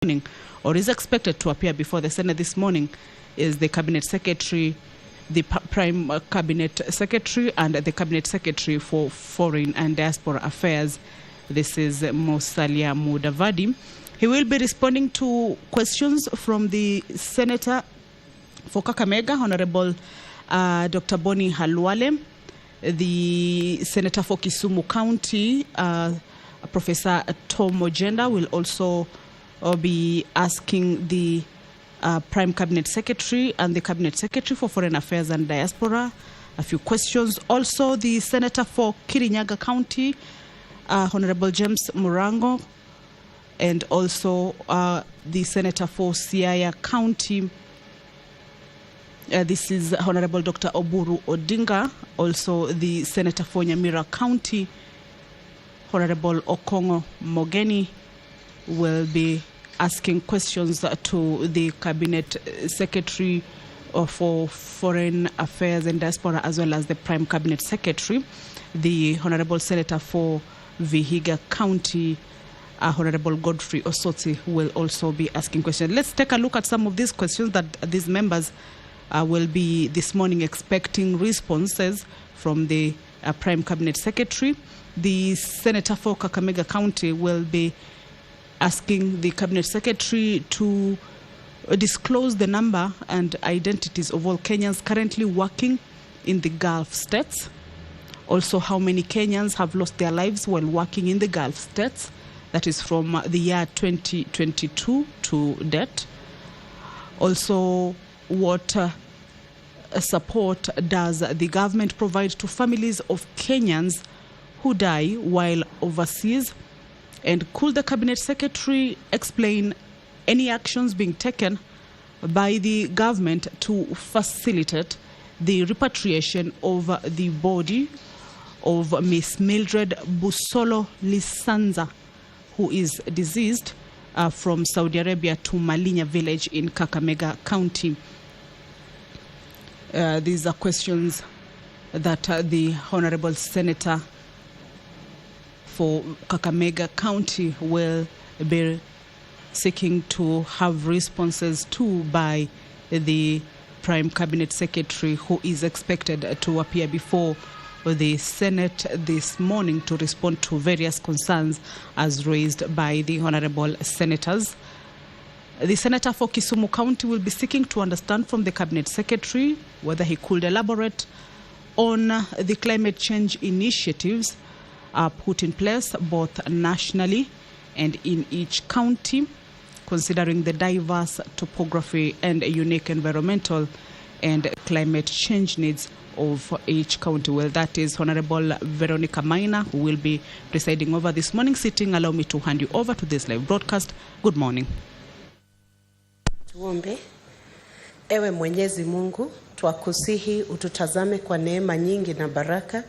morning, or is expected to appear before the Senate this morning, is the Cabinet Secretary, the Prime Cabinet Secretary, and the Cabinet Secretary for Foreign and Diaspora Affairs. This is Musalia Mudavadi. He will be responding to questions from the Senator for Kakamega, Honorable Dr. Boni Halwale, the Senator for Kisumu County, Professor Tom Ojenda, will also be asking the Prime Cabinet Secretary and the Cabinet Secretary for Foreign Affairs and Diaspora a few questions. Also, the Senator for Kirinyaga County, Honorable James Murango, and also the Senator for Siaya County. This is Honorable Dr. Oburu Odinga. Also, the Senator for Nyamira County, Honorable Okongo Mogeni, will be asking questions to the Cabinet Secretary for Foreign Affairs and Diaspora, as well as the Prime Cabinet Secretary. The Honorable Senator for Vihiga County, Honorable Godfrey Osotsi, will also be asking questions. Let's take a look at some of these questions that these members will be this morning expecting responses from the Prime Cabinet Secretary. The Senator for Kakamega County will be asking the Cabinet Secretary to disclose the number and identities of all Kenyans currently working in the Gulf states. Also, how many Kenyans have lost their lives while working in the Gulf states. That is from the year 2022 to date. Also, what support does the government provide to families of Kenyans who die while overseas? And could the Cabinet Secretary explain any actions being taken by the government to facilitate the repatriation of the body of Miss Mildred Busolo Lisanza, who is deceased, from Saudi Arabia to Malinya village in Kakamega County? These are questions that the Honorable Senator for Kakamega County will be seeking to have responses to by the Prime Cabinet Secretary, who is expected to appear before the Senate this morning to respond to various concerns as raised by the Honorable Senators. The Senator for Kisumu County will be seeking to understand from the Cabinet Secretary whether he could elaborate on the climate change initiatives put in place both nationally and in each county, considering the diverse topography and unique environmental and climate change needs of each county. Well, that is Honorable Veronica Maina, who will be presiding over this morning sitting. Allow me to hand you over to this live broadcast. Good morning. Tuombe. Ewe Mwenyezi Mungu, twakusihi ututazame kwa neema nyingi na baraka.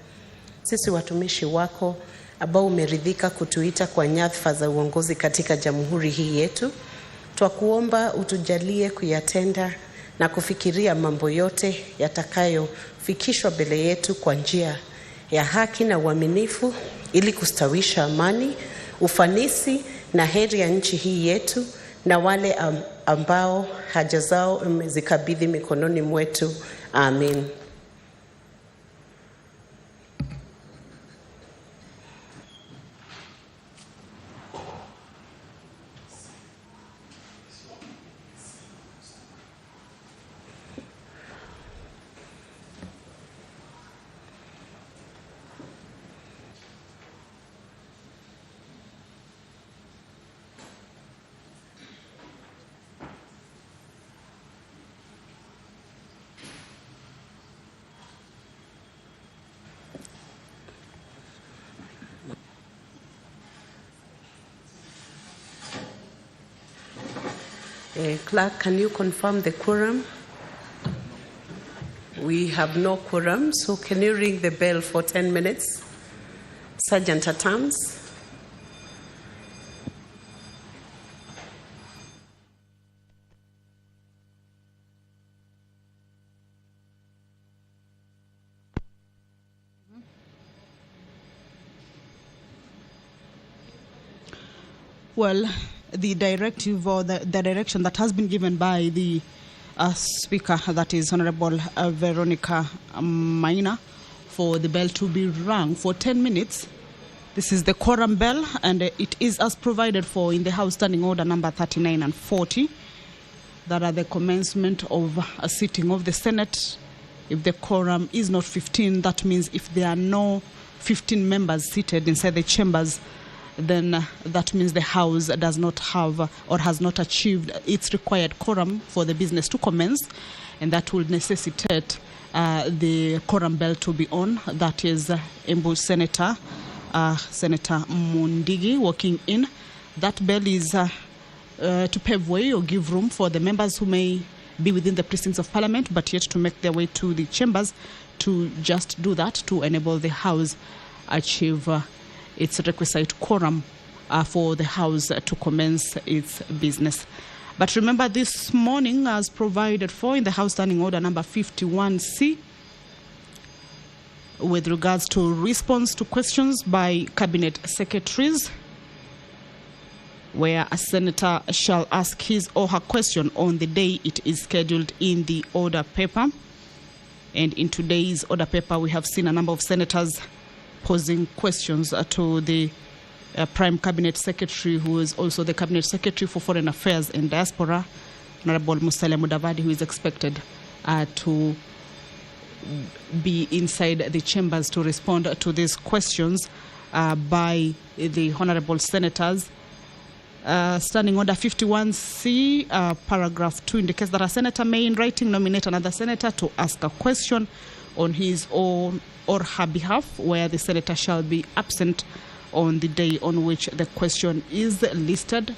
Sisi watumishi wako ambao umeridhika kutuita kwa nyadhifa za uongozi katika jamhuri hii yetu, twakuomba utujalie kuyatenda na kufikiria mambo yote yatakayofikishwa mbele yetu kwa njia ya haki na uaminifu, ili kustawisha amani, ufanisi na heri ya nchi hii yetu na wale ambao haja zao umezikabidhi mikononi mwetu. Amen. Clerk, can you confirm the quorum? We have no quorum, so can you ring the bell for 10 minutes? Sergeant at arms. Well, the directive or the direction that has been given by the Speaker, that is Honorable Veronica Maina, for the bell to be rung for 10 minutes. This is the quorum bell, and it is as provided for in the House Standing Order number 39 and 40. That are the commencement of a sitting of the Senate. If the quorum is not 15, that means if there are no 15 members seated inside the chambers, then that means the House does not have or has not achieved its required quorum for the business to commence, and that will necessitate the quorum bell to be on. That is Embu Senator Mundigi walking in. That bell is to pave way or give room for the members who may be within the precincts of Parliament but yet to make their way to the chambers to just do that, to enable the House achieve its requisite quorum for the House to commence its business. But remember, this morning, as provided for in the House Standing Order number 51C, with regards to response to questions by Cabinet Secretaries, where a senator shall ask his or her question on the day it is scheduled in the order paper. And in today's order paper, we have seen a number of senators posing questions to the Prime Cabinet Secretary, who is also the Cabinet Secretary for Foreign Affairs and Diaspora, Honorable Musalia Mudavadi, who is expected to be inside the chambers to respond to these questions by the honorable senators. Standing Order 51C, paragraph 2 indicates that a senator may in writing nominate another senator to ask a question on his own or her behalf, where the senator shall be absent on the day on which the question is listed.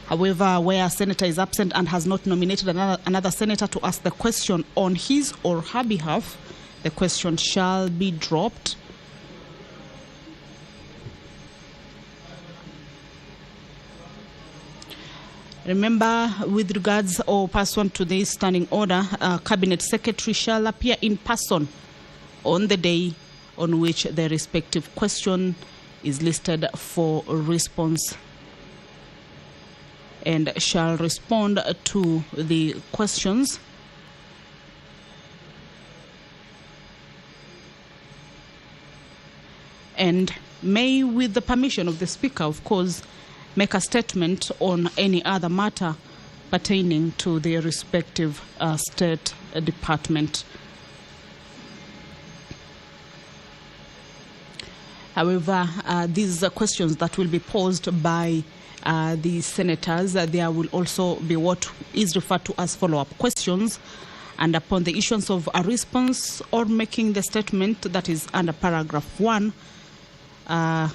However, where a senator is absent and has not nominated another senator to ask the question on his or her behalf, the question shall be dropped. Remember, with regards or pursuant to this standing order, Cabinet Secretary shall appear in person on the day on which the respective question is listed for response, and shall respond to the questions and may, with the permission of the Speaker, of course, make a statement on any other matter pertaining to the respective state department. However, these questions that will be posed by the senators, there will also be what is referred to as follow-up questions, and upon the issuance of a response or making the statement that is under paragraph 1,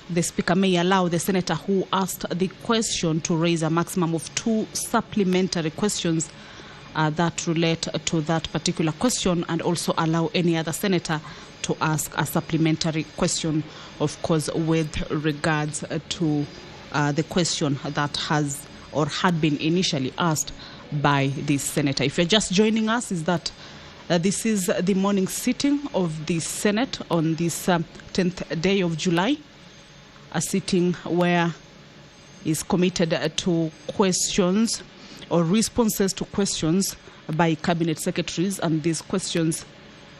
the Speaker may allow the senator who asked the question to raise a maximum of 2 supplementary questions that relate to that particular question, and also allow any other senator to ask a supplementary question, of course, with regards to the question that has or had been initially asked by the senator. If you're just joining us, is that this is the morning sitting of the Senate on this 10th day of July, a sitting where is committed to questions or responses to questions by Cabinet Secretaries, and these questions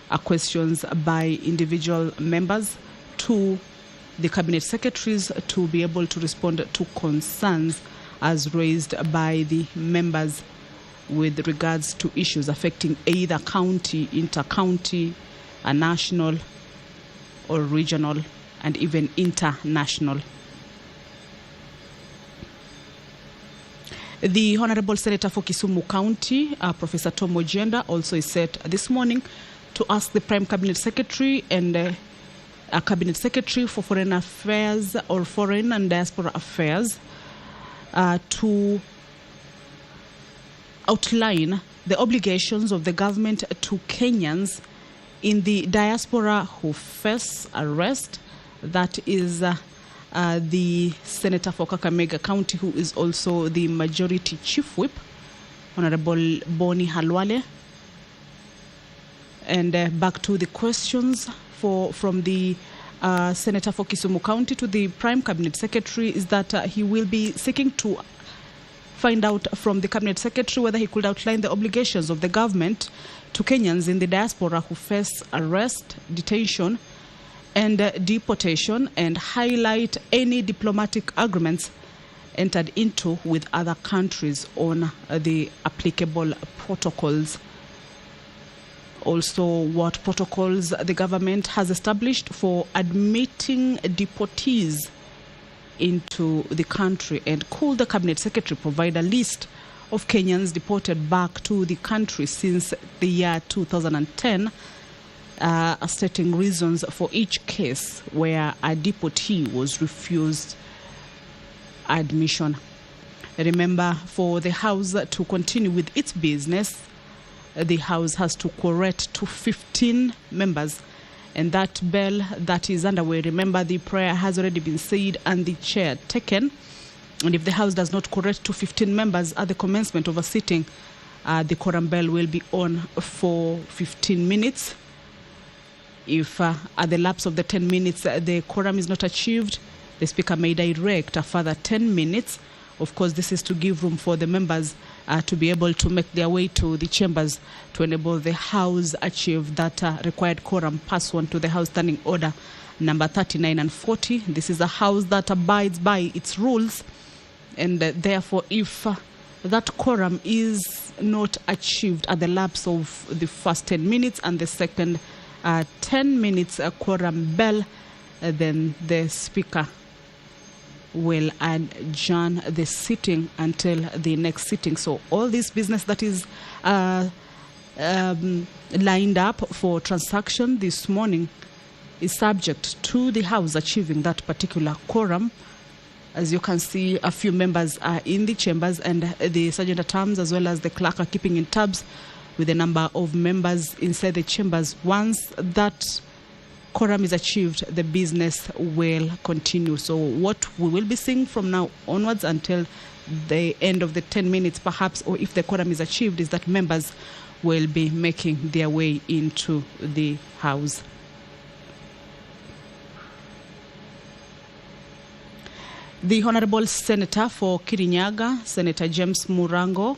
are questions by individual members to the Cabinet Secretaries to be able to respond to concerns as raised by the members with regards to issues affecting either county, inter-county, national or regional, and even international. The Honorable Senator for Kisumu County, Professor Tom Ojienda, also is set this morning to ask the Prime Cabinet Secretary and a Cabinet Secretary for Foreign Affairs or Foreign and Diaspora Affairs to outline the obligations of the government to Kenyans in the diaspora who face arrest. That is the Senator for Kakamega County, who is also the Majority Chief Whip, Honorable Boni Halwale. And back to the questions from the Senator for Kisumu County to the Prime Cabinet Secretary is that he will be seeking to find out from the Cabinet Secretary whether he could outline the obligations of the government to Kenyans in the diaspora who face arrest, detention, and deportation, and highlight any diplomatic agreements entered into with other countries on the applicable protocols. Also, what protocols the government has established for admitting deportees into the country, and could the Cabinet Secretary provide a list of Kenyans deported back to the country since the year 2010, stating reasons for each case where a deportee was refused admission. Remember, for the House to continue with its business, the House has to quorate to 15 members, and that bell that is underway, remember, the prayer has already been said and the chair taken, and if the House does not quorate to 15 members at the commencement of a sitting, the quorum bell will be on for 15 minutes. If at the lapse of the 10 minutes the quorum is not achieved, the Speaker may direct a further 10 minutes. Of course, this is to give room for the members to be able to make their way to the chambers to enable the House achieve that required quorum pursuant to the House Standing Order number 39 and 40. This is a House that abides by its rules, and therefore, if that quorum is not achieved at the lapse of the first 10 minutes and the second 10 minutes quorum bell, then the Speaker will adjourn the sitting until the next sitting. So all this business that is lined up for transaction this morning is subject to the House achieving that particular quorum. As you can see, a few members are in the chambers, and the Sergeant at Arms as well as the clerk are keeping in tabs with the number of members inside the chambers. Once that quorum is achieved, the business will continue. So what we will be seeing from now onwards until the end of the 10 minutes perhaps, or if the quorum is achieved, is that members will be making their way into the House. The Honorable Senator for Kirinyaga, Senator James Murango,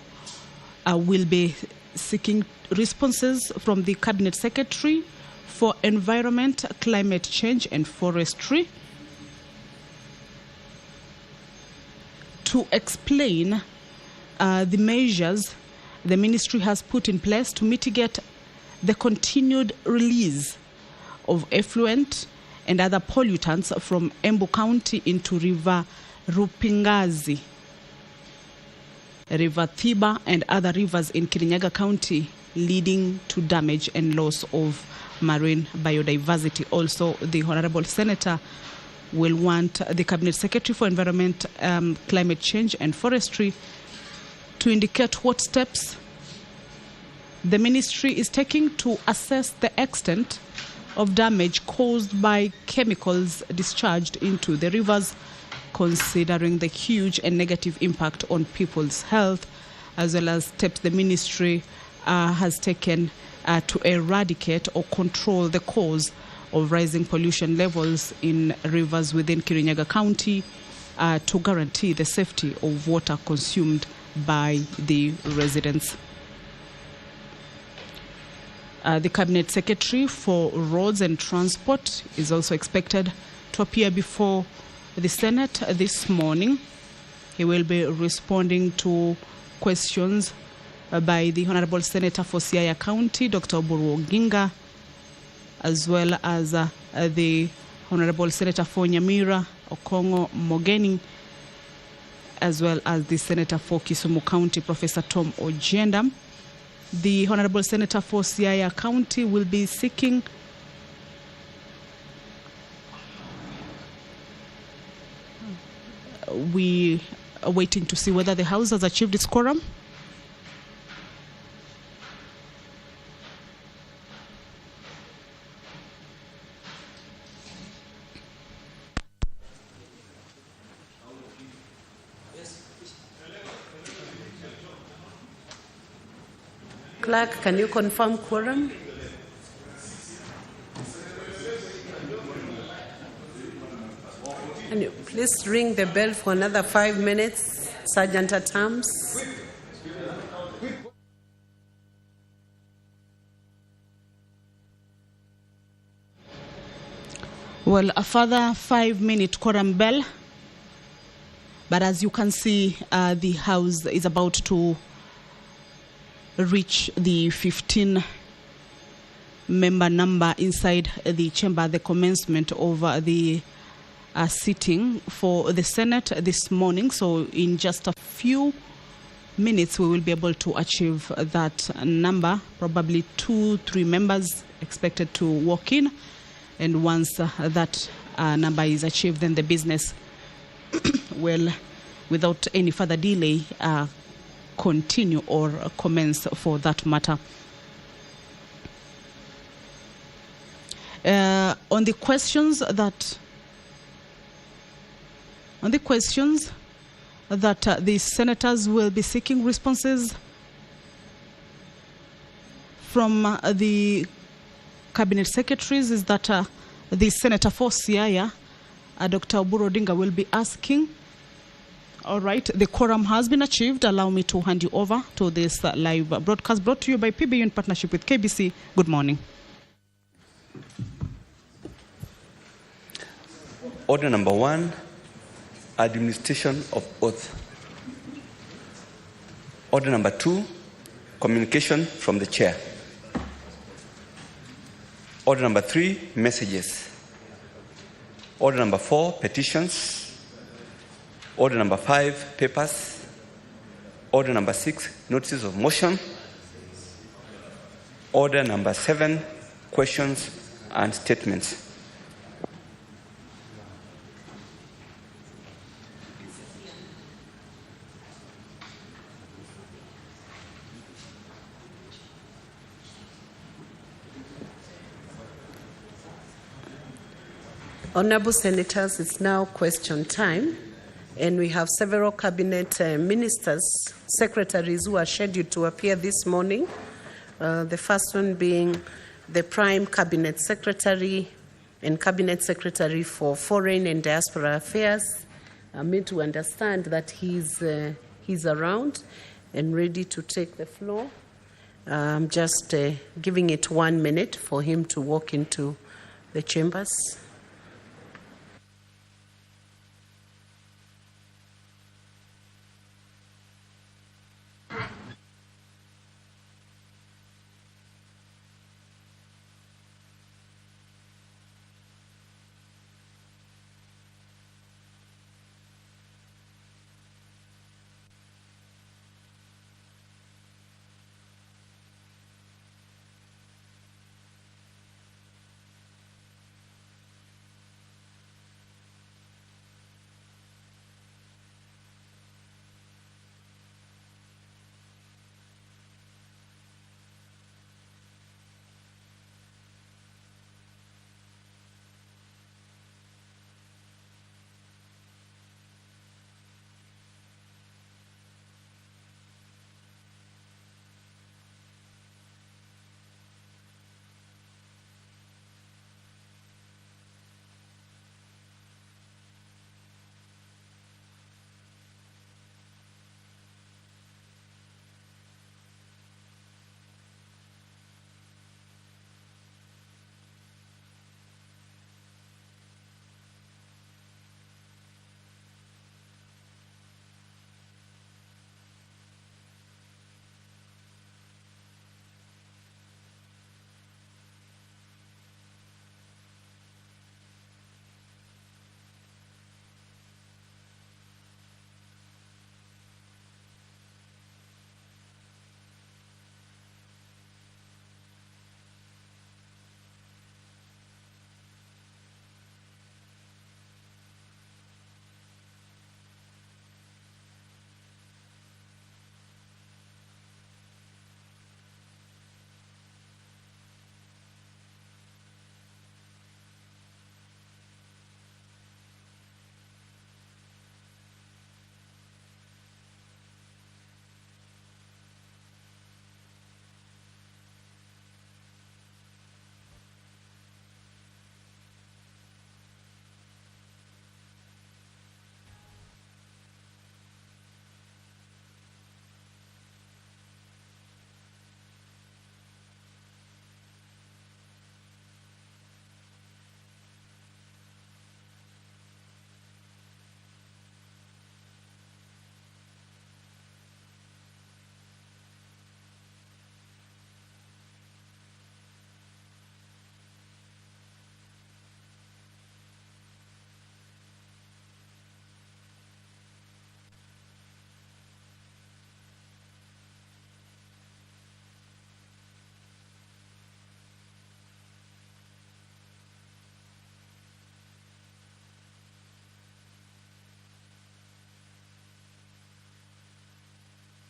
will be seeking responses from the Cabinet Secretary for Environment, Climate Change and Forestry to explain the measures the ministry has put in place to mitigate the continued release of effluent and other pollutants from Embu County into River Rupingazi, River Thiba and other rivers in Kirinyaga County, leading to damage and loss of marine biodiversity. Also, the Honorable Senator will want the Cabinet Secretary for Environment, Climate Change and Forestry to indicate what steps the ministry is taking to assess the extent of damage caused by chemicals discharged into the rivers, considering the huge and negative impact on people's health, as well as steps the ministry has taken to eradicate or control the cause of rising pollution levels in rivers within Kirinyaga County to guarantee the safety of water consumed by the residents. The Cabinet Secretary for Roads and Transport is also expected to appear before the Senate this morning. He will be responding to questions by the Honorable Senator for Siaya County, Dr. Oburu Oginga, as well as the Honorable Senator for Nyamira, Okongo Mogeni, as well as the Senator for Kisumu County, Professor Tom Ojenda. The Honorable Senator for Siaya County will be seeking we are waiting to see whether the House has achieved its quorum. Clerk, can you confirm quorum? Please ring the bell for another 5 minutes, Sergeant at Arms. Well, a further 5-minute quorum bell. But as you can see, the House is about to reach the 15-member number inside the chamber, the commencement of the sitting for the Senate this morning. So in just a few minutes, we will be able to achieve that number. Probably 2-3 members expected to walk in. And once that number is achieved, then the business will, without any further delay, continue or commence for that matter. On the questions that the senators will be seeking responses from the cabinet secretaries, is that the Senator for Siaya, Dr. Oburu Odinga, will be asking. All right, the quorum has been achieved. Allow me to hand you over to this live broadcast brought to you by PBU in partnership with KBC. Good morning. Order number 1, administration of oath. Order number 2, communication from the chair. Order number 3, messages. Order number 4, petitions. Order number 5, papers. Order number 6, notices of motion. Order number 7, questions and statements. Honorable Senators, it's now question time, and we have several cabinet ministers, secretaries who are scheduled to appear this morning. The first one being the Prime Cabinet Secretary and Cabinet Secretary for Foreign and Diaspora Affairs. I'm made to understand that he's around and ready to take the floor. I'm just giving it 1 minute for him to walk into the chambers.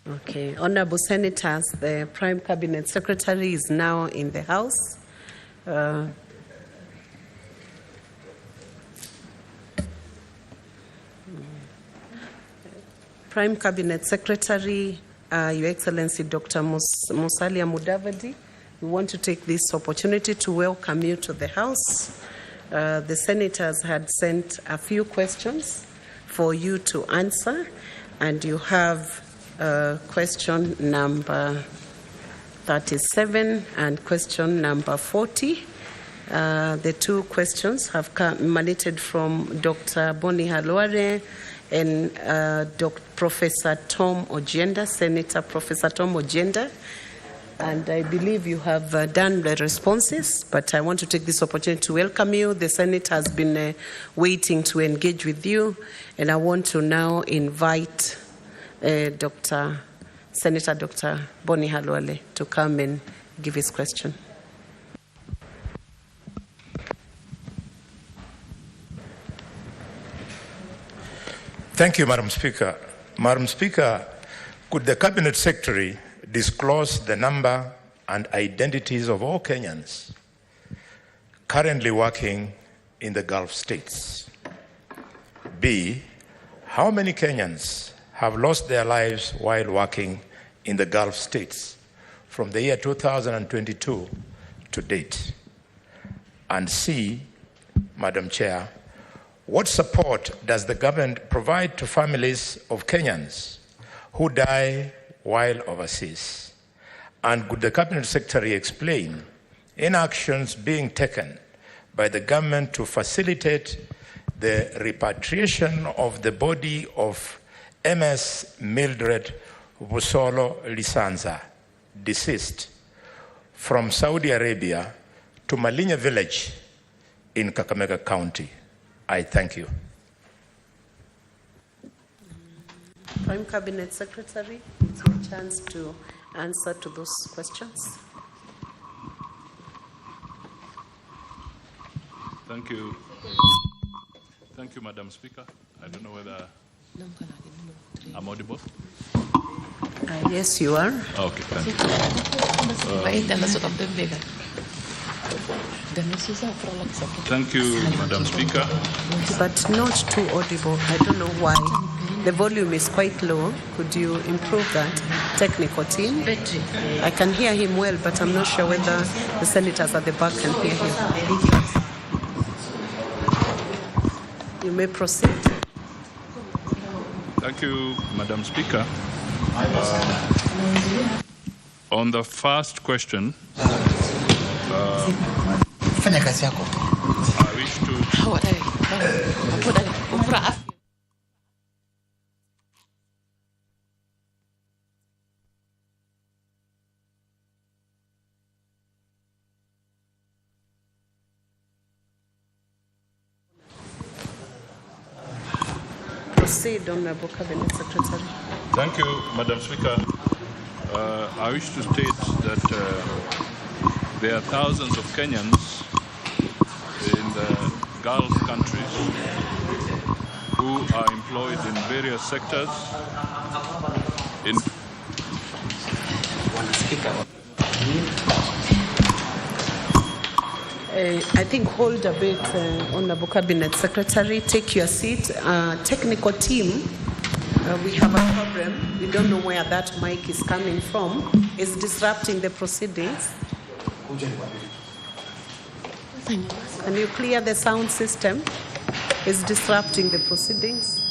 Okay, Honorable Senators, the Prime Cabinet Secretary is now in the House. Prime Cabinet Secretary, Your Excellency Dr. Musalia Mudavadi, we want to take this opportunity to welcome you to the House. The senators had sent a few questions for you to answer, and you have question number 37 and question number 40. The two questions have emanated from Dr. Boni Halware and Professor Tom Ojenda, Senator Professor Tom Ojenda. And I believe you have done the responses, but I want to take this opportunity to welcome you. The Senate has been waiting to engage with you, and I want to now invite Senator Dr. Boni Halwale to come and give his question. Thank you, Madam Speaker. Madam Speaker, could the Cabinet Secretary disclose the number and identities of all Kenyans currently working in the Gulf states? B, how many Kenyans have lost their lives while working in the Gulf states from the year 2022 to date? And C, Madam Chair, what support does the government provide to families of Kenyans who die while overseas? And could the Cabinet Secretary explain any actions being taken by the government to facilitate the repatriation of the body of MS Mildred Busolo Lisanza, deceased, from Saudi Arabia to Malinya village in Kakamega County? I thank you. Prime Cabinet Secretary, it's your chance to answer to those questions. Thank you. Thank you, Madam Speaker. I don't know whether I'm audible. Yes, you are. Okay, thank you. Thank you, Madam Speaker. But not too audible. I don't know why. The volume is quite low. Could you improve that? Technical team. I can hear him well, but I'm not sure whether the senators at the back can hear him. You may proceed. Thank you, Madam Speaker. On the first question, I wish to... Proceed, Honorable Cabinet Secretary. Thank you, Madam Speaker. I wish to state that there are thousands of Kenyans in the Gulf countries who are employed in various sectors. I think hold a bit, Honorable Cabinet Secretary. Take your seat. Technical team, we have a problem. We don't know where that mic is coming from. It's disrupting the proceedings. Can you clear the sound system? It's disrupting the proceedings.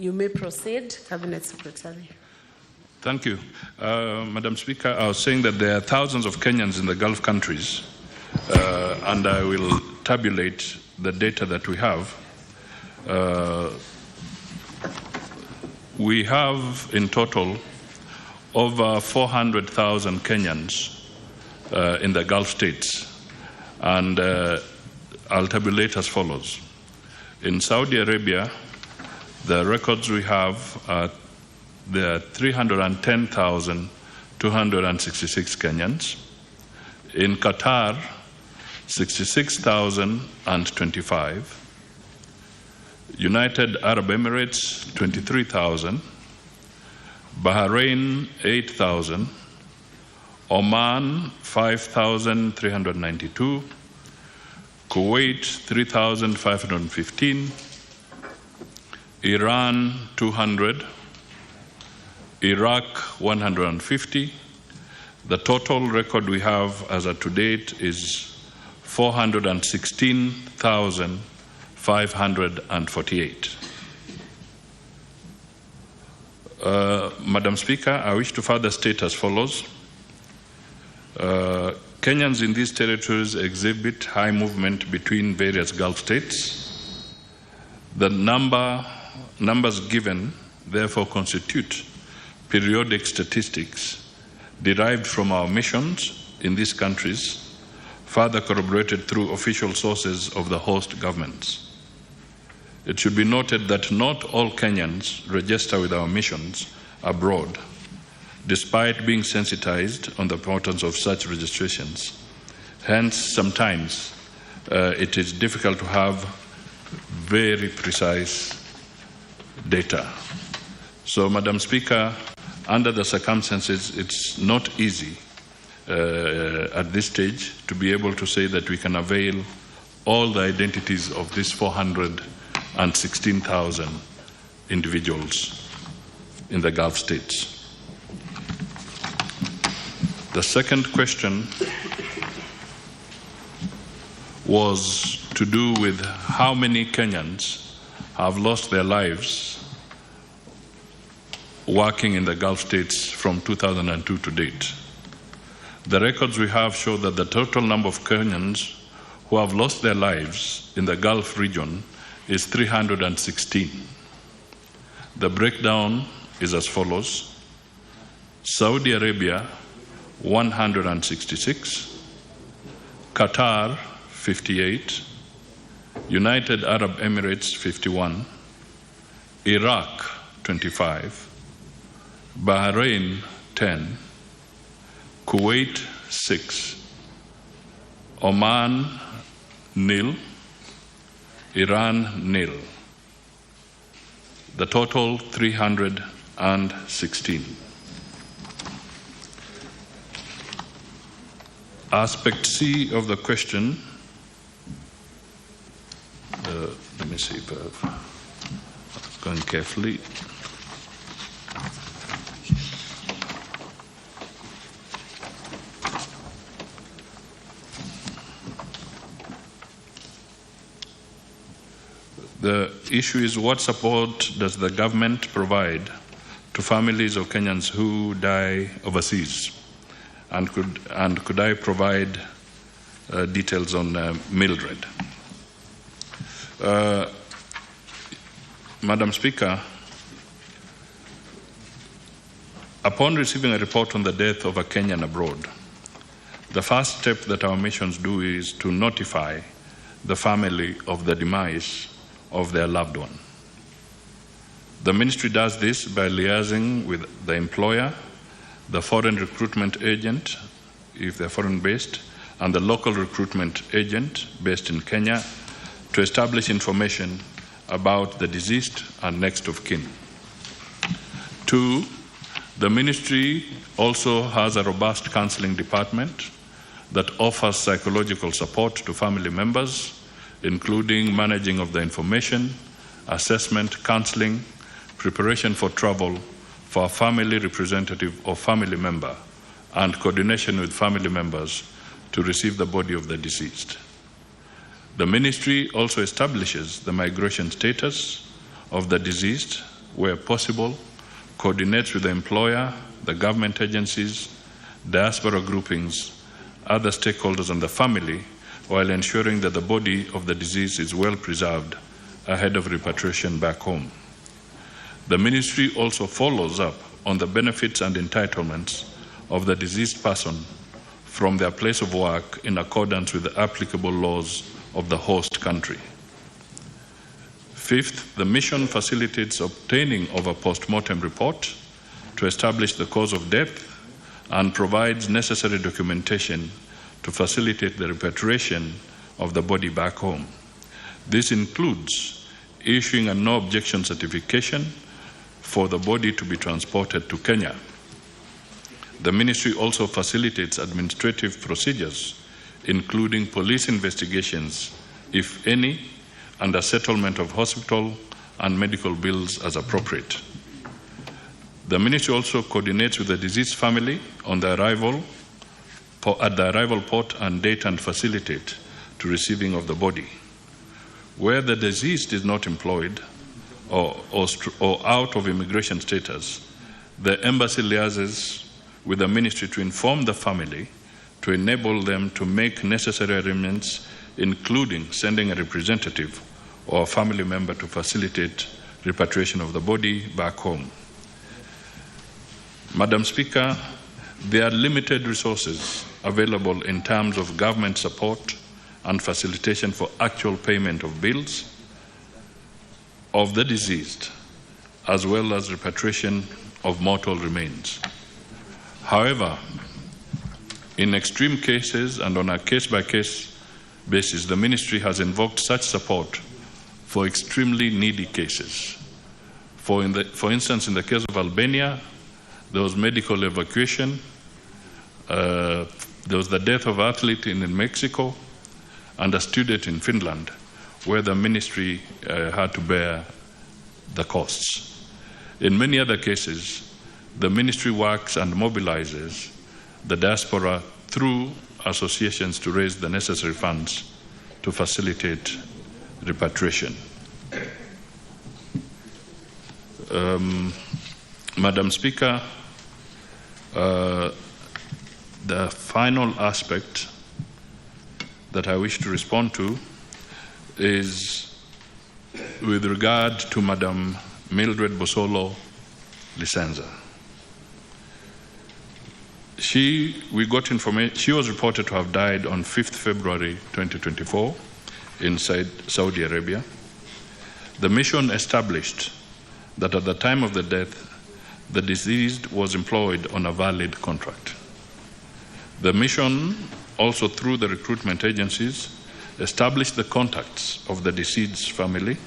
You may proceed, Cabinet Secretary. Thank you. Madam Speaker, I was saying that there are thousands of Kenyans in the Gulf countries, and I will tabulate the data that we have. We have in total over 400,000 Kenyans in the Gulf states, and I'll tabulate as follows. In Saudi Arabia, the records we have are there are 310,266 Kenyans. In Qatar, 66,025. United Arab Emirates, 23,000. Bahrain, 8,000. Oman, 5,392. Kuwait, 3,515. Iran, 200. Iraq, 150. The total record we have as of to date is 416,548. Madam Speaker, I wish to further state as follows. Kenyans in these territories exhibit high movement between various Gulf states. The numbers given therefore constitute periodic statistics derived from our missions in these countries, further corroborated through official sources of the host governments. It should be noted that not all Kenyans register with our missions abroad, despite being sensitized on the importance of such registrations. Hence, sometimes it is difficult to have very precise data. So, Madam Speaker, under the circumstances, it's not easy at this stage to be able to say that we can avail all the identities of these 416,000 individuals in the Gulf states. The second question was to do with how many Kenyans have lost their lives working in the Gulf states from 2002 to date. The records we have show that the total number of Kenyans who have lost their lives in the Gulf region is 316. The breakdown is as follows. Saudi Arabia, 166. Qatar, 58. United Arab Emirates, 51. Iraq, 25. Bahrain, 10. Kuwait, 6. Oman, 0. Iran, 0. The total, 316. Aspect C of the question, let me see if I've gone carefully. The issue is, what support does the government provide to families of Kenyans who die overseas? And could I provide details on Mildred? Madam Speaker, upon receiving a report on the death of a Kenyan abroad, the first step that our missions do is to notify the family of the demise of their loved one. The ministry does this by liaising with the employer, the foreign recruitment agent, if they're foreign-based, and the local recruitment agent based in Kenya to establish information about the deceased and next of kin. 2, the ministry also has a robust counseling department that offers psychological support to family members, including managing of the information, assessment, counseling, preparation for travel for a family representative or family member, and coordination with family members to receive the body of the deceased. The ministry also establishes the migration status of the deceased where possible, coordinates with the employer, the government agencies, diaspora groupings, other stakeholders and the family, while ensuring that the body of the deceased is well preserved ahead of repatriation back home. The ministry also follows up on the benefits and entitlements of the deceased person from their place of work in accordance with the applicable laws of the host country. Fifth, the mission facilitates obtaining of a post-mortem report to establish the cause of death and provides necessary documentation to facilitate the repatriation of the body back home. This includes issuing a no objection certification for the body to be transported to Kenya. The ministry also facilitates administrative procedures, including police investigations, if any, and a settlement of hospital and medical bills as appropriate. The ministry also coordinates with the deceased family on the arrival at the arrival port and date and facilitate to receiving of the body. Where the deceased is not employed or out of immigration status, the embassy liaises with the ministry to inform the family to enable them to make necessary arrangements, including sending a representative or a family member to facilitate repatriation of the body back home. Madam Speaker, there are limited resources available in terms of government support and facilitation for actual payment of bills of the deceased, as well as repatriation of mortal remains. However, in extreme cases and on a case-by-case basis, the ministry has invoked such support for extremely needy cases. For instance, in the case of Albania, there was medical evacuation, there was the death of an athlete in Mexico, and a student in Finland, where the ministry had to bear the costs. In many other cases, the ministry works and mobilizes the diaspora through associations to raise the necessary funds to facilitate repatriation. Madam Speaker, the final aspect that I wish to respond to is with regard to Madam Mildred Bosolo Licenza. We got information, she was reported to have died on 5th February 2024 inside Saudi Arabia. The mission established that at the time of the death, the deceased was employed on a valid contract. The mission, also through the recruitment agencies, established the contacts of the deceased's family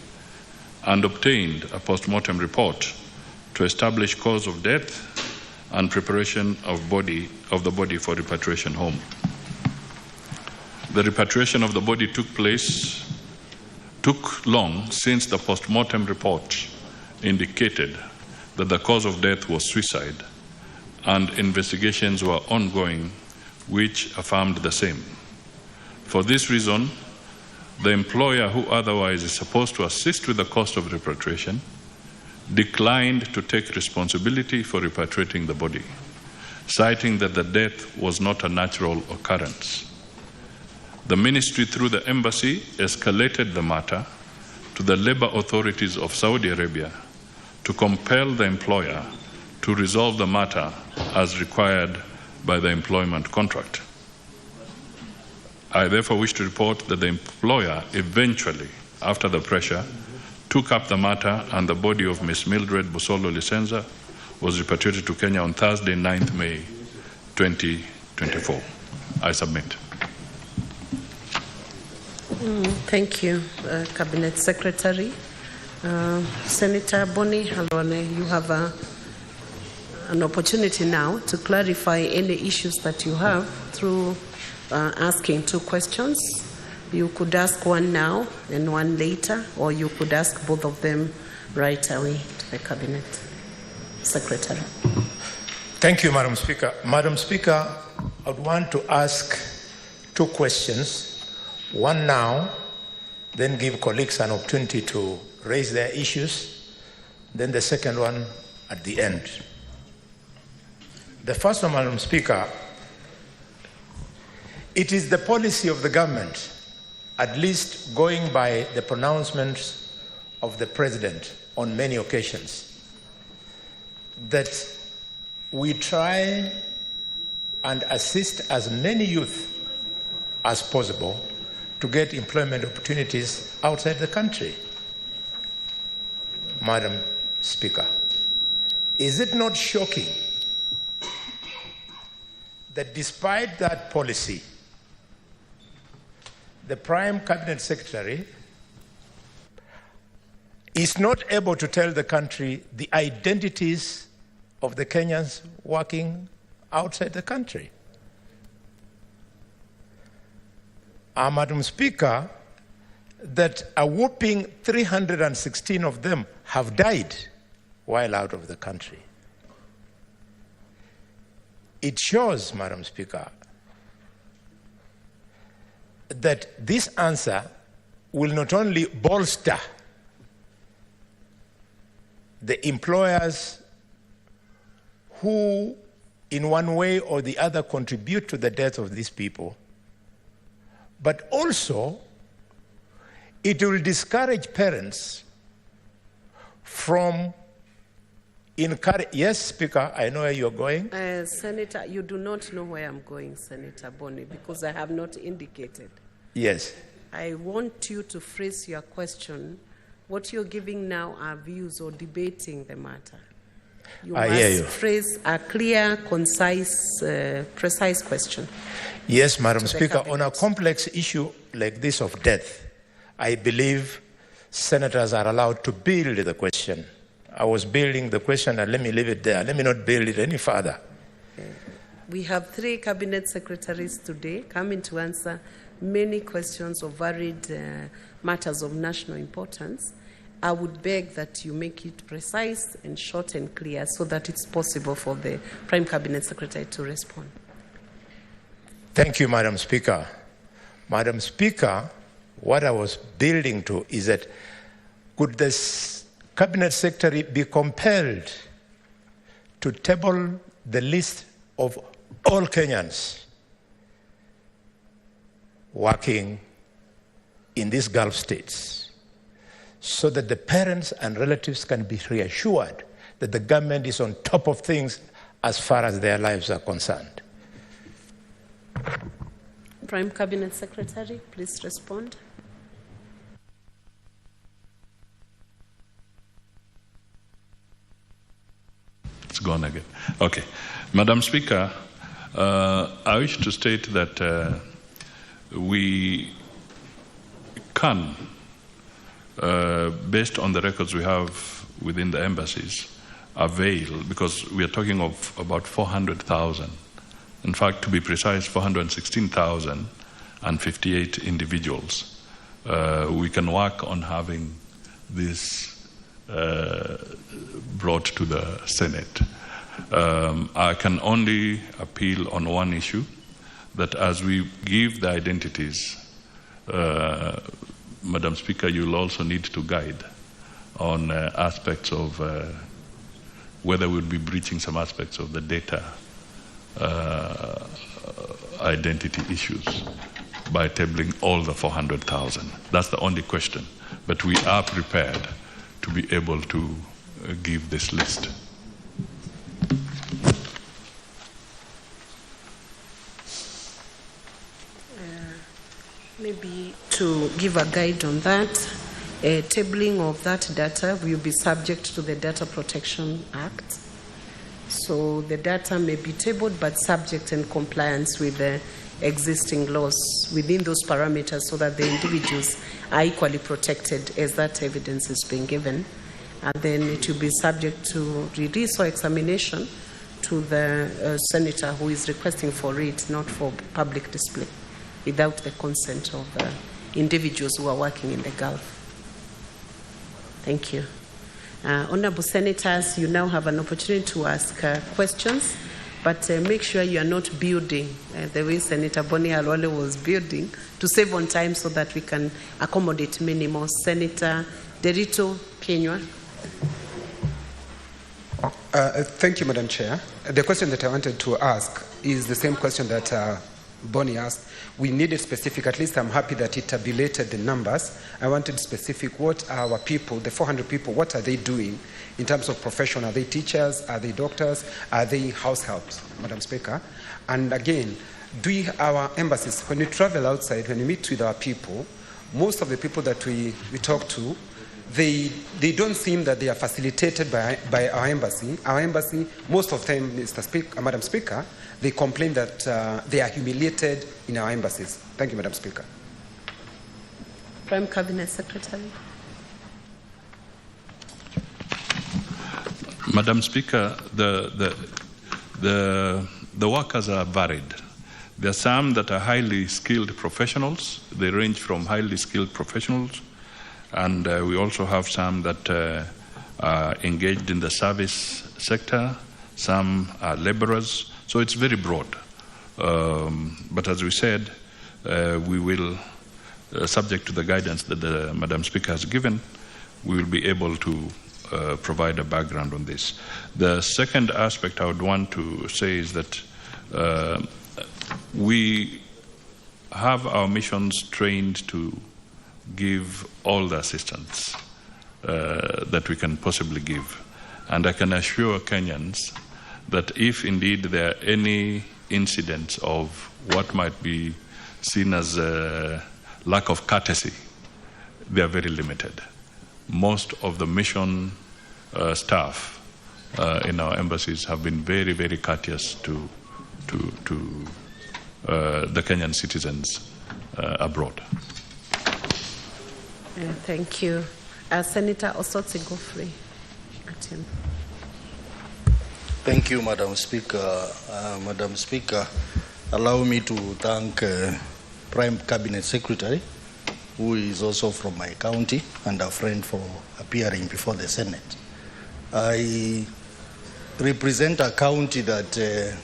and obtained a post-mortem report to establish cause of death and preparation of the body for repatriation home. The repatriation of the body took long since the post-mortem report indicated that the cause of death was suicide, and investigations were ongoing which affirmed the same. For this reason, the employer, who otherwise is supposed to assist with the cost of repatriation, declined to take responsibility for repatriating the body, citing that the death was not a natural occurrence. The ministry, through the embassy, escalated the matter to the labor authorities of Saudi Arabia to compel the employer to resolve the matter as required by the employment contract. I therefore wish to report that the employer eventually, after the pressure, took up the matter, and the body of Ms. Mildred Bosolo Licenza was repatriated to Kenya on Thursday, 9th May 2024. I submit. Thank you, Cabinet Secretary. Senator Boni Halone, you have an opportunity now to clarify any issues that you have through asking two questions. You could ask one now and one later, or you could ask both of them right away to the Cabinet Secretary. Thank you, Madam Speaker. Madam Speaker, I would want to ask two questions. One now, then give colleagues an opportunity to raise their issues. then the second one at the end. The first one, Madam Speaker, it is the policy of the government, at least going by the pronouncements of the President on many occasions, that we try and assist as many youth as possible to get employment opportunities outside the country. Madam Speaker, is it not shocking that despite that policy, the Prime Cabinet Secretary is not able to tell the country the identities of the Kenyans working outside the country? Madam Speaker, that a whopping 316 of them have died while out of the country. It shows, Madam Speaker, that this answer will not only bolster the employers who, in one way or the other, contribute to the death of these people, but also it will discourage parents from encouraging. Yes, Speaker, I know where you're going. Senator, you do not know where I'm going, Senator Boni, because I have not indicated. Yes. I want you to phrase your question. What you're giving now are views or debating the matter. You must phrase a clear, concise, precise question. Yes, Madam Speaker, on a complex issue like this of death, I believe senators are allowed to build the question. I was building the question, and let me leave it there. Let me not build it any further. Okay. We have 3 cabinet secretaries today coming to answer many questions of varied matters of national importance. I would beg that you make it precise and short and clear so that it's possible for the Prime Cabinet Secretary to respond. Thank you, Madam Speaker. Madam Speaker, what I was building to is that could the Cabinet Secretary be compelled to table the list of all Kenyans working in these Gulf states, so that the parents and relatives can be reassured that the government is on top of things as far as their lives are concerned? Prime Cabinet Secretary, please respond. It's gone again. Okay. Madam Speaker, I wish to state that we can, based on the records we have within the embassies, avail, because we are talking of about 400,000. In fact, to be precise, 416,058 individuals. We can work on having this brought to the Senate. I can only appeal on one issue, that as we give the identities, Madam Speaker, you'll also need to guide on aspects of whether we'll be breaching some aspects of the data identity issues by tabling all the 400,000. That's the only question. But we are prepared to be able to give this list. Maybe to give a guide on that, tabling of that data will be subject to the Data Protection Act. So the data may be tabled but subject in compliance with the existing laws within those parameters so that the individuals are equally protected as that evidence is being given. And then it will be subject to release or examination to the senator who is requesting for it, not for public display, without the consent of the individuals who are working in the Gulf. Thank you. Honorable Senators, you now have an opportunity to ask questions, but make sure you are not building the way Senator Boni Halwale was building, to save on time so that we can accommodate many more. Senator Derito Kenywa. Thank you, Madam Chair. The question that I wanted to ask is the same question that Bonnie asked. We needed specific, at least I'm happy that it tabulated the numbers. I wanted specific, what are our people, the 400 people, what are they doing in terms of profession? Are they teachers? Are they doctors? Are they house helps, Madam Speaker? And again, our embassies, when we travel outside, when we meet with our people, most of the people that we talk to, they don't seem that they are facilitated by our embassy. Our embassy, most of them, Madam Speaker, they complain that they are humiliated in our embassies. Thank you, Madam Speaker. Prime Cabinet Secretary. Madam Speaker, the workers are varied. There are some that are highly skilled professionals. They range from highly skilled professionals, and we also have some that are engaged in the service sector. Some are laborers. So it's very broad. But as we said, we will, subject to the guidance that the Madam Speaker has given, we will be able to provide a background on this. The second aspect I would want to say is that we have our missions trained to give all the assistance that we can possibly give. And I can assure Kenyans that if indeed there are any incidents of what might be seen as a lack of courtesy, they are very limited. Most of the mission staff in our embassies have been very, very courteous to the Kenyan citizens abroad. Thank you. Senator Osotsi Godfrey. Thank you, Madam Speaker. Madam Speaker, allow me to thank Prime Cabinet Secretary, who is also from my county and a friend, for appearing before the Senate. I represent a county that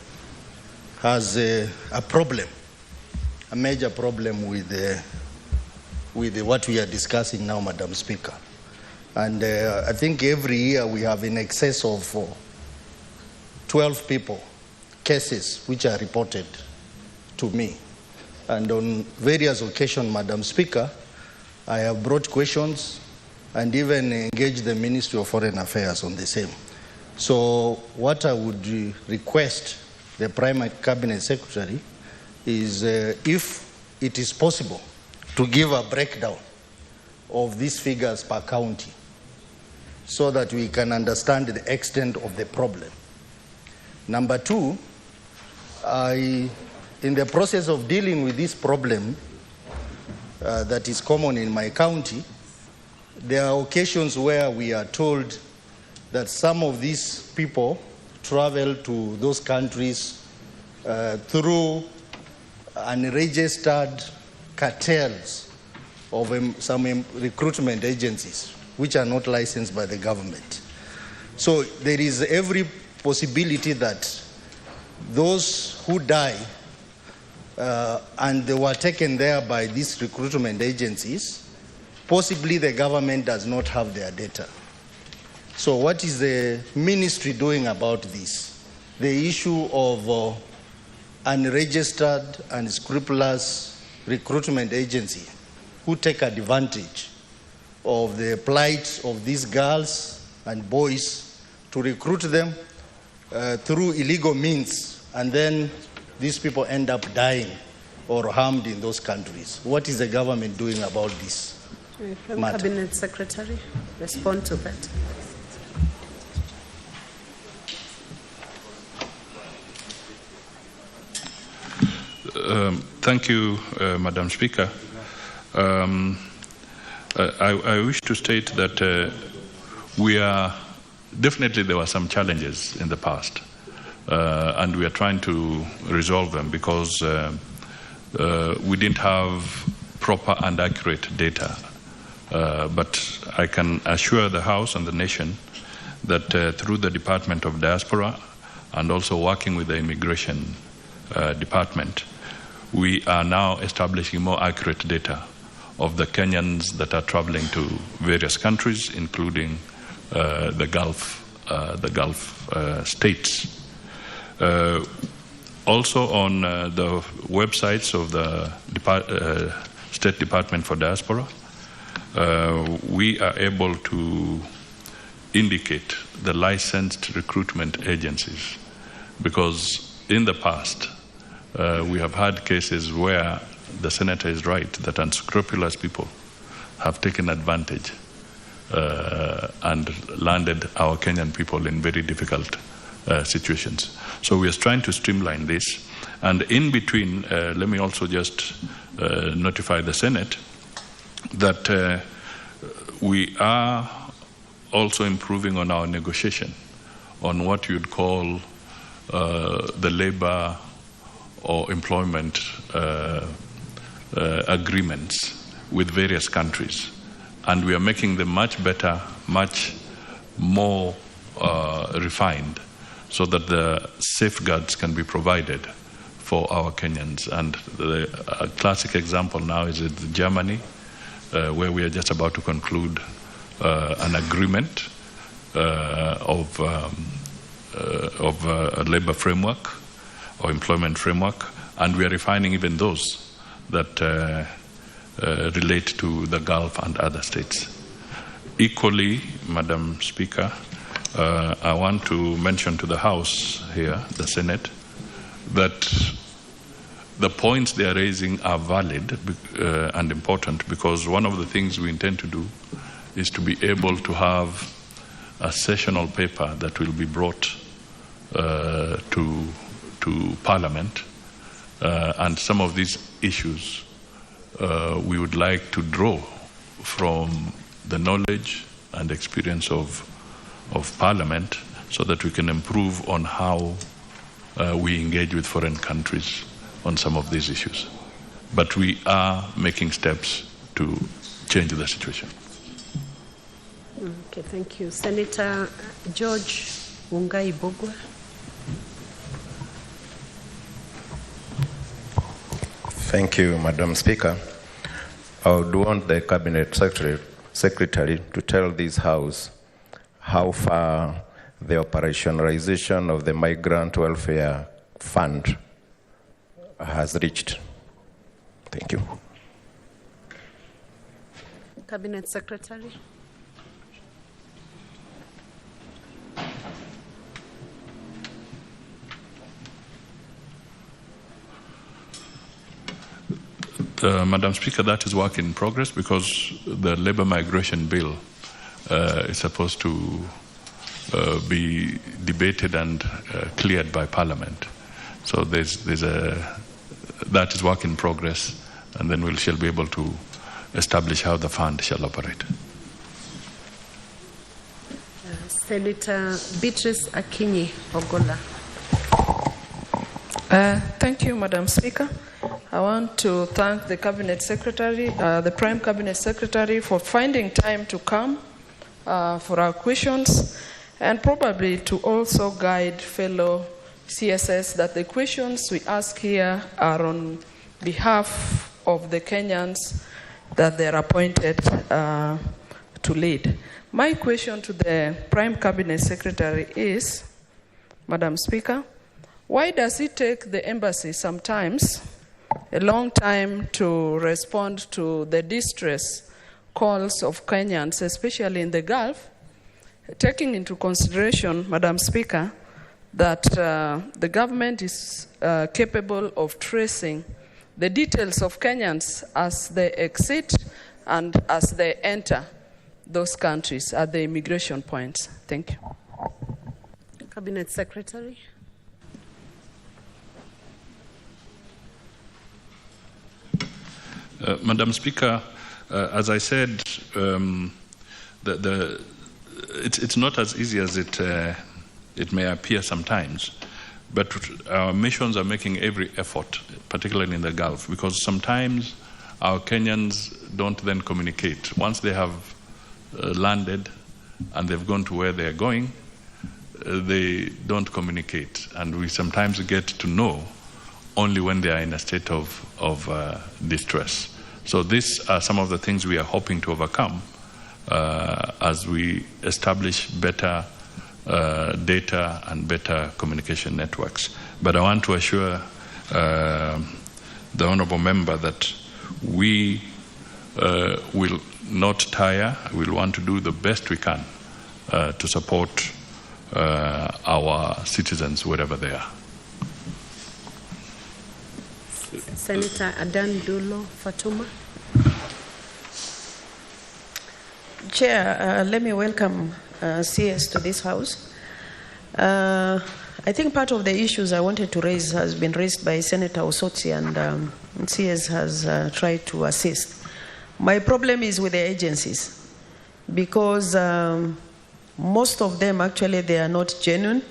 has a problem, a major problem with what we are discussing now, Madam Speaker. And I think every year we have in excess of 12 cases which are reported to me. And on various occasions, Madam Speaker, I have brought questions and even engaged the Ministry of Foreign Affairs on the same. So what I would request the Prime Cabinet Secretary is if it is possible to give a breakdown of these figures per county so that we can understand the extent of the problem. Number two, in the process of dealing with this problem that is common in my county, there are occasions where we are told that some of these people travel to those countries through unregistered cartels of some recruitment agencies which are not licensed by the government. So there is every possibility that those who die and they were taken there by these recruitment agencies, possibly the government does not have their data. So what is the ministry doing about this? The issue of unregistered and unscrupulous recruitment agency who take advantage of the plight of these girls and boys to recruit them through illegal means, and then these people end up dying or harmed in those countries. What is the government doing about this matter? Cabinet Secretary, respond to that. Thank you, Madam Speaker. I wish to state that definitely there were some challenges in the past, and we are trying to resolve them because we didn't have proper and accurate data. But I can assure the House and the nation that through the Department of Diaspora and also working with the Immigration Department, we are now establishing more accurate data of the Kenyans that are traveling to various countries, including the Gulf the Gulf states. Also on the websites of the State Department for Diaspora, we are able to indicate the licensed recruitment agencies, because in the past we have had cases where the senator is right that unscrupulous people have taken advantage and landed our Kenyan people in very difficult situations. So we are trying to streamline this. And in between, let me also just notify the Senate that we are also improving on our negotiation on what you'd call the labor or employment agreements with various countries. And we are making them much better, much more refined, so that the safeguards can be provided for our Kenyans. And a classic example now is in Germany, where we are just about to conclude an agreement of a labor framework or employment framework, and we are refining even those that relate to the Gulf and other states. Equally, Madam Speaker, I want to mention to the House here, the Senate, that the points they are raising are valid and important, because one of the things we intend to do is to be able to have a sessional paper that will be brought to Parliament, and some of these issues we would like to draw from the knowledge and experience of Parliament, so that we can improve on how we engage with foreign countries on some of these issues. But we are making steps to change the situation. Okay, thank you. Senator George Mungai Bogwa. Thank you, Madam Speaker. I would want the Cabinet Secretary to tell this House how far the operationalization of the Migrant Welfare Fund has reached. Thank you. Cabinet Secretary. Madam Speaker, that is work in progress, because the labor migration bill is supposed to be debated and cleared by Parliament. So that is work in progress, and then we shall be able to establish how the fund shall operate. Senator Beatrice Akinyi Ogola. Thank you, Madam Speaker. I want to thank the Cabinet Secretary, the Prime Cabinet Secretary, for finding time to come for our questions, and probably to also guide fellow CSS that the questions we ask here are on behalf of the Kenyans that they are appointed to lead. My question to the Prime Cabinet Secretary is, Madam Speaker, why does it take the embassy sometimes a long time to respond to the distress calls of Kenyans, especially in the Gulf, taking into consideration, Madam Speaker, that the government is capable of tracing the details of Kenyans as they exit and as they enter those countries at the immigration points? Thank you. Cabinet Secretary. Madam Speaker, as I said, it's not as easy as it may appear sometimes, but our missions are making every effort, particularly in the Gulf, because sometimes our Kenyans don't then communicate. Once they have landed and they've gone to where they're going, they don't communicate, and we sometimes get to know only when they are in a state of distress. So these are some of the things we are hoping to overcome as we establish better data and better communication networks. But I want to assure the honourable member that we will not tire. We'll want to do the best we can to support our citizens wherever they are. Senator Adan Dulo Fatuma. Chair, let me welcome CS to this House. I think part of the issues I wanted to raise has been raised by Senator Osotsi, and CS has tried to assist. My problem is with the agencies, because most of them actually, they are not genuine.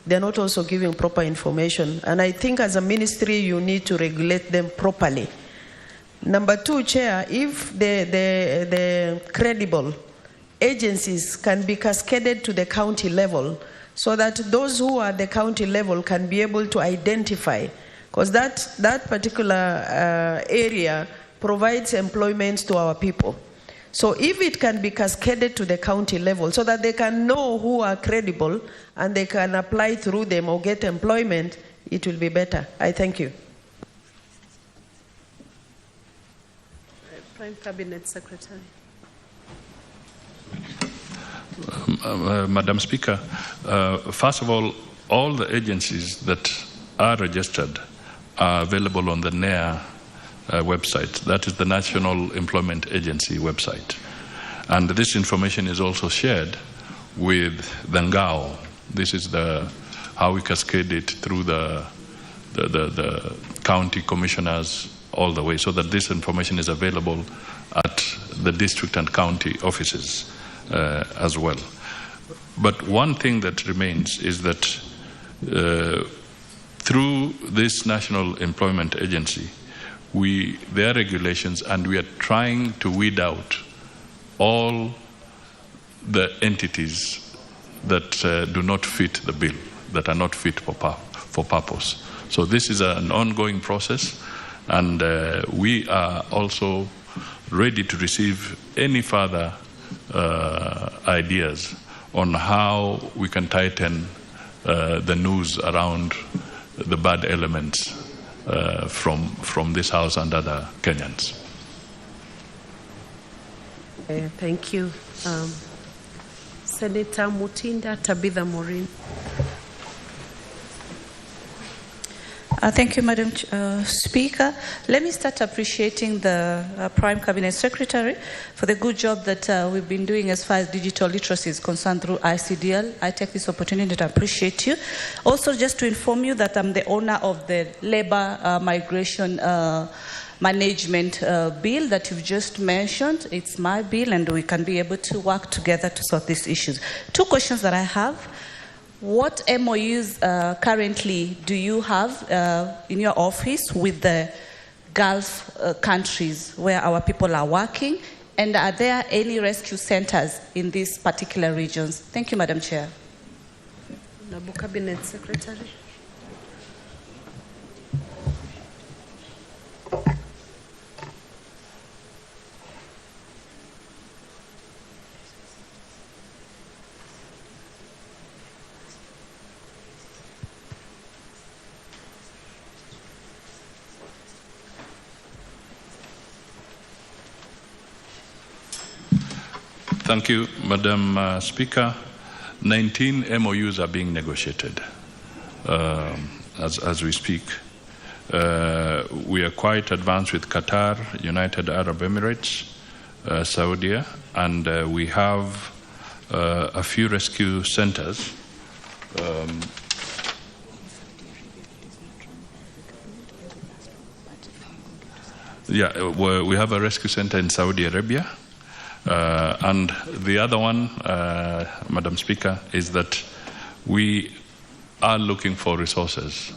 They're not also giving proper information. And I think as a ministry, you need to regulate them properly. Number two, Chair, if the credible agencies can be cascaded to the county level, so that those who are at the county level can be able to identify, because that particular area provides employment to our people. So if it can be cascaded to the county level so that they can know who are credible and they can apply through them or get employment, it will be better. I thank you. Prime Cabinet Secretary. Madam Speaker, first of all the agencies that are registered are available on the NAIR website. That is the National Employment Agency website. And this information is also shared with the NGAO. This is how we cascade it through the county commissioners all the way, so that this information is available at the district and county offices as well. But one thing that remains is that through this National Employment Agency, there are regulations, and we are trying to weed out all the entities that do not fit the bill, that are not fit for purpose. So this is an ongoing process, and we are also ready to receive any further ideas on how we can tighten the noose around the bad elements from this House and other Kenyans. Thank you. Senator Mutinda Tabitha Morin. Thank you, Madam Speaker. Let me start appreciating the Prime Cabinet Secretary for the good job that we've been doing as far as digital literacy is concerned through ICDL. I take this opportunity to appreciate you. Also, just to inform you that I'm the owner of the Labour Migration Management Bill that you've just mentioned. It's my bill, and we can be able to work together to sort these issues. Two questions that I have. What MOUs currently do you have in your office with the Gulf countries where our people are working? And are there any rescue centers in these particular regions? Thank you, Madam Chair. Nabu Cabinet Secretary. Thank you, Madam Speaker. 19 MOUs are being negotiated as we speak. We are quite advanced with Qatar, United Arab Emirates, Saudi, and we have a few rescue centers. We have a rescue center in Saudi Arabia. And the other one, Madam Speaker, is that we are looking for resources.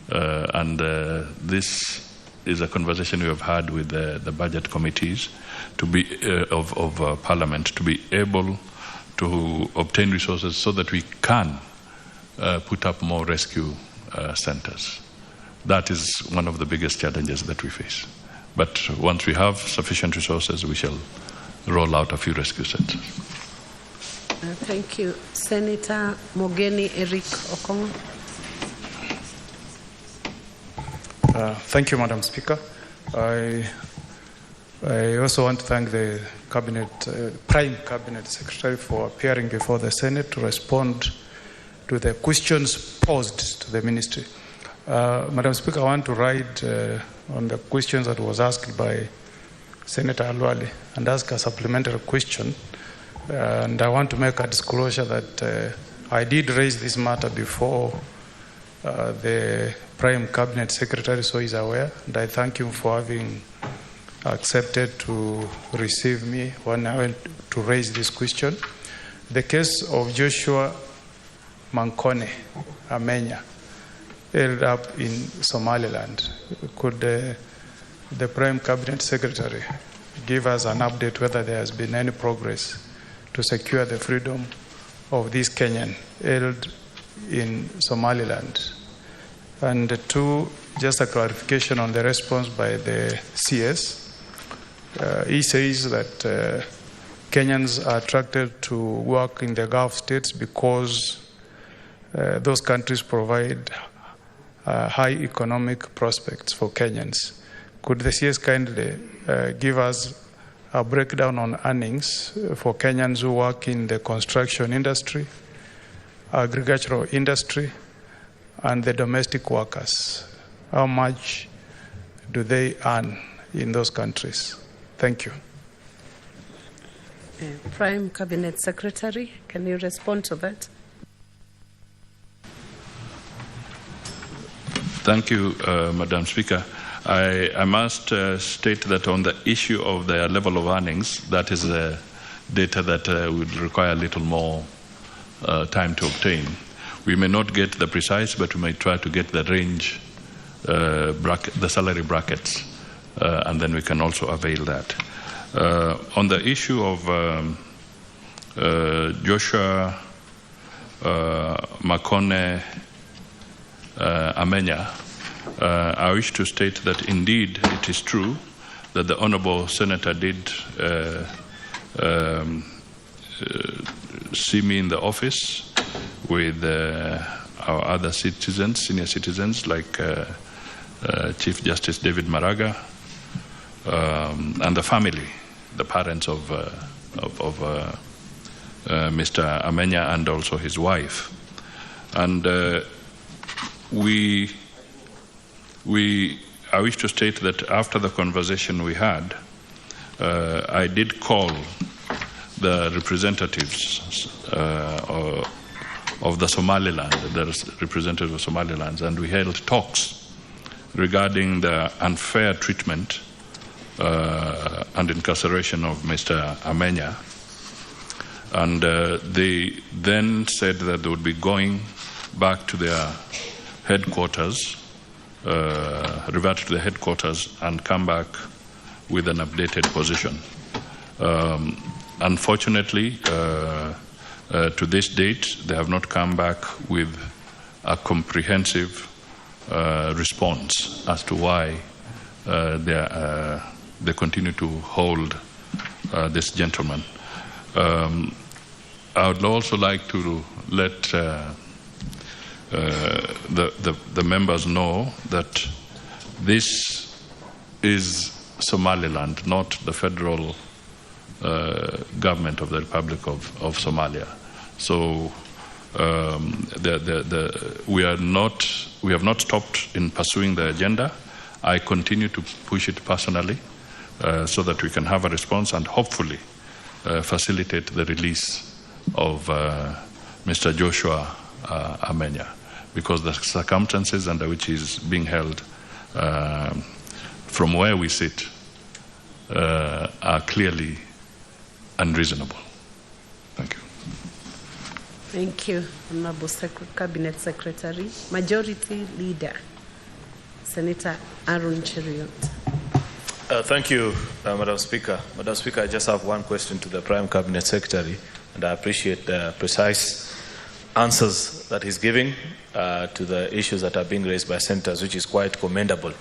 And this is a conversation we have had with the budget committees of Parliament to be able to obtain resources so that we can put up more rescue centers. That is one of the biggest challenges that we face. But once we have sufficient resources, we shall roll out a few rescue centers. Thank you. Senator Mogeni Eric Okongo. Thank you, Madam Speaker. I also want to thank the Prime Cabinet Secretary for appearing before the Senate to respond to the questions posed to the Ministry. Madam Speaker, I want to ride on the questions that was asked by Senator Alwali and ask a supplementary question. And I want to make a disclosure that I did raise this matter before the Prime Cabinet Secretary, so he's aware, and I thank him for having accepted to receive me when I went to raise this question. The case of Joshua Mankone Amenya held up in Somaliland. Could the Prime Cabinet Secretary give us an update whether there has been any progress to secure the freedom of this Kenyan held in Somaliland? And two, just a clarification on the response by the CS. He says that Kenyans are attracted to work in the Gulf states because those countries provide high economic prospects for Kenyans. Could the CS kindly give us a breakdown on earnings for Kenyans who work in the construction industry, agricultural industry, and the domestic workers? How much do they earn in those countries? Thank you. Prime Cabinet Secretary, can you respond to that? Thank you, Madam Speaker. I must state that on the issue of the level of earnings, that is data that would require a little more time to obtain. We may not get the precise, but we may try to get the range, the salary brackets, and then we can also avail that. On the issue of Joshua Makone Amenya, I wish to state that indeed it is true that the Honourable Senator did see me in the office with our other citizens, senior citizens like Chief Justice David Maraga and the family, the parents of Mr. Amenya and also his wife. And I wish to state that after the conversation we had, I did call the representatives of the Somaliland, the representatives of Somaliland, and we held talks regarding the unfair treatment and incarceration of Mr. Amenya. And they then said that they would be going back to their headquarters, revert to the headquarters and come back with an updated position. Unfortunately, to this date, they have not come back with a comprehensive response as to why they continue to hold this gentleman. I would also like to let the members know that this is Somaliland, not the federal government of the Republic of Somalia. So we have not stopped in pursuing the agenda. I continue to push it personally so that we can have a response and hopefully facilitate the release of Mr. Joshua Amenya, because the circumstances under which he is being held from where we sit are clearly unreasonable. Thank you. Thank you, Honorable Cabinet Secretary. Majority Leader, Senator Aaron Cheriot. Thank you, Madam Speaker. Madam Speaker, I just have one question to the Prime Cabinet Secretary, and I appreciate the precise answers that he's giving to the issues that are being raised by senators, which is quite commendable.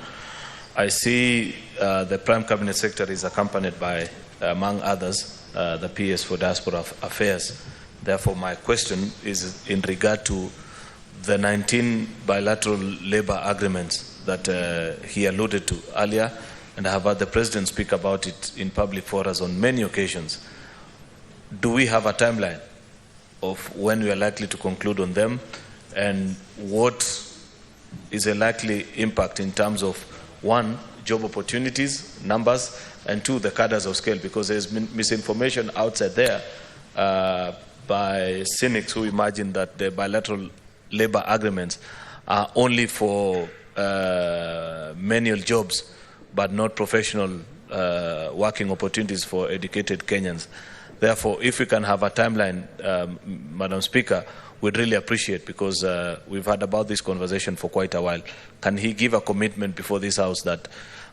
I see the Prime Cabinet Secretary is accompanied by, among others, the PS for Diaspora Affairs. Therefore, my question is in regard to the 19 bilateral labor agreements that he alluded to earlier, and I have heard the President speak about it in public forums on many occasions. Do we have a timeline of when we are likely to conclude on them, and what is a likely impact in terms of, one, job opportunities, numbers, and two, the cadres of scale? Because there's misinformation outside there by cynics who imagine that the bilateral labor agreements are only for manual jobs, but not professional working opportunities for educated Kenyans. Therefore, if we can have a timeline, Madam Speaker, we'd really appreciate, because we've had about this conversation for quite a while. Can he give a commitment before this House that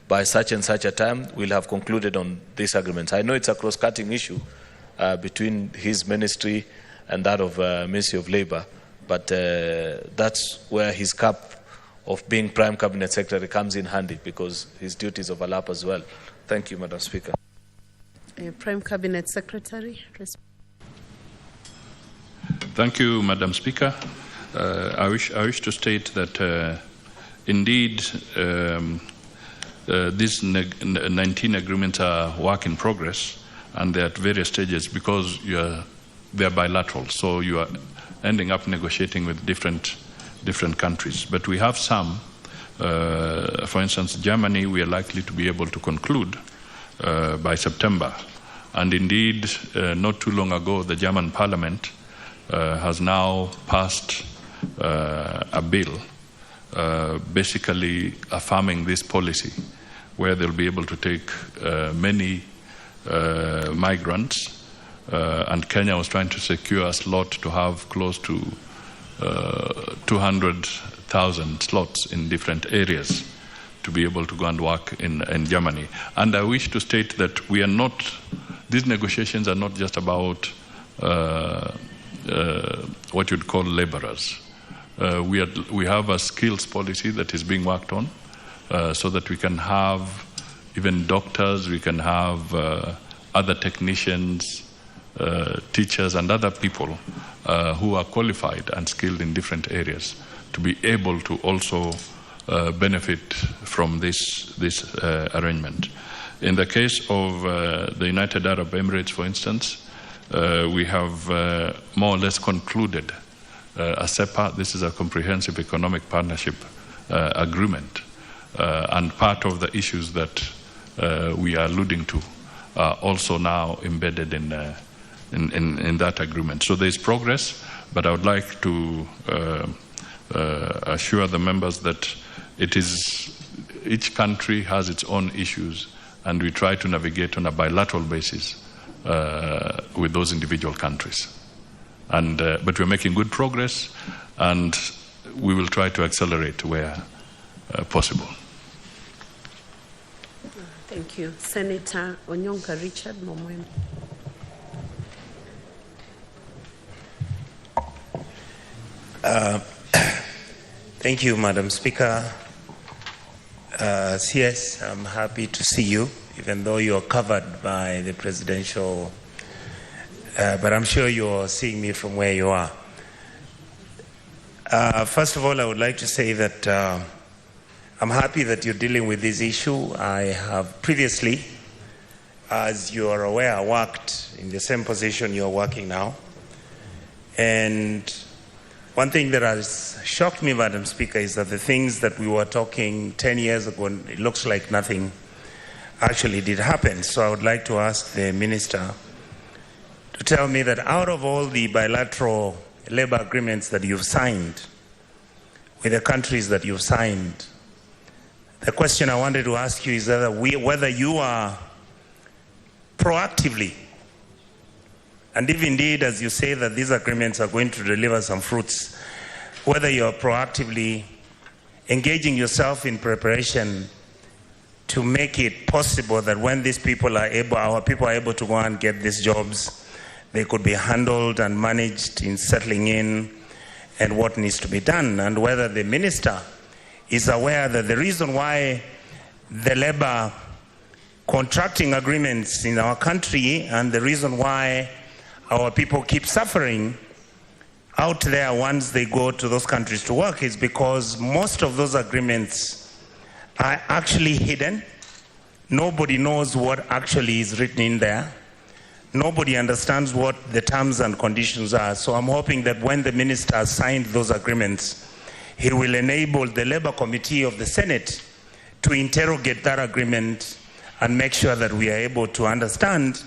by such and such a time we'll have concluded on these agreements? I know it's a cross-cutting issue between his ministry and that of Ministry of Labour, but that's where his cap of being Prime Cabinet Secretary comes in handy, because his duties overlap as well. Thank you, Madam Speaker. Prime Cabinet Secretary. Thank you, Madam Speaker. I wish to state that indeed these 19 agreements are work in progress, and they're at various stages because they're bilateral. So you are ending up negotiating with different countries. But we have some. For instance, Germany, we are likely to be able to conclude by September. And indeed, not too long ago, the German Parliament has now passed a bill basically affirming this policy, where they'll be able to take many migrants, and Kenya was trying to secure a slot to have close to 200,000 slots in different areas to be able to go and work in Germany. And I wish to state that these negotiations are not just about what you'd call laborers. We have a skills policy that is being worked on so that we can have even doctors, we can have other technicians, teachers and other people who are qualified and skilled in different areas to be able to also benefit from this arrangement. In the case of the United Arab Emirates, for instance, we have more or less concluded a CEPA. This is a comprehensive economic partnership agreement, and part of the issues that we are alluding to are also now embedded in that agreement. So there is progress, but I would like to assure the members that each country has its own issues, and we try to navigate on a bilateral basis with those individual countries. But we're making good progress, and we will try to accelerate where possible. Thank you. Senator Onyonka Richard Momwem. Thank you, Madam Speaker. CS, I'm happy to see you, even though you're covered by the presidential, but I'm sure you're seeing me from where you are. First of all, I would like to say that I'm happy that you're dealing with this issue. I have previously, as you are aware, worked in the same position you're working now. And one thing that has shocked me, Madam Speaker, is that the things that we were talking 10 years ago, it looks like nothing actually did happen. So I would like to ask the Minister to tell me that out of all the bilateral labor agreements that you've signed with the countries that you've signed, the question I wanted to ask you is whether you are proactively, and if indeed, as you say, that these agreements are going to deliver some fruits, whether you are proactively engaging yourself in preparation to make it possible that when these people are able, our people are able to go and get these jobs, they could be handled and managed in settling in and what needs to be done, and whether the Minister is aware that the reason why the labor contracting agreements in our country and the reason why our people keep suffering out there once they go to those countries to work is because most of those agreements are actually hidden. Nobody knows what actually is written in there. Nobody understands what the terms and conditions are. So I'm hoping that when the minister has signed those agreements, he will enable the Labour Committee of the Senate to interrogate that agreement and make sure that we are able to understand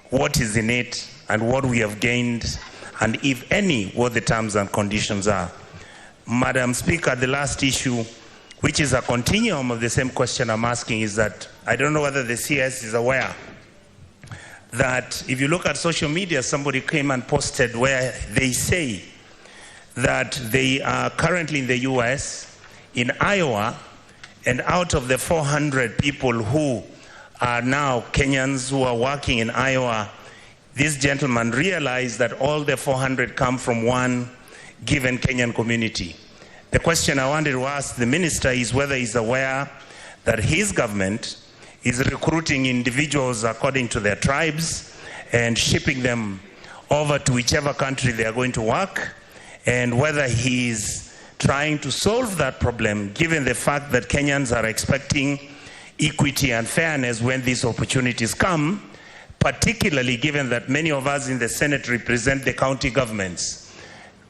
what is in it and what we have gained, and if any, what the terms and conditions are. Madam Speaker, the last issue, which is a continuum of the same question I'm asking, is that I don't know whether the CS is aware that if you look at social media, somebody came and posted where they say that they are currently in the US, in Iowa, and out of the 400 people who are now Kenyans who are working in Iowa, this gentleman realized that all the 400 come from one given Kenyan community. The question I wanted to ask the minister is whether he's aware that his government is recruiting individuals according to their tribes and shipping them over to whichever country they are going to work, and whether he's trying to solve that problem given the fact that Kenyans are expecting equity and fairness when these opportunities come, particularly given that many of us in the Senate represent the county governments.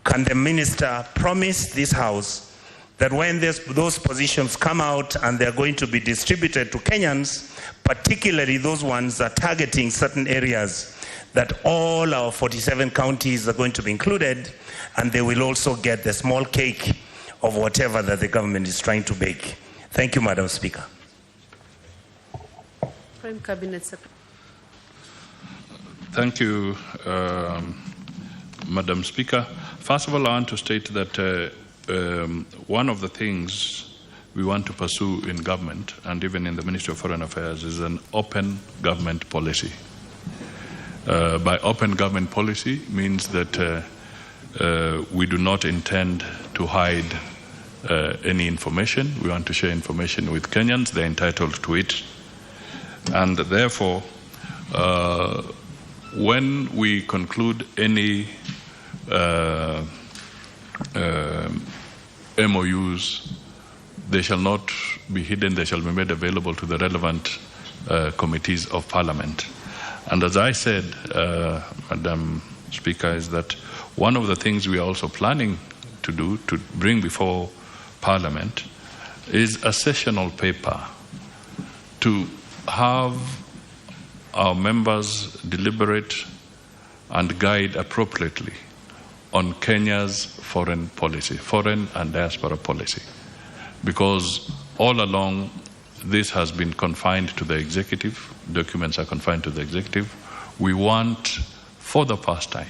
Can the minister promise this House that when those positions come out and they're going to be distributed to Kenyans, particularly those ones that are targeting certain areas, that all our 47 counties are going to be included, and they will also get the small cake of whatever that the government is trying to bake? Thank you, Madam Speaker. Prime Cabinet Secretary. Thank you, Madam Speaker. First of all, I want to state that one of the things we want to pursue in government, and even in the Ministry of Foreign Affairs, is an open government policy. By open government policy means that we do not intend to hide any information. We want to share information with Kenyans. They're entitled to it. And therefore, when we conclude any MOUs, they shall not be hidden. They shall be made available to the relevant committees of Parliament. And as I said, Madam Speaker, is that one of the things we are also planning to do, to bring before Parliament, is a sessional paper to have our members deliberate and guide appropriately on Kenya's foreign policy, foreign and diaspora policy. Because all along, this has been confined to the executive, documents are confined to the executive. We want, for the first time,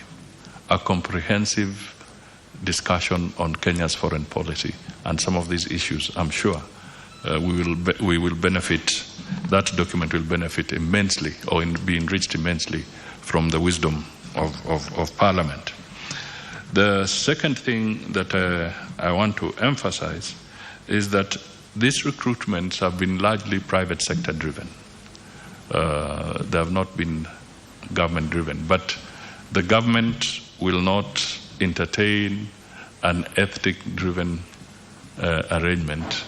a comprehensive discussion on Kenya's foreign policy. And some of these issues, I'm sure, we will benefit, that document will benefit immensely, or be enriched immensely from the wisdom of Parliament. The second thing that I want to emphasize is that these recruitments have been largely private sector driven. They have not been government driven. But the government will not entertain an ethnic driven arrangement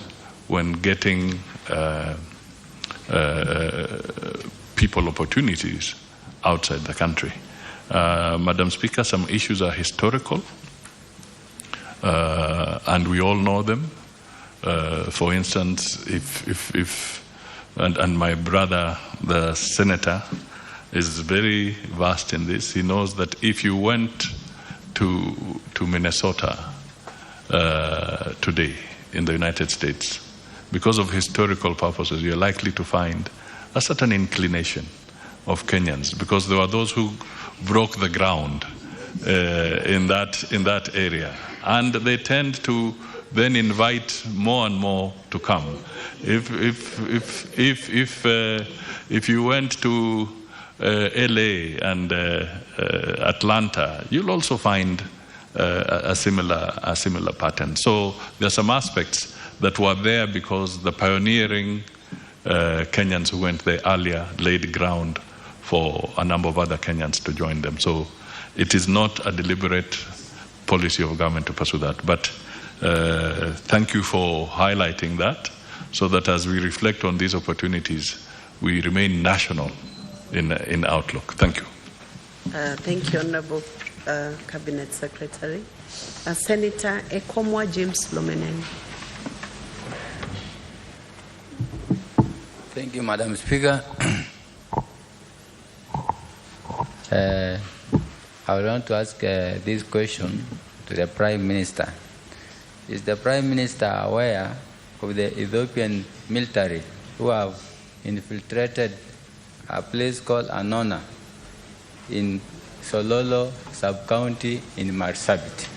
when getting people opportunities outside the country. Madam Speaker, some issues are historical, and we all know them. For instance, and my brother, the senator, is very versed in this. He knows that if you went to Minnesota today in the United States, because of historical purposes, you're likely to find a certain inclination of Kenyans, because there were those who broke the ground in that area, and they tend to then invite more and more to come. If you went to LA and Atlanta, you'll also find a similar pattern. So there are some aspects that were there because the pioneering Kenyans who went there earlier laid ground for a number of other Kenyans to join them. So it is not a deliberate policy of government to pursue that. But thank you for highlighting that, so that as we reflect on these opportunities, we remain national in outlook. Thank you. Thank you, Honorable Cabinet Secretary. Senator Ekomwa James Lomenen. Thank you, Madam Speaker. I want to ask this question to the Prime Minister. Is the Prime Minister aware of the Ethiopian military who have infiltrated a place called Anona in Sololo sub-county in Marsabit?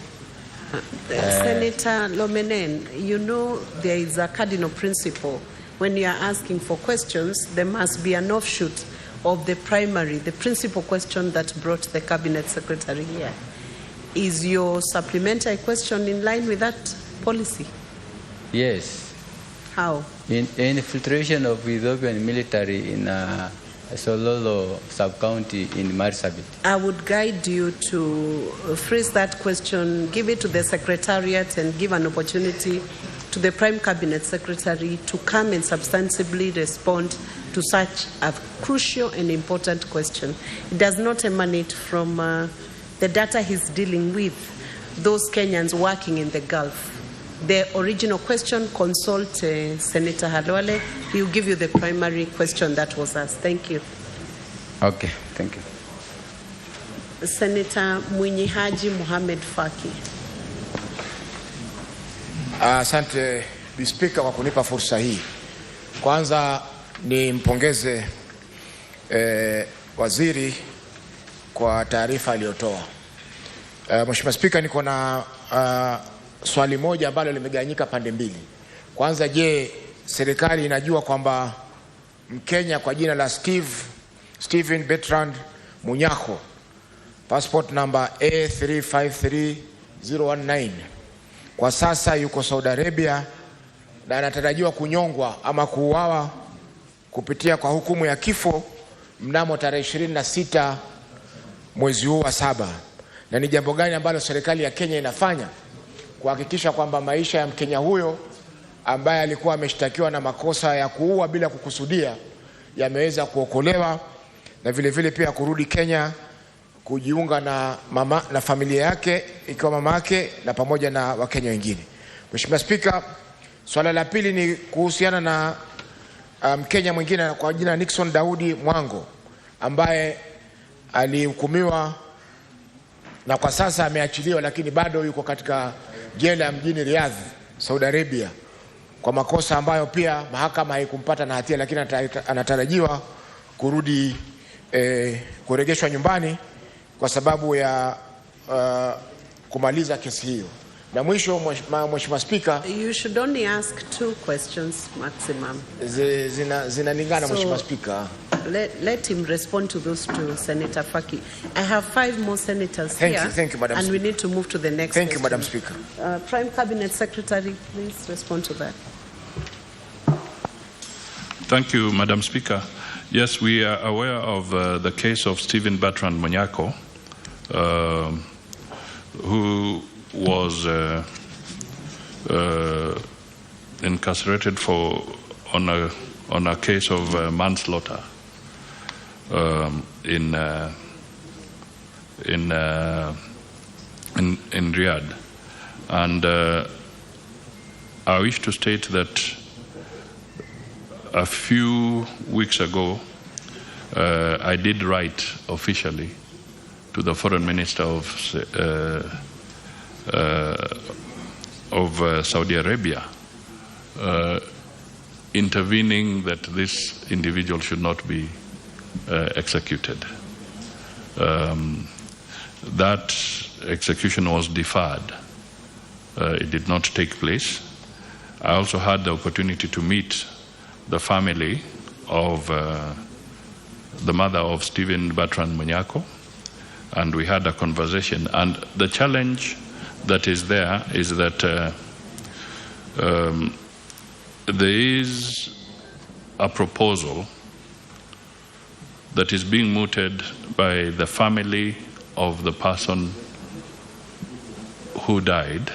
Senator Lomenen, you know there is a cardinal principle. When you are asking for questions, there must be an offshoot of the primary, the principal question that brought the Cabinet Secretary here. Is your supplementary question in line with that policy? Yes. How? Infiltration of Ethiopian military in Sololo sub-county in Marsabit. I would guide you to phrase that question, give it to the Secretariat, and give an opportunity to the Prime Cabinet Secretary to come and substantively respond to such a crucial and important question. It does not emanate from the data he's dealing with, those Kenyans working in the Gulf. The original question, consult Senator Halwale. He will give you the primary question that was asked. Thank you. Okay, thank you. Senator Mwinyi Haji Mohamed Faki. Asante Speaker kwa kunipa fursa hii. Kwanza nimpongeze waziri kwa taarifa aliyotoa. Mheshimiwa Speaker, niko na swali moja ambalo limegawanyika pande mbili. Kwanza, je, serikali inajua kwamba Mkenya kwa jina la Stephen Bertrand Munyako, passport number A353019, kwa sasa yuko Saudi Arabia na anatarajiwa kunyongwa ama kuuawa kupitia kwa hukumu ya kifo mnamo tarehe 26 mwezi huu wa 7? Na ni jambo gani ambalo serikali ya Kenya inafanya kuhakikisha kwamba maisha ya Mkenya huyo ambaye alikuwa ameshtakiwa na makosa ya kuua bila kukusudia yameweza kuokolewa, na vile vile pia kurudi Kenya kujiunga na familia yake, ikiwa mama yake na pamoja na Wakenya wengine? Mheshimiwa Speaker, swala la pili ni kuhusiana na Mkenya mwingine kwa jina Nixon Daudi Mwango ambaye alihukumiwa na kwa sasa ameachiliwa, lakini bado yuko katika jela mjini Riyadh, Saudi Arabia, kwa makosa ambayo pia mahakama haikumpata na hatia, lakini anatarajiwa kurudi kurejeshwa nyumbani kwa sababu ya kumaliza kesi hiyo. Na mwisho, Mheshimiwa Speaker, you should only ask 2 questions maximum. Zinalingana, Mheshimiwa Speaker. Let him respond to those 2, Senator Faki. I have 5 more senators here. Thank you, Madam and Speaker. We need to move to the next Thank question. you, Madam Speaker. Prime Cabinet Secretary, please respond to that. Thank you, Madam Speaker. Yes, we are aware of the case of Stephen Bertrand Munyako, who was incarcerated on a case of manslaughter in Riyadh, and I wish to state that a few weeks ago I did write officially to the Foreign Minister of Saudi Arabia, intervening that this individual should not be executed. That execution was deferred. It did not take place. I also had the opportunity to meet the family of the mother of Stephen Bertrand Munyako, and we had a conversation. And the challenge that is there is that there is a proposal that is being mooted by the family of the person who died,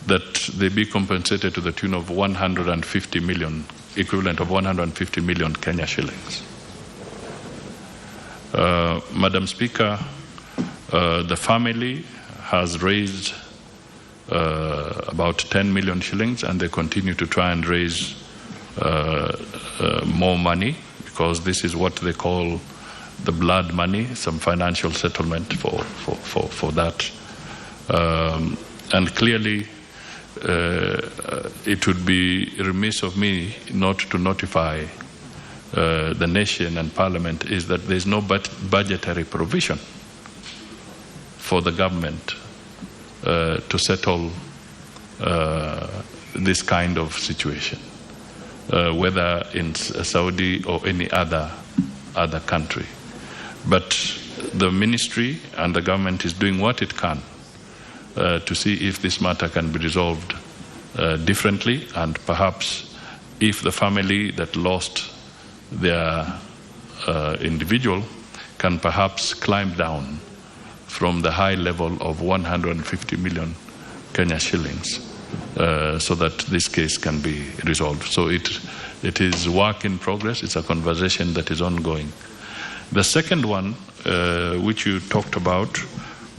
that they be compensated to the tune of 150 million, equivalent of 150 million Kenya shillings. Madam Speaker, the family has raised about 10 million shillings, and they continue to try and raise more money, because this is what they call the blood money, some financial settlement for that. And clearly, it would be remiss of me not to notify the nation and Parliament is that there is no budgetary provision for the government to settle this kind of situation, whether in Saudi or any other country. But the ministry and the government is doing what it can to see if this matter can be resolved differently, and perhaps if the family that lost their individual can perhaps climb down from the high level of 150 million Kenya shillings so that this case can be resolved. So it is work in progress. It's a conversation that is ongoing. The second one, which you talked about,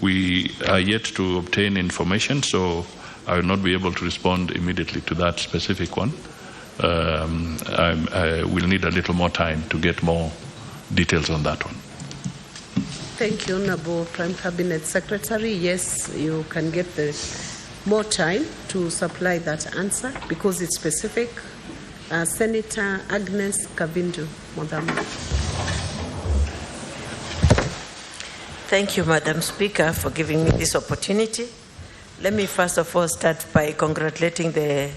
we are yet to obtain information, so I will not be able to respond immediately to that specific one. I will need a little more time to get more details on that one. Thank you, Honorable Prime Cabinet Secretary. Yes, you can get more time to supply that answer because it's specific. Senator Agnes Kabindu Modhamu. Thank you, Madam Speaker, for giving me this opportunity. Let me first of all start by congratulating the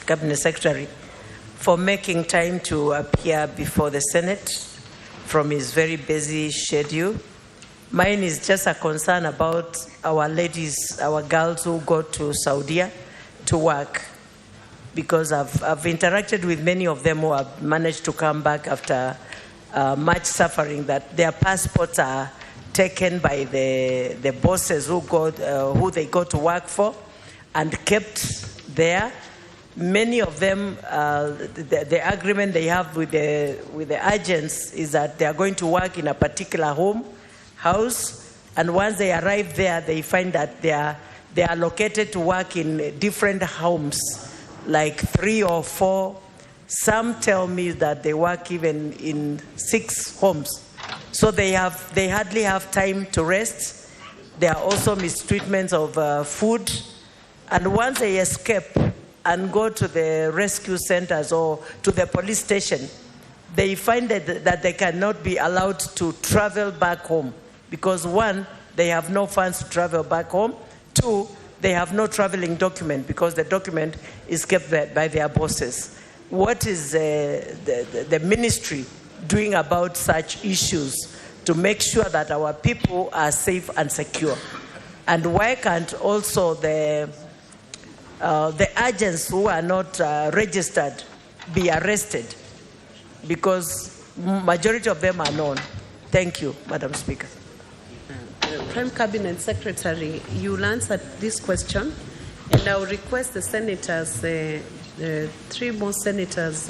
Cabinet Secretary for making time to appear before the Senate from his very busy schedule. Mine is just a concern about our ladies, our girls who go to Saudi to work, because I've interacted with many of them who have managed to come back after much suffering, that their passports are taken by the bosses who they go to work for and kept there. Many of them, the agreement they have with the agents is that they are going to work in a particular house, and once they arrive there, they find that they are located to work in different homes, like 3 or 4. Some tell me that they work even in 6 homes. So they hardly have time to rest. There are also mistreatments of food. And once they escape and go to the rescue centers or to the police station, they find that they cannot be allowed to travel back home because 1, they have no funds to travel back home. 2, they have no traveling document because the document is kept by their bosses. What is the ministry doing about such issues to make sure that our people are safe and secure? And why can't also the agents who are not registered be arrested? Because majority of them are known. Thank you, Madam Speaker. Prime Cabinet Secretary, you'll answer this question, and I'll request the senators, 3 more senators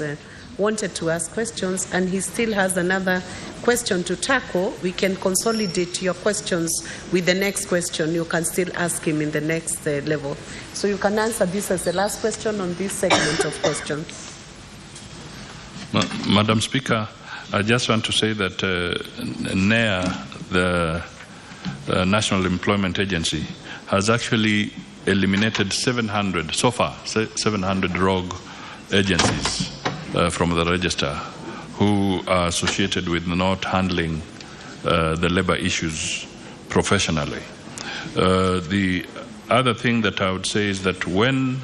wanted to ask questions, and he still has another question to tackle. We can consolidate your questions with the next question. You can still ask him in the next level. So you can answer this as the last question on this segment of questions. Madam Speaker, I just want to say that NEA, the National Employment Agency, has actually eliminated 700, so far, 700 rogue agencies from the register who are associated with not handling the labor issues professionally. The other thing that I would say is that when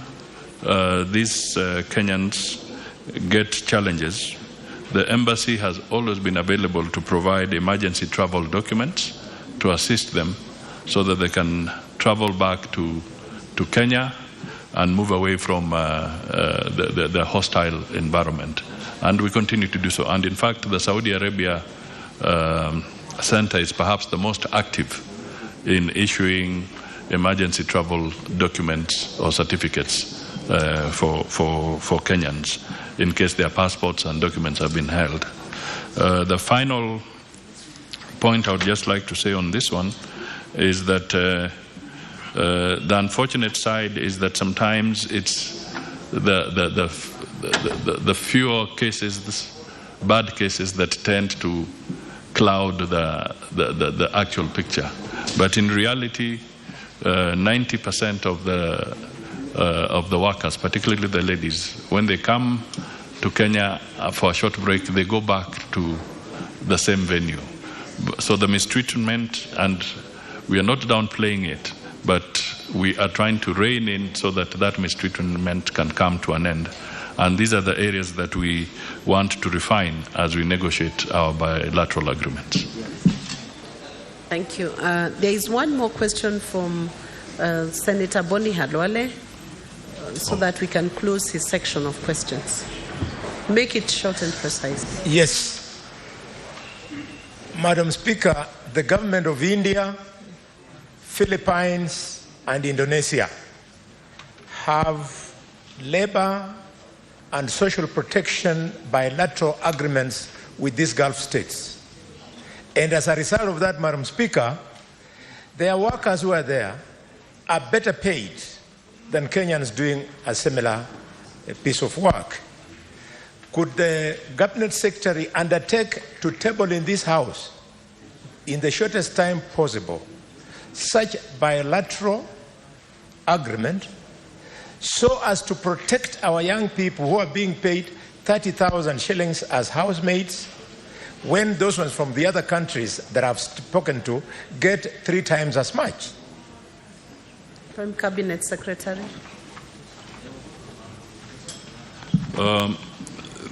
these Kenyans get challenges, the embassy has always been available to provide emergency travel documents to assist them so that they can travel back to Kenya and move away from the hostile environment. And we continue to do so. And in fact, the Saudi Arabia center is perhaps the most active in issuing emergency travel documents or certificates for Kenyans in case their passports and documents have been held. The final point I would just like to say on this one is that the unfortunate side is that sometimes it's the fewer cases, bad cases, that tend to cloud the actual picture. But in reality, 90% of the workers, particularly the ladies, when they come to Kenya for a short break, they go back to the same venue. So the mistreatment, and we are not downplaying it, but we are trying to rein in so that that mistreatment can come to an end. And these are the areas that we want to refine as we negotiate our bilateral agreements. Thank you. There is one more question from Senator Boni Halwale, so that we can close his section of questions. Make it short and precise. Yes. Madam Speaker, the government of India, Philippines, and Indonesia have labor and social protection bilateral agreements with these Gulf states. And as a result of that, Madam Speaker, their workers who are there are better paid than Kenyans doing a similar piece of work. Could the Cabinet Secretary undertake to table in this House, in the shortest time possible, such bilateral agreement so as to protect our young people who are being paid 30,000 shillings as housemates, when those ones from the other countries that I've spoken to get 3 times as much? Prime Cabinet Secretary.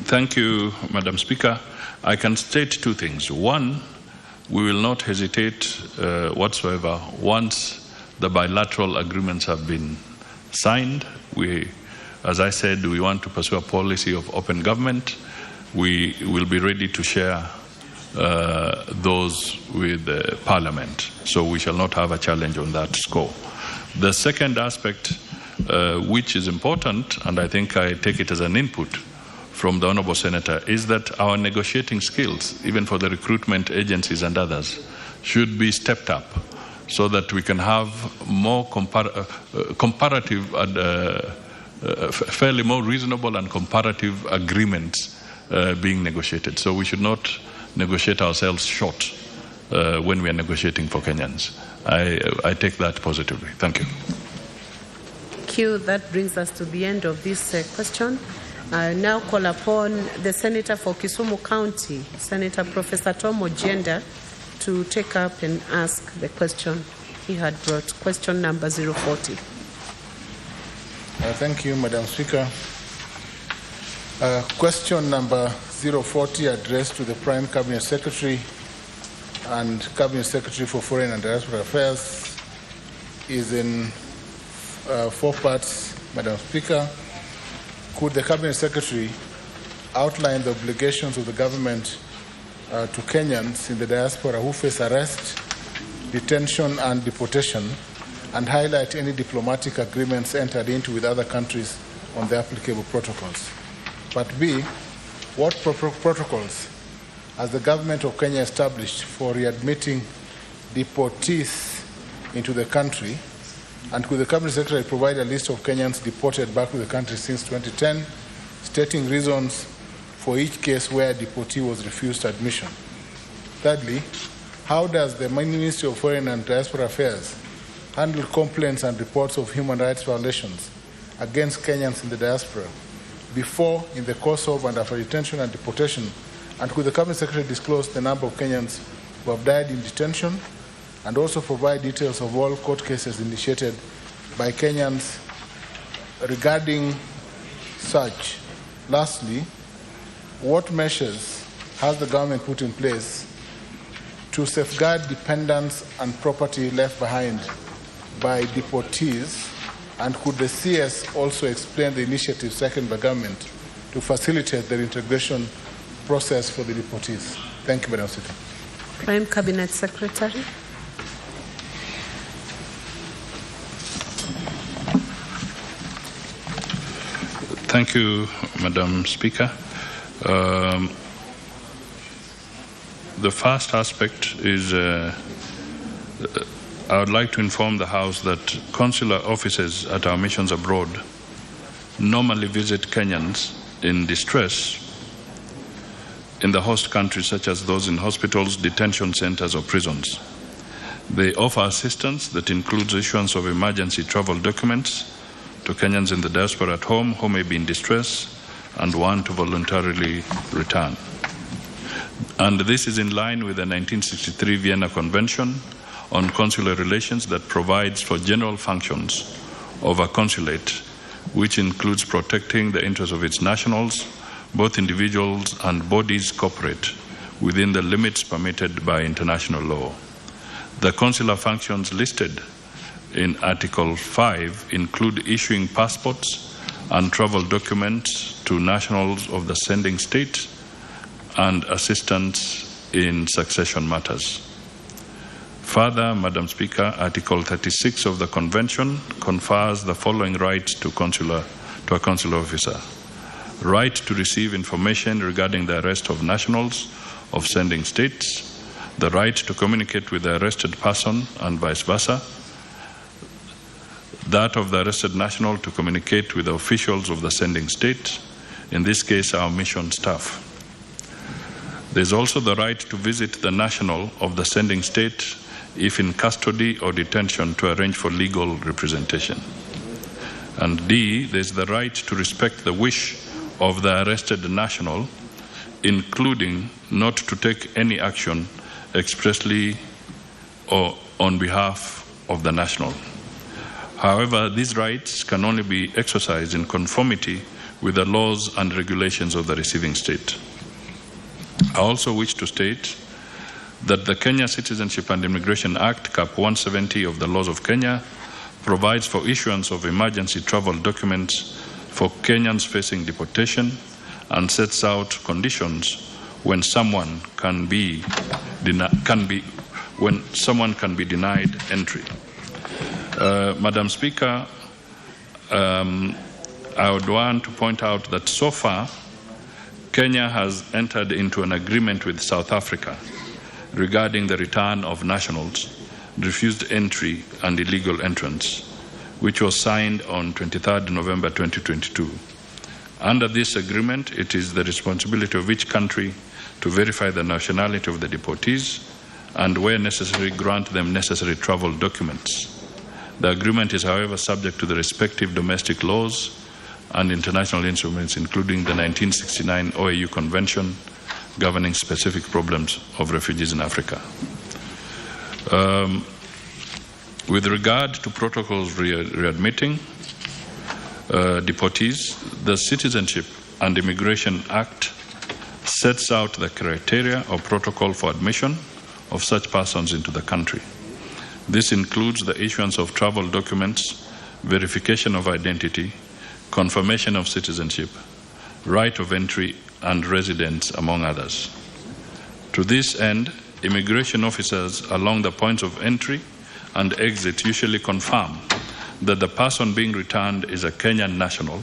Thank you, Madam Speaker. I can state 2 things. One, we will not hesitate whatsoever once the bilateral agreements have been signed. We, as I said, we want to pursue a policy of open government. We will be ready to share those with the Parliament. So we shall not have a challenge on that score. The second aspect, which is important, and I think I take it as an input from the Honourable Senator, is that our negotiating skills, even for the recruitment agencies and others, should be stepped up so that we can have more comparative and fairly more reasonable and comparative agreements being negotiated. So we should not negotiate ourselves short when we are negotiating for Kenyans. I take that positively. Thank you. Thank you. That brings us to the end of this question. I now call upon the Senator for Kisumu County, Senator Professor Tom Ojienda, to take up and ask the question he had brought, question number 040. Thank you, Madam Speaker. Question number 040, addressed to the Prime Cabinet Secretary and Cabinet Secretary for Foreign and Diaspora Affairs, is in 4 parts, Madam Speaker. Could the Cabinet Secretary outline the obligations of the government to Kenyans in the diaspora who face arrest, detention, and deportation, and highlight any diplomatic agreements entered into with other countries on the applicable protocols? But B, what protocols has the government of Kenya established for readmitting deportees into the country? And could the Cabinet Secretary provide a list of Kenyans deported back to the country since 2010, stating reasons for each case where a deportee was refused admission? Thirdly, how does the Ministry of Foreign and Diaspora Affairs handle complaints and reports of human rights violations against Kenyans in the diaspora before, in the course of, and after detention and deportation? And could the Cabinet Secretary disclose the number of Kenyans who have died in detention, and also provide details of all court cases initiated by Kenyans regarding such? Lastly, what measures has the government put in place to safeguard dependents and property left behind by deportees? And could the CS also explain the initiatives taken by government to facilitate the integration process for the deportees? Thank you, Madam Speaker. Prime Cabinet Secretary. Thank you, Madam Speaker. The first aspect is I would like to inform the House that consular officers at our missions abroad normally visit Kenyans in distress in the host countries, such as those in hospitals, detention centers, or prisons. They offer assistance that includes issuance of emergency travel documents to Kenyans in the diaspora at home who may be in distress and want to voluntarily return. And this is in line with the 1963 Vienna Convention on Consular Relations that provides for general functions of a consulate, which includes protecting the interests of its nationals, both individuals and bodies corporate, within the limits permitted by international law. The consular functions listed in Article 5 include issuing passports and travel documents to nationals of the sending state and assistance in succession matters. Further, Madam Speaker, Article 36 of the Convention confers the following rights to a consular officer: right to receive information regarding the arrest of nationals of sending states, the right to communicate with the arrested person and vice versa, that of the arrested national to communicate with the officials of the sending state, in this case our mission staff. There is also the right to visit the national of the sending state if in custody or detention to arrange for legal representation. And D, there is the right to respect the wish of the arrested national, including not to take any action expressly or on behalf of the national. However, these rights can only be exercised in conformity with the laws and regulations of the receiving state. I also wish to state that the Kenya Citizenship and Immigration Act, Cap 170 of the laws of Kenya, provides for issuance of emergency travel documents for Kenyans facing deportation and sets out conditions when someone can be denied entry. Madam Speaker, I would want to point out that so far, Kenya has entered into an agreement with South Africa regarding the return of nationals, refused entry and illegal entrance, which was signed on 23rd November 2022. Under this agreement, it is the responsibility of each country to verify the nationality of the deportees and, where necessary, grant them necessary travel documents. The agreement is, however, subject to the respective domestic laws and international instruments, including the 1969 OAU Convention governing specific problems of refugees in Africa. With regard to protocols readmitting deportees, the Citizenship and Immigration Act sets out the criteria or protocol for admission of such persons into the country. This includes the issuance of travel documents, verification of identity, confirmation of citizenship, right of entry and residence, among others. To this end, immigration officers along the points of entry and exit usually confirm that the person being returned is a Kenyan national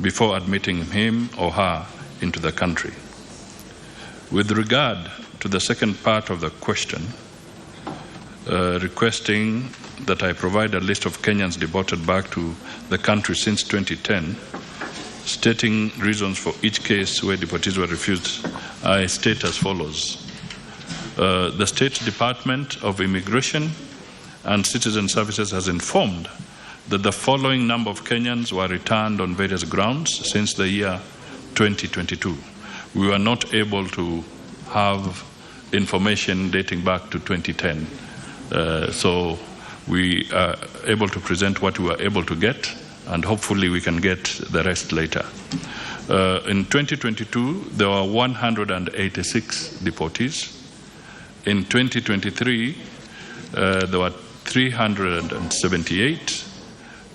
before admitting him or her into the country. With regard to the second part of the question, requesting that I provide a list of Kenyans deported back to the country since 2010, stating reasons for each case where deportees were refused, I state as follows. The State Department of Immigration and Citizen Services has informed that the following number of Kenyans were returned on various grounds since the year 2022. We were not able to have information dating back to 2010. So we are able to present what we were able to get, and hopefully we can get the rest later. In 2022, there were 186 deportees. In 2023, there were 378.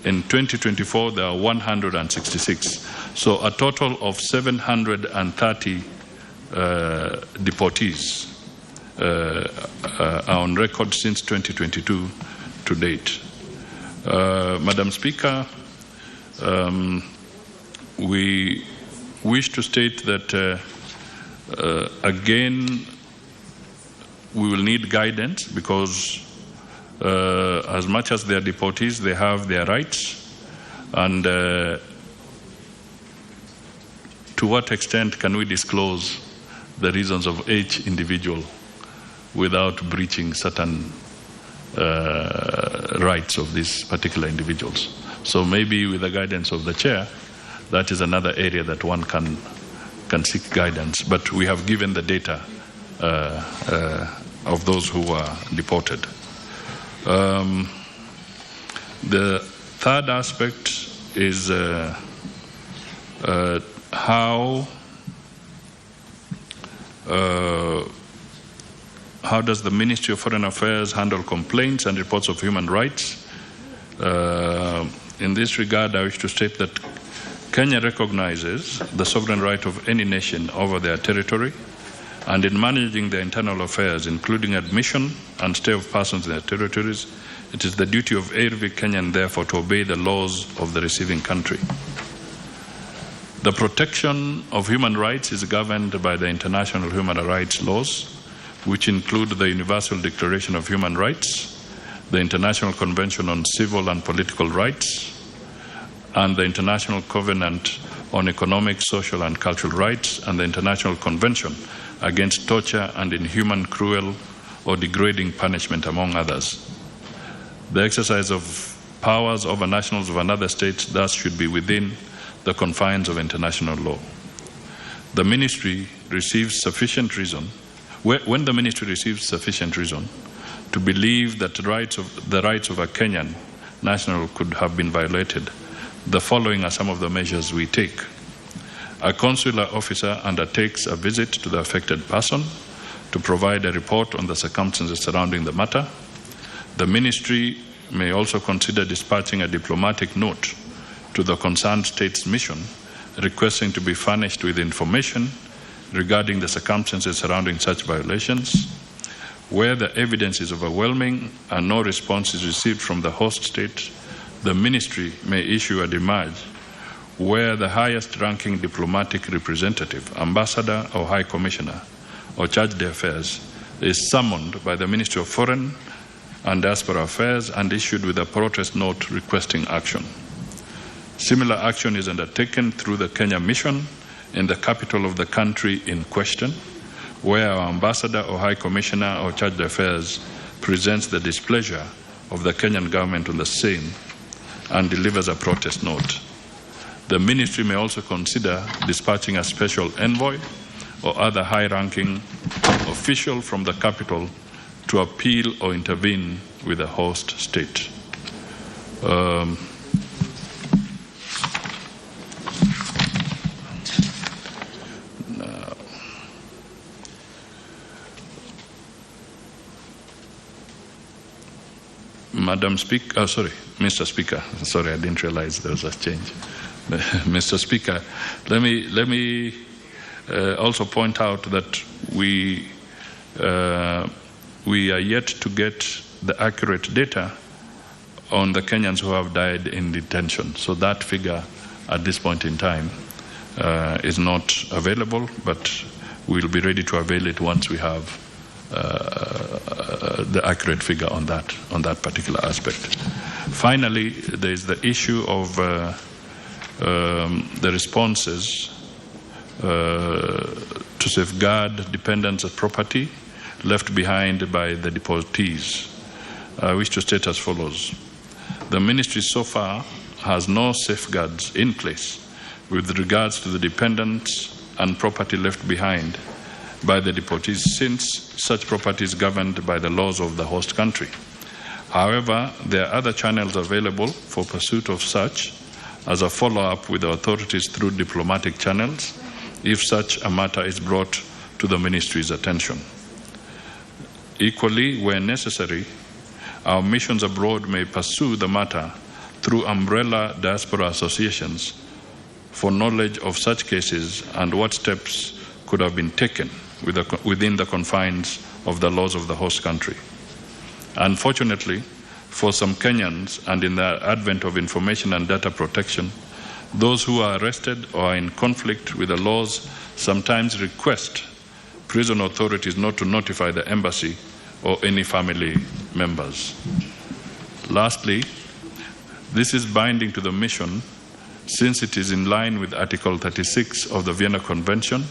In 2024, there are 166. So a total of 730 deportees on record since 2022 to date. Madam Speaker, we wish to state that again, we will need guidance because as much as they are deportees, they have their rights. And to what extent can we disclose the reasons of each individual without breaching certain rights of these particular individuals? So maybe with the guidance of the chair, that is another area that one can seek guidance. But we have given the data of those who were deported. The third aspect is how does the Ministry of Foreign Affairs handle complaints and reports of human rights? In this regard, I wish to state that Kenya recognizes the sovereign right of any nation over their territory, and in managing their internal affairs, including admission and stay of persons in their territories, it is the duty of every Kenyan, therefore, to obey the laws of the receiving country. The protection of human rights is governed by the international human rights laws, which include the Universal Declaration of Human Rights, the International Convention on Civil and Political Rights, and the International Covenant on Economic, Social, and Cultural Rights, and the International Convention against Torture and Inhuman, Cruel, or Degrading Punishment, among others. The exercise of powers over nationals of another state thus should be within the confines of international law. The Ministry receives sufficient reason, when the Ministry receives sufficient reason to believe that the rights of a Kenyan national could have been violated, the following are some of the measures we take. A consular officer undertakes a visit to the affected person to provide a report on the circumstances surrounding the matter. The Ministry may also consider dispatching a diplomatic note to the concerned state's mission requesting to be furnished with information regarding the circumstances surrounding such violations. Where the evidence is overwhelming and no response is received from the host state, the Ministry may issue a demarche where the highest-ranking diplomatic representative, ambassador or high commissioner, or charge d'affaires is summoned by the Ministry of Foreign and Diaspora Affairs and issued with a protest note requesting action. Similar action is undertaken through the Kenya mission in the capital of the country in question, where our ambassador or high commissioner or charge d'affaires presents the displeasure of the Kenyan government on the same and delivers a protest note. The Ministry may also consider dispatching a special envoy or other high-ranking official from the capital to appeal or intervene with the host state. Mr. Speaker, sorry, I didn't realize there was a change. Mr. Speaker, let me also point out that we are yet to get the accurate data on the Kenyans who have died in detention. So that figure at this point in time is not available, but we'll be ready to avail it once we have the accurate figure on that particular aspect. Finally, there is the issue of the responses to safeguard dependents of property left behind by the deportees. I wish to state as follows. The Ministry so far has no safeguards in place with regards to the dependents and property left behind by the deportees, since such property is governed by the laws of the host country. However, there are other channels available for pursuit of such as a follow-up with the authorities through diplomatic channels if such a matter is brought to the Ministry's attention. Equally, where necessary, our missions abroad may pursue the matter through umbrella diaspora associations for knowledge of such cases and what steps could have been taken within the confines of the laws of the host country. Unfortunately, for some Kenyans and in the advent of information and data protection, those who are arrested or are in conflict with the laws sometimes request prison authorities not to notify the embassy or any family members. Lastly, this is binding to the mission since it is in line with Article 36 of the Vienna Convention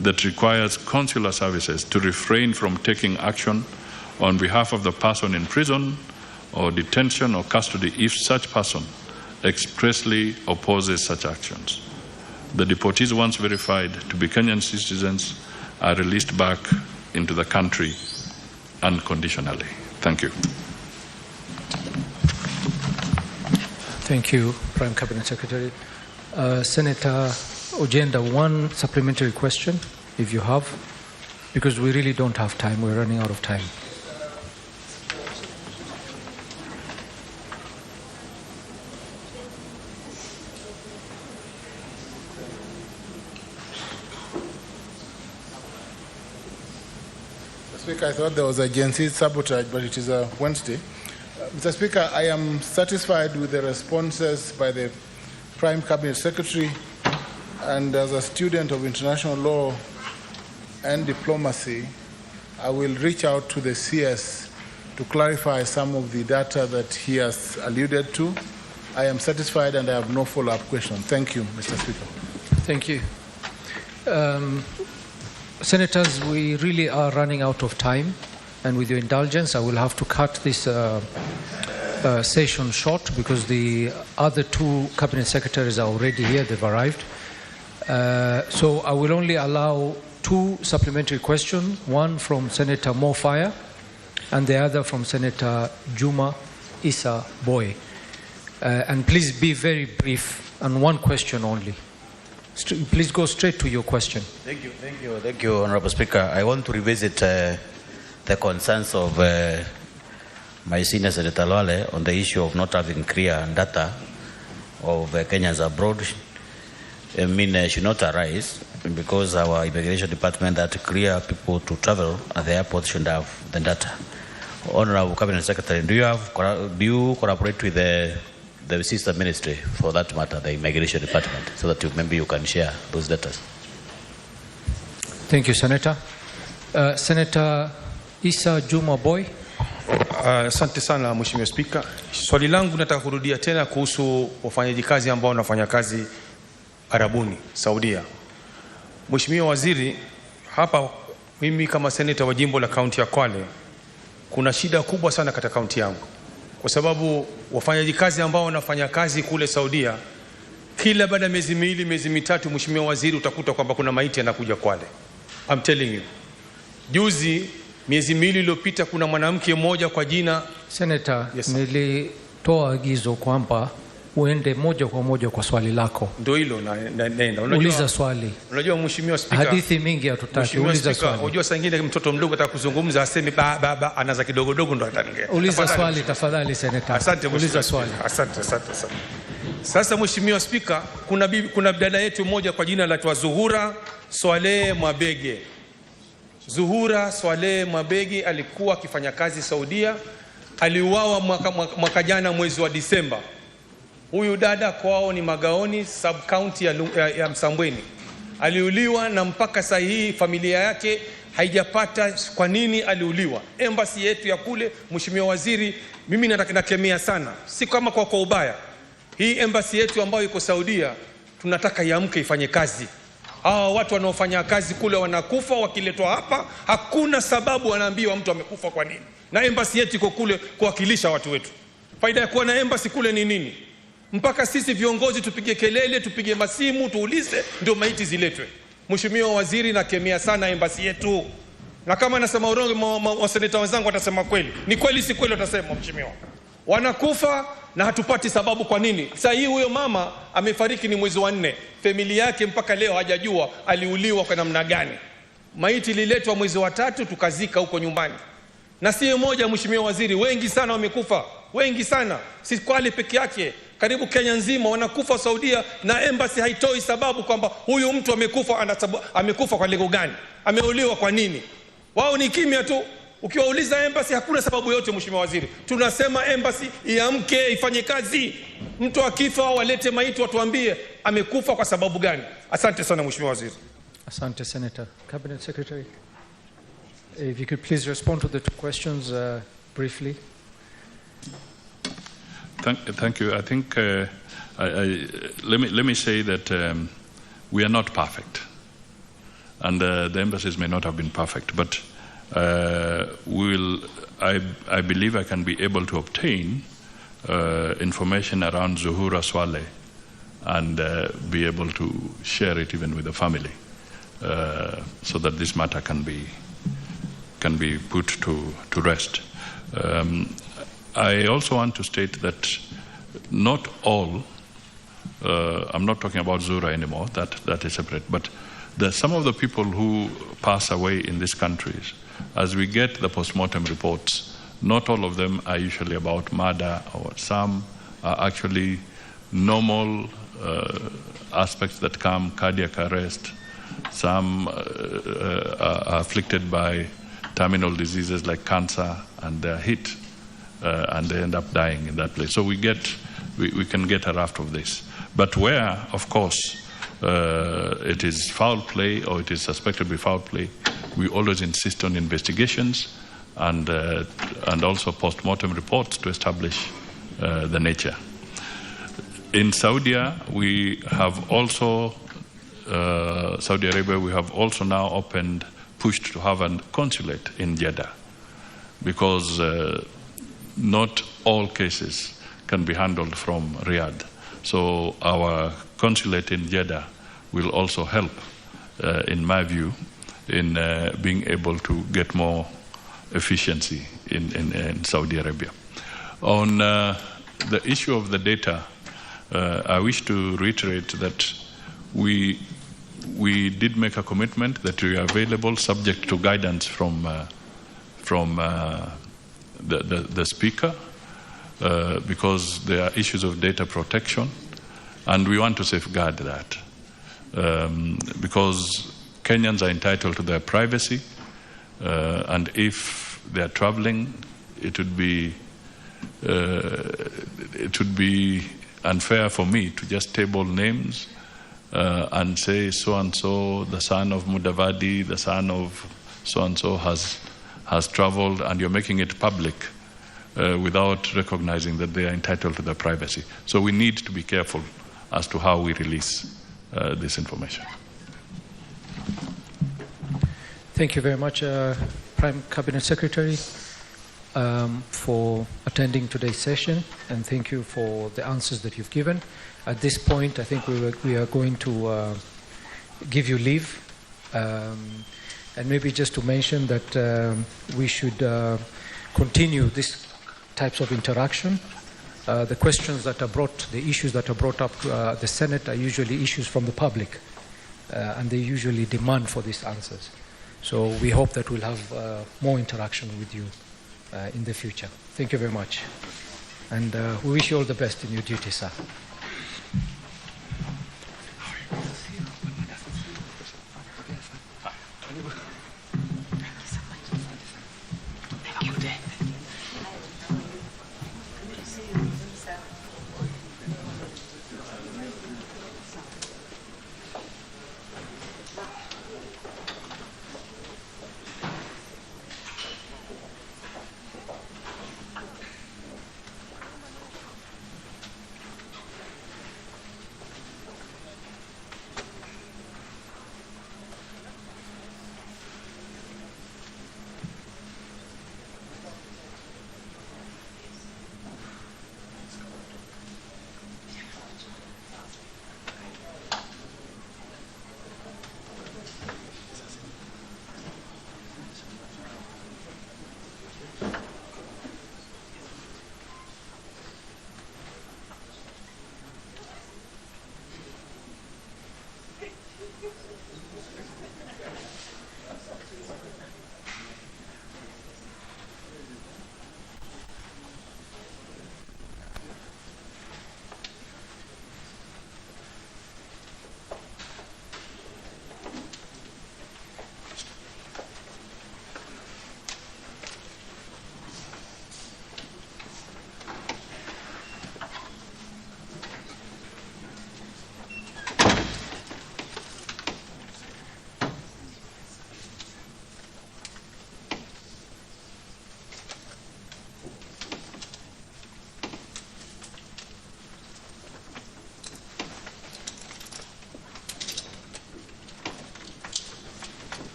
that requires consular services to refrain from taking action on behalf of the person in prison or detention or custody if such person expressly opposes such actions. The deportees, once verified to be Kenyan citizens, are released back into the country unconditionally. Thank you. Thank you, Prime Cabinet Secretary. Senator Ojenda, one supplementary question, if you have, because we really don't have time. We're running out of time. Speaker, I thought there was a Gen-Z sabotage, but it is a Wednesday. Mr. Speaker, I am satisfied with the responses by the Prime Cabinet Secretary, and as a student of international law and diplomacy, I will reach out to the CS to clarify some of the data that he has alluded to. I am satisfied and I have no follow-up question. Thank you, Mr. Speaker. Thank you. Senators, we really are running out of time, and with your indulgence, I will have to cut this session short because the other two cabinet secretaries are already here. They've arrived. So I will only allow two supplementary questions, one from Senator Mo Fire and the other from Senator Juma Issa Boy. And please be very brief and one question only. Please go straight to your question. Thank you, Honorable Speaker. I want to revisit the concerns of my senior Senator Lwale on the issue of not having clear data of Kenyans abroad. I mean, should not arise because our immigration department that clear people to travel at the airport should have the data. Honorable Cabinet Secretary, do you collaborate with the sister ministry for that matter, the immigration department, so that maybe you can share those data? Thank you, Senator. Senator Issa Juma Boy. Asante sana Mheshimiwa Spika. Swali langu nataka kurudia tena kuhusu wafanyaji kazi ambao wanafanya kazi Arabuni, Saudia. Mheshimiwa Waziri, hapa mimi kama senator wa jimbo la kaunti ya Kwale, kuna shida kubwa sana katika kaunti yangu. Kwa sababu wafanyaji kazi ambao wanafanya kazi kule Saudia, kila baada ya miezi miwili, miezi mitatu, Mheshimiwa Waziri, utakuta kwamba kuna maiti yanakuja Kwale. I'm telling you. Juzi miezi miwili iliyopita kuna mwanamke mmoja kwa jina Senator, yes, nilitoa agizo kwamba uende moja kwa moja kwa swali lako. Ndio hilo naenda. Uliza swali. Unajua Mheshimiwa Spika, hadithi mingi hatutaki, uliza swali. Unajua saa nyingine mtoto mdogo atakuzungumza aseme baba anaza kidogo ndo ataongea. Uliza swali tafadhali Senator. Asante, uliza swali. Asante. Sasa Mheshimiwa Spika, kuna dada yetu mmoja kwa jina la Zuhura Swaleh Mwabege. Zuhura Swaleh Mwabege alikuwa akifanya kazi Saudia, aliuawa mwaka jana mwezi wa Disemba. Huyu dada kwao ni Magaoni, sub county ya Msambweni. Aliuliwa na mpaka saa hii familia yake haijapata kwa nini aliuliwa. Embassy yetu ya kule, Mheshimiwa Waziri, mimi nakemea sana, si kama kwa ubaya. Hii embassy yetu ambayo iko Saudia tunataka iamke ifanye kazi. Hawa watu wanaofanya kazi kule wanakufa, wakiletwa hapa hakuna sababu wanaambiwa mtu amekufa kwa nini. Na embassy yetu iko kule kuwakilisha watu wetu. Faida ya kuwa na embassy kule ni nini? Mpaka sisi viongozi tupige kelele, tupige masimu, tuulize ndio maiti ziletwe. Mheshimiwa Waziri, nakemea sana embassy yetu. Na kama nasema urongo, waseneta wenzangu watasema kweli. Ni kweli si kweli watasema Mheshimiwa. Wanakufa na hatupati sababu kwa nini. Sasa hii huyo mama amefariki ni mwezi wa 4. Familia yake mpaka leo hajajua aliuliwa kwa namna gani. Maiti ililetwa mwezi wa 3 tukazika huko nyumbani. Na si mmoja Mheshimiwa Waziri, wengi sana wamekufa. Wengi sana. Si Kwale peke yake. Karibu Kenya nzima wanakufa Saudia na embassy haitoi sababu kwamba huyu mtu amekufa kwa lengo gani? Ameuliwa kwa nini? Wao ni kimya tu. Ukiwauliza embassy hakuna sababu yote, Mheshimiwa Waziri. Tunasema embassy iamke ifanye kazi. Mtu akifa walete maiti watuambie amekufa kwa sababu gani. Asante sana Mheshimiwa Waziri. Asante Senator. Cabinet Secretary, if you could please respond to the two questions briefly. Thank you. I think let me say that we are not perfect, and the embassies may not have been perfect, but I believe I can be able to obtain information around Zuhura Swale and be able to share it even with the family, so that this matter can be put to rest. I also want to state that not all, I'm not talking about Zura anymore, that is separate, but some of the people who pass away in these countries, as we get the post-mortem reports, not all of them are usually about murder, or some are actually normal aspects that come, cardiac arrest, some are afflicted by terminal diseases like cancer, and they're hit and they end up dying in that place. So we can get a raft of this. But where, of course, it is foul play or it is suspected to be foul play, we always insist on investigations and also post-mortem reports to establish the nature. In Saudi Arabia, we have also now pushed to have a consulate in Jeddah, because not all cases can be handled from Riyadh. So our consulate in Jeddah will also help, in my view, in being able to get more efficiency in Saudi Arabia. On the issue of the data, I wish to reiterate that we did make a commitment that we are available, subject to guidance from the Speaker, because there are issues of data protection, and we want to safeguard that, because Kenyans are entitled to their privacy, and if they are traveling, it would be unfair for me to just table names and say so-and-so, the son of Mudavadi, the son of so-and-so has traveled, and you're making it public without recognizing that they are entitled to their privacy. So we need to be careful as to how we release this information. Thank you very much, Prime Cabinet Secretary, for attending today's session, and thank you for the answers that you've given. At this point, I think we are going to give you leave, and maybe just to mention that we should continue these types of interaction. The questions that are the issues that are brought up to the Senate are usually issues from the public, and they usually demand for these answers. So we hope that we'll have more interaction with you in the future. Thank you very much. And we wish you all the best in your duty, sir.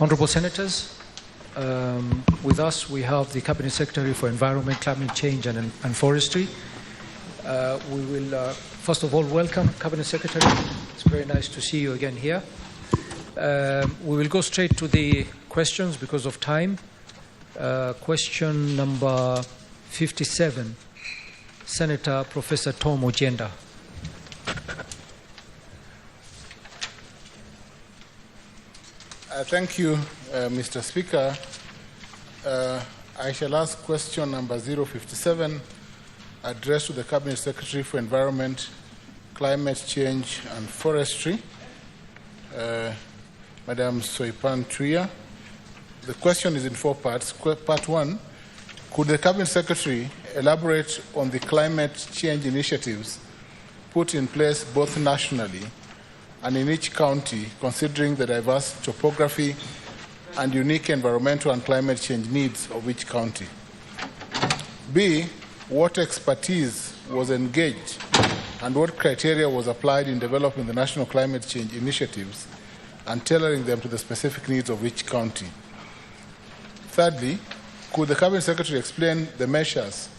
Honourable Senators, with us we have the Cabinet Secretary for Environment, Climate Change and Forestry. We will first of all welcome Cabinet Secretary. It's very nice to see you again here. We will go straight to the questions because of time. Question number 57, Senator Professor Tom Ojenda. Thank you, Mr. Speaker. I shall ask question number 057, addressed to the Cabinet Secretary for Environment, Climate Change and Forestry, Madam Soipan Tuya. The question is in 4 parts. Part 1, could the Cabinet Secretary elaborate on the climate change initiatives put in place both nationally and in each county, considering the diverse topography and unique environmental and climate change needs of each county? B, what expertise was engaged and what criteria was applied in developing the national climate change initiatives and tailoring them to the specific needs of each county? Thirdly, could the Cabinet Secretary explain the measures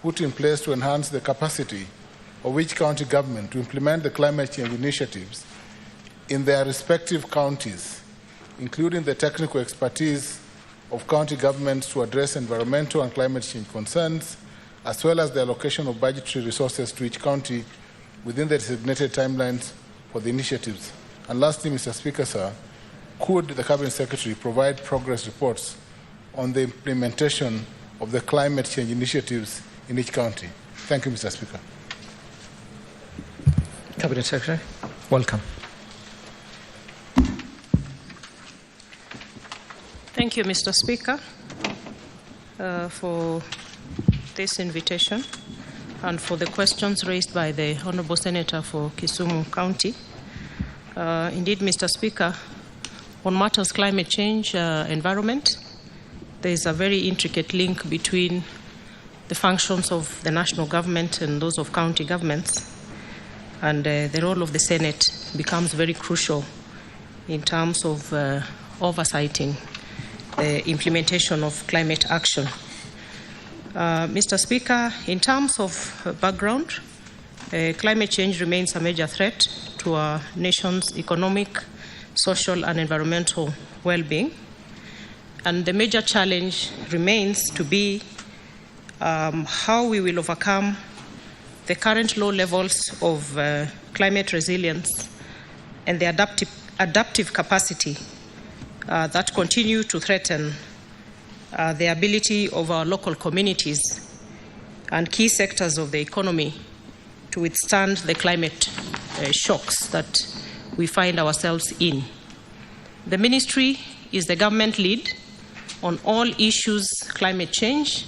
put in place to enhance the capacity of each county government to implement the climate change initiatives in their respective counties, including the technical expertise of county governments to address environmental and climate change concerns, as well as the allocation of budgetary resources to each county within the designated timelines for the initiatives? And lastly, Mr. Speaker, sir, could the Cabinet Secretary provide progress reports on the implementation of the climate change initiatives in each county? Thank you, Mr. Speaker. Cabinet Secretary, welcome. Thank you, Mr. Speaker, for this invitation and for the questions raised by the Honourable Senator for Kisumu County. Indeed, Mr. Speaker, on matters climate change, environment, there is a very intricate link between the functions of the national government and those of county governments, and the role of the Senate becomes very crucial in terms of oversighting the implementation of climate action. Mr. Speaker, in terms of background, climate change remains a major threat to our nation's economic, social, and environmental well-being. And the major challenge remains to be how we will overcome the current low levels of climate resilience and the adaptive capacity that continue to threaten the ability of our local communities and key sectors of the economy to withstand the climate shocks that we find ourselves in. The ministry is the government lead on all issues climate change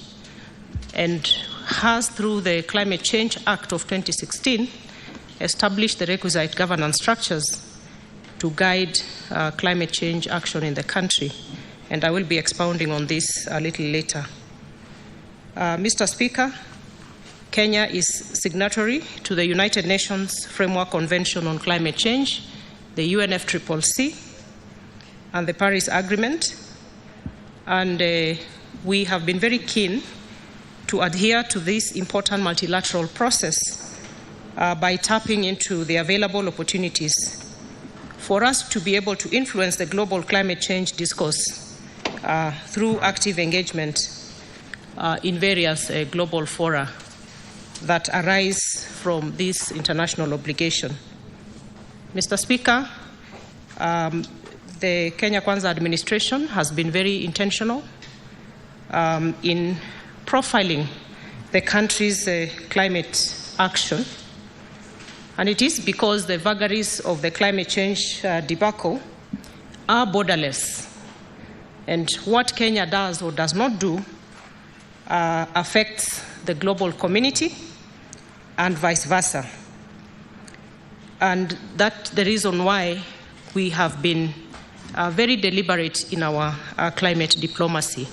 and has, through the Climate Change Act of 2016, established the requisite governance structures to guide climate change action in the country. And I will be expounding on this a little later. Mr. Speaker, Kenya is signatory to the United Nations Framework Convention on Climate Change, the UNFCCC, and the Paris Agreement. And we have been very keen to adhere to this important multilateral process by tapping into the available opportunities for us to be able to influence the global climate change discourse through active engagement in various global fora that arise from this international obligation. Mr. Speaker, the Kenya Kwanza administration has been very intentional in profiling the country's climate action, and it is because the vagaries of the climate change debacle are borderless, and what Kenya does or does not do affects the global community and vice versa. And that's the reason why we have been very deliberate in our climate diplomacy.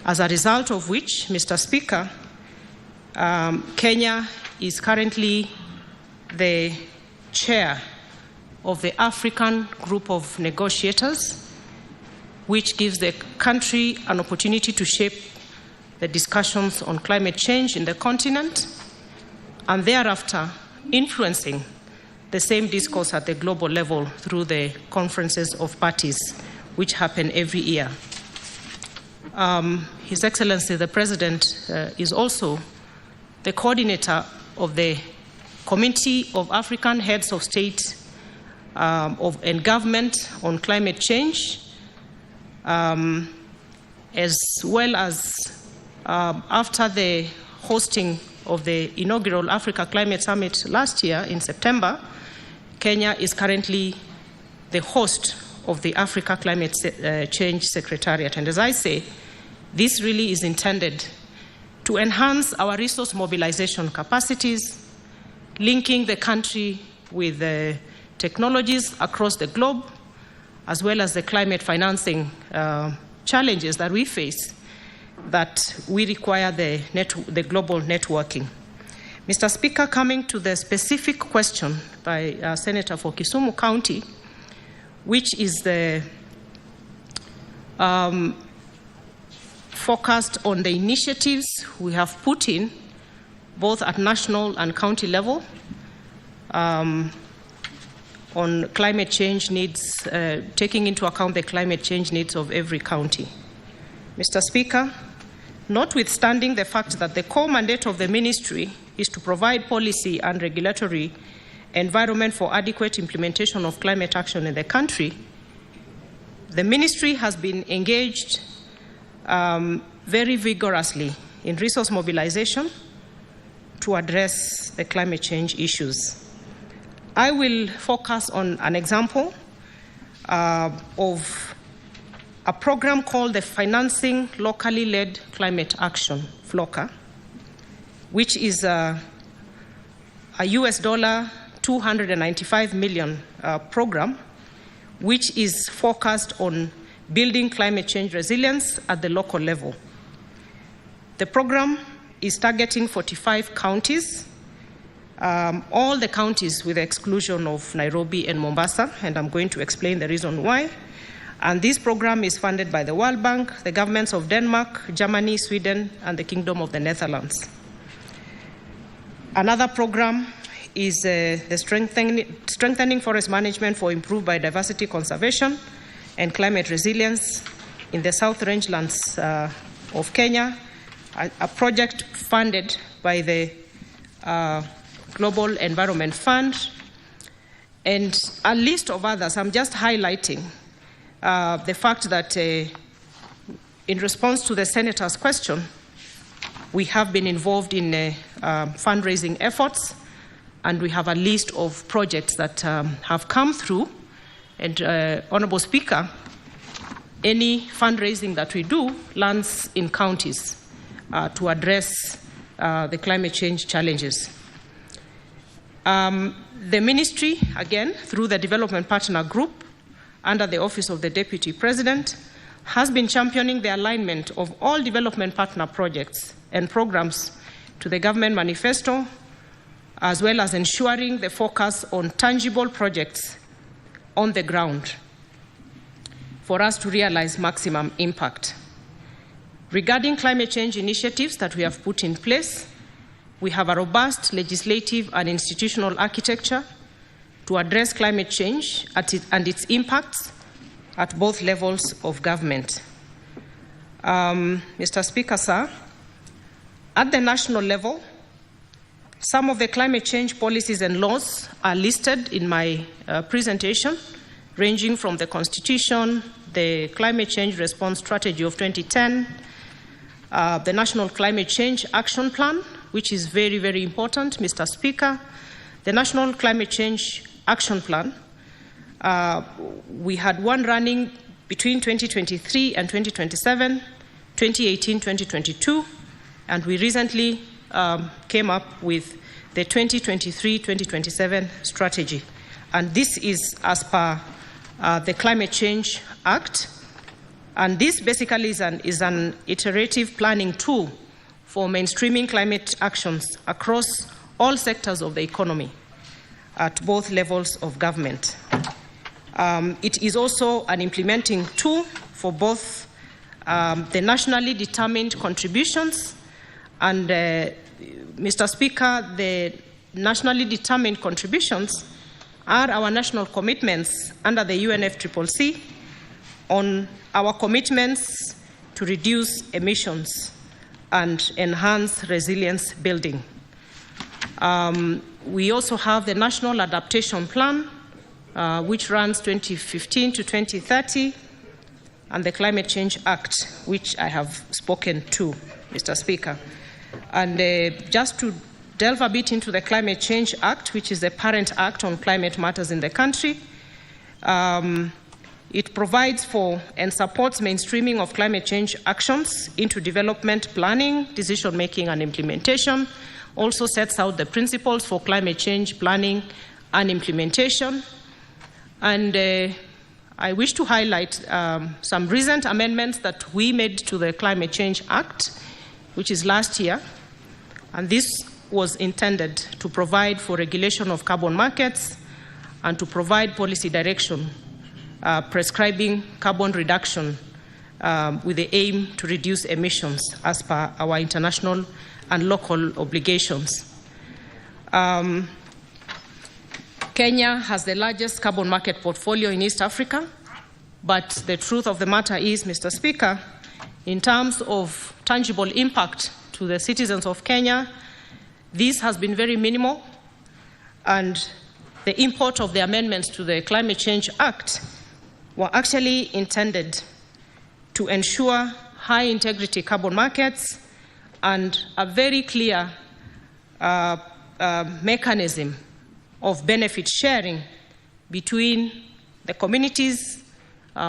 As a result of which, Mr. Speaker, Kenya is currently the chair of the African Group of Negotiators which gives the country an opportunity to shape the discussions on climate change in the continent, and thereafter influencing the same discourse at the global level through the conferences of parties, which happen every year. His Excellency the President is also the coordinator of the Committee of African Heads of State and Government on Climate Change, as well as after the hosting of the inaugural Africa Climate Summit last year in September, Kenya is currently the host of the Africa Climate Change Secretariat. And as I say, this really is intended to enhance our resource mobilization capacities, linking the country with the technologies across the globe, as well as the climate financing challenges that we face, that we require the global networking. Mr. Speaker, coming to the specific question by Senator for Kisumu County, which is the focused on the initiatives we have put in both at national and county level on climate change needs, taking into account the climate change needs of every county. Mr. Speaker, notwithstanding the fact that the core mandate of the ministry is to provide policy and regulatory environment for adequate implementation of climate action in the country, the ministry has been engaged very vigorously in resource mobilization to address the climate change issues. I will focus on an example of a program called the Financing Locally Led Climate Action, FLOCA, which is a US $295 million program, which is focused on building climate change resilience at the local level. The program is targeting 45 counties, all the counties with the exclusion of Nairobi and Mombasa, and I'm going to explain the reason why. And this program is funded by the World Bank, the governments of Denmark, Germany, Sweden, and the Kingdom of the Netherlands. Another program is the strengthening forest management for improved biodiversity conservation and climate resilience in the South Rangelands of Kenya, a project funded by the Global Environment Fund, and a list of others. I'm just highlighting the fact that in response to the Senator's question, we have been involved in fundraising efforts, and we have a list of projects that have come through. And Honorable Speaker, any fundraising that we do lands in counties to address the climate change challenges. The ministry, again, through the Development Partner Group, under the Office of the Deputy President, has been championing the alignment of all development partner projects and programs to the government manifesto, as well as ensuring the focus on tangible projects on the ground for us to realize maximum impact. Regarding climate change initiatives that we have put in place, we have a robust legislative and institutional architecture to address climate change and its impacts at both levels of government. Mr. Speaker, sir, at the national level, some of the climate change policies and laws are listed in my presentation, ranging from the Constitution, the Climate Change Response Strategy of 2010, the National Climate Change Action Plan, which is very, very important, Mr. Speaker. The National Climate Change Action Plan, we had one running between 2023 and 2027, 2018, 2022, and we recently came up with the 2023-2027 strategy. And this is as per the Climate Change Act. And this basically is an iterative planning tool for mainstreaming climate actions across all sectors of the economy at both levels of government. It is also an implementing tool for both the nationally determined contributions and, Mr. Speaker, the nationally determined contributions are our national commitments under the UNFCCC on our commitments to reduce emissions and enhance resilience building. We also have the National Adaptation Plan, which runs 2015 to 2030, and the Climate Change Act, which I have spoken to, Mr. Speaker. And just to delve a bit into the Climate Change Act, which is the parent act on climate matters in the country, it provides for and supports mainstreaming of climate change actions into development planning, decision-making, and implementation. Also sets out the principles for climate change planning and implementation. And I wish to highlight some recent amendments that we made to the Climate Change Act, which is last year. And this was intended to provide for regulation of carbon markets and to provide policy direction prescribing carbon reduction with the aim to reduce emissions as per our international and local obligations. Kenya has the largest carbon market portfolio in East Africa, but the truth of the matter is, Mr. Speaker, in terms of tangible impact to the citizens of Kenya, this has been very minimal, and the import of the amendments to the Climate Change Act were actually intended to ensure high integrity carbon markets and a very clear mechanism of benefit sharing between the communities,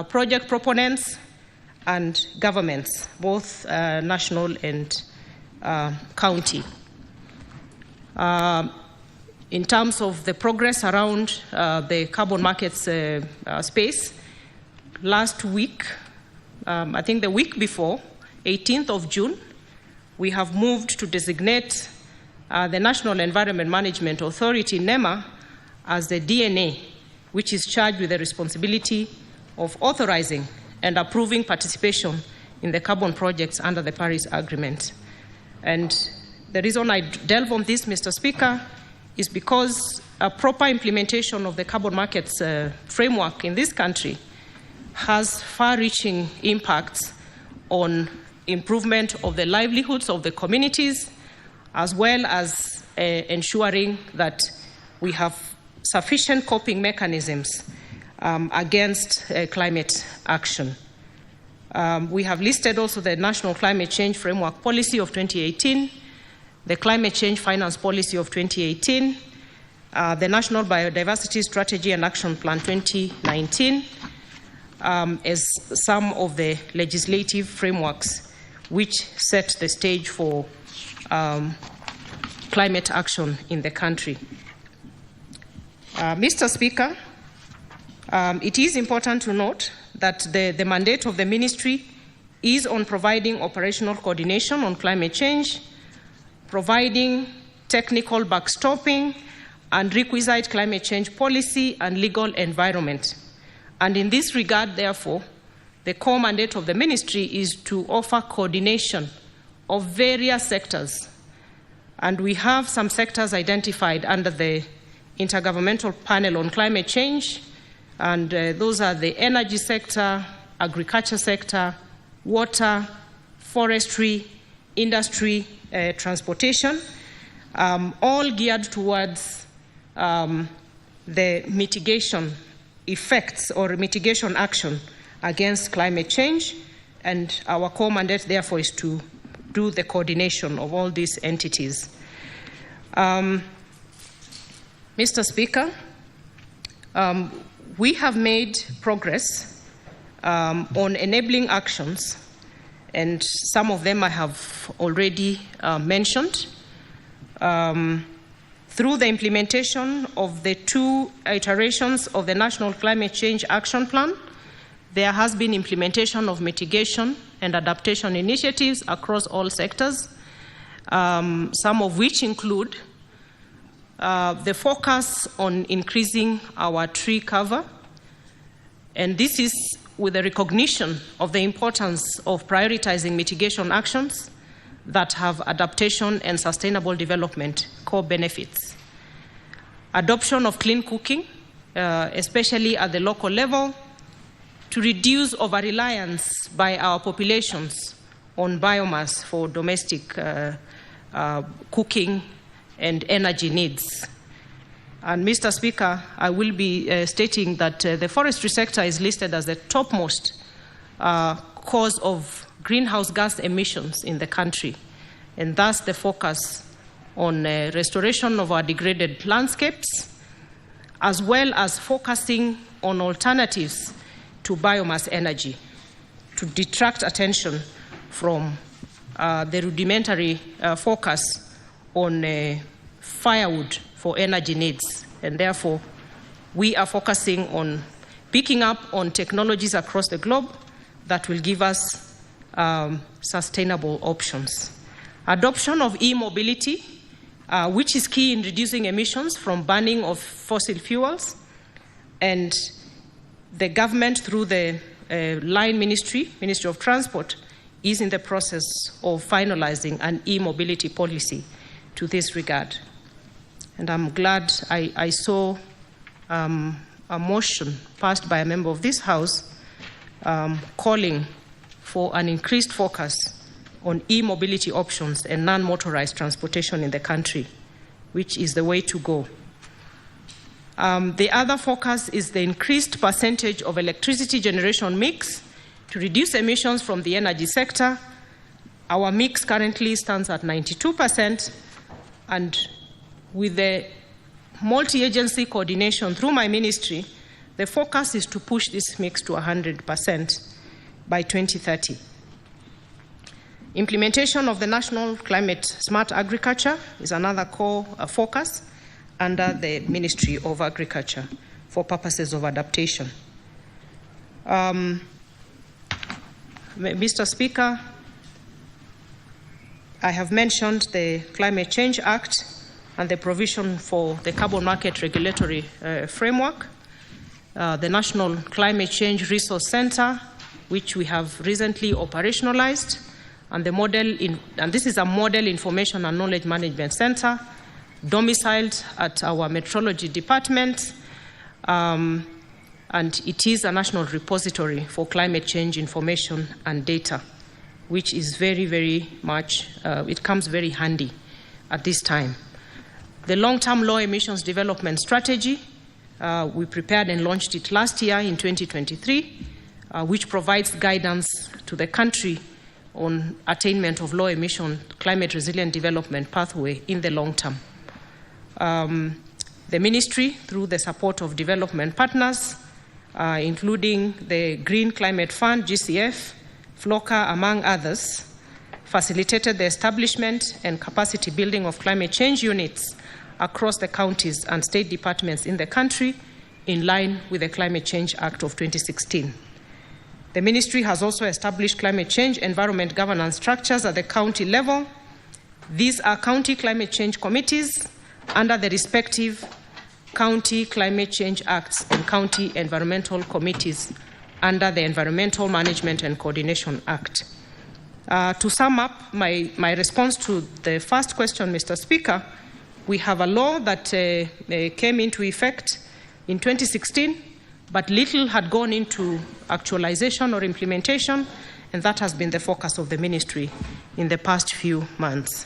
project proponents, and governments, both national and county. In terms of the progress around the carbon markets space, last week, I think the week before, 18th of June, we have moved to designate the National Environment Management Authority, NEMA, as the DNA, which is charged with the responsibility of authorizing and approving participation in the carbon projects under the Paris Agreement. And the reason I delve on this, Mr. Speaker, is because a proper implementation of the carbon markets framework in this country has far-reaching impacts on improvement of the livelihoods of the communities, as well as ensuring that we have sufficient coping mechanisms against climate action. We have listed also the National Climate Change Framework Policy of 2018, the Climate Change Finance Policy of 2018, the National Biodiversity Strategy and Action Plan 2019, as some of the legislative frameworks which set the stage for climate action in the country. Mr. Speaker, it is important to note that the mandate of the ministry is on providing operational coordination on climate change, providing technical backstopping and requisite climate change policy and legal environment. And in this regard, therefore, the core mandate of the ministry is to offer coordination of various sectors. And we have some sectors identified under the Intergovernmental Panel on Climate Change, and those are the energy sector, agriculture sector, water, forestry, industry, transportation, all geared towards the mitigation effects or mitigation action against climate change. And our core mandate, therefore, is to do the coordination of all these entities. Mr. Speaker, we have made progress on enabling actions, and some of them I have already mentioned. Through the implementation of the 2 iterations of the National Climate Change Action Plan, there has been implementation of mitigation and adaptation initiatives across all sectors, some of which include the focus on increasing our tree cover, And this is with the recognition of the importance of prioritizing mitigation actions that have adaptation and sustainable development core benefits. Adoption of clean cooking, especially at the local level, to reduce over-reliance by our populations on biomass for domestic cooking and energy needs. And Mr. Speaker, I will be stating that the forestry sector is listed as the topmost cause of greenhouse gas emissions in the country, and thus the focus on restoration of our degraded landscapes, as well as focusing on alternatives to biomass energy to detract attention from the rudimentary focus on firewood for energy needs. And therefore, we are focusing on picking up on technologies across the globe that will give us sustainable options. Adoption of e-mobility, which is key in reducing emissions from burning of fossil fuels, and the government through the Ministry of Transport, is in the process of finalizing an e-mobility policy to this regard. And I'm glad I saw a motion passed by a member of this House calling for an increased focus on e-mobility options and non-motorized transportation in the country, which is the way to go. The other focus is the increased percentage of electricity generation mix to reduce emissions from the energy sector. Our mix currently stands at 92%, and with the multi-agency coordination through my ministry, the focus is to push this mix to 100% by 2030. Implementation of the National Climate Smart Agriculture is another core focus under the Ministry of Agriculture for purposes of adaptation. Mr. Speaker, I have mentioned the Climate Change Act and the provision for the carbon market regulatory framework, the National Climate Change Resource Center, which we have recently operationalized, and this is a model information and knowledge management center domiciled at our metrology department, and it is a national repository for climate change information and data, which is very, very much, it comes very handy at this time. The long-term low emissions development strategy, we prepared and launched it last year in 2023, which provides guidance to the country on attainment of low emission climate resilient development pathway in the long term. The ministry, through the support of development partners, including the Green Climate Fund, GCF, FLOCA, among others, facilitated the establishment and capacity building of climate change units across the counties and state departments in the country in line with the Climate Change Act of 2016. The ministry has also established climate change environment governance structures at the county level. These are county climate change committees under the respective county climate change acts and county environmental committees under the Environmental Management and Coordination Act. To sum up my response to the first question, Mr. Speaker, we have a law that came into effect in 2016, but little had gone into actualization or implementation, and that has been the focus of the ministry in the past few months.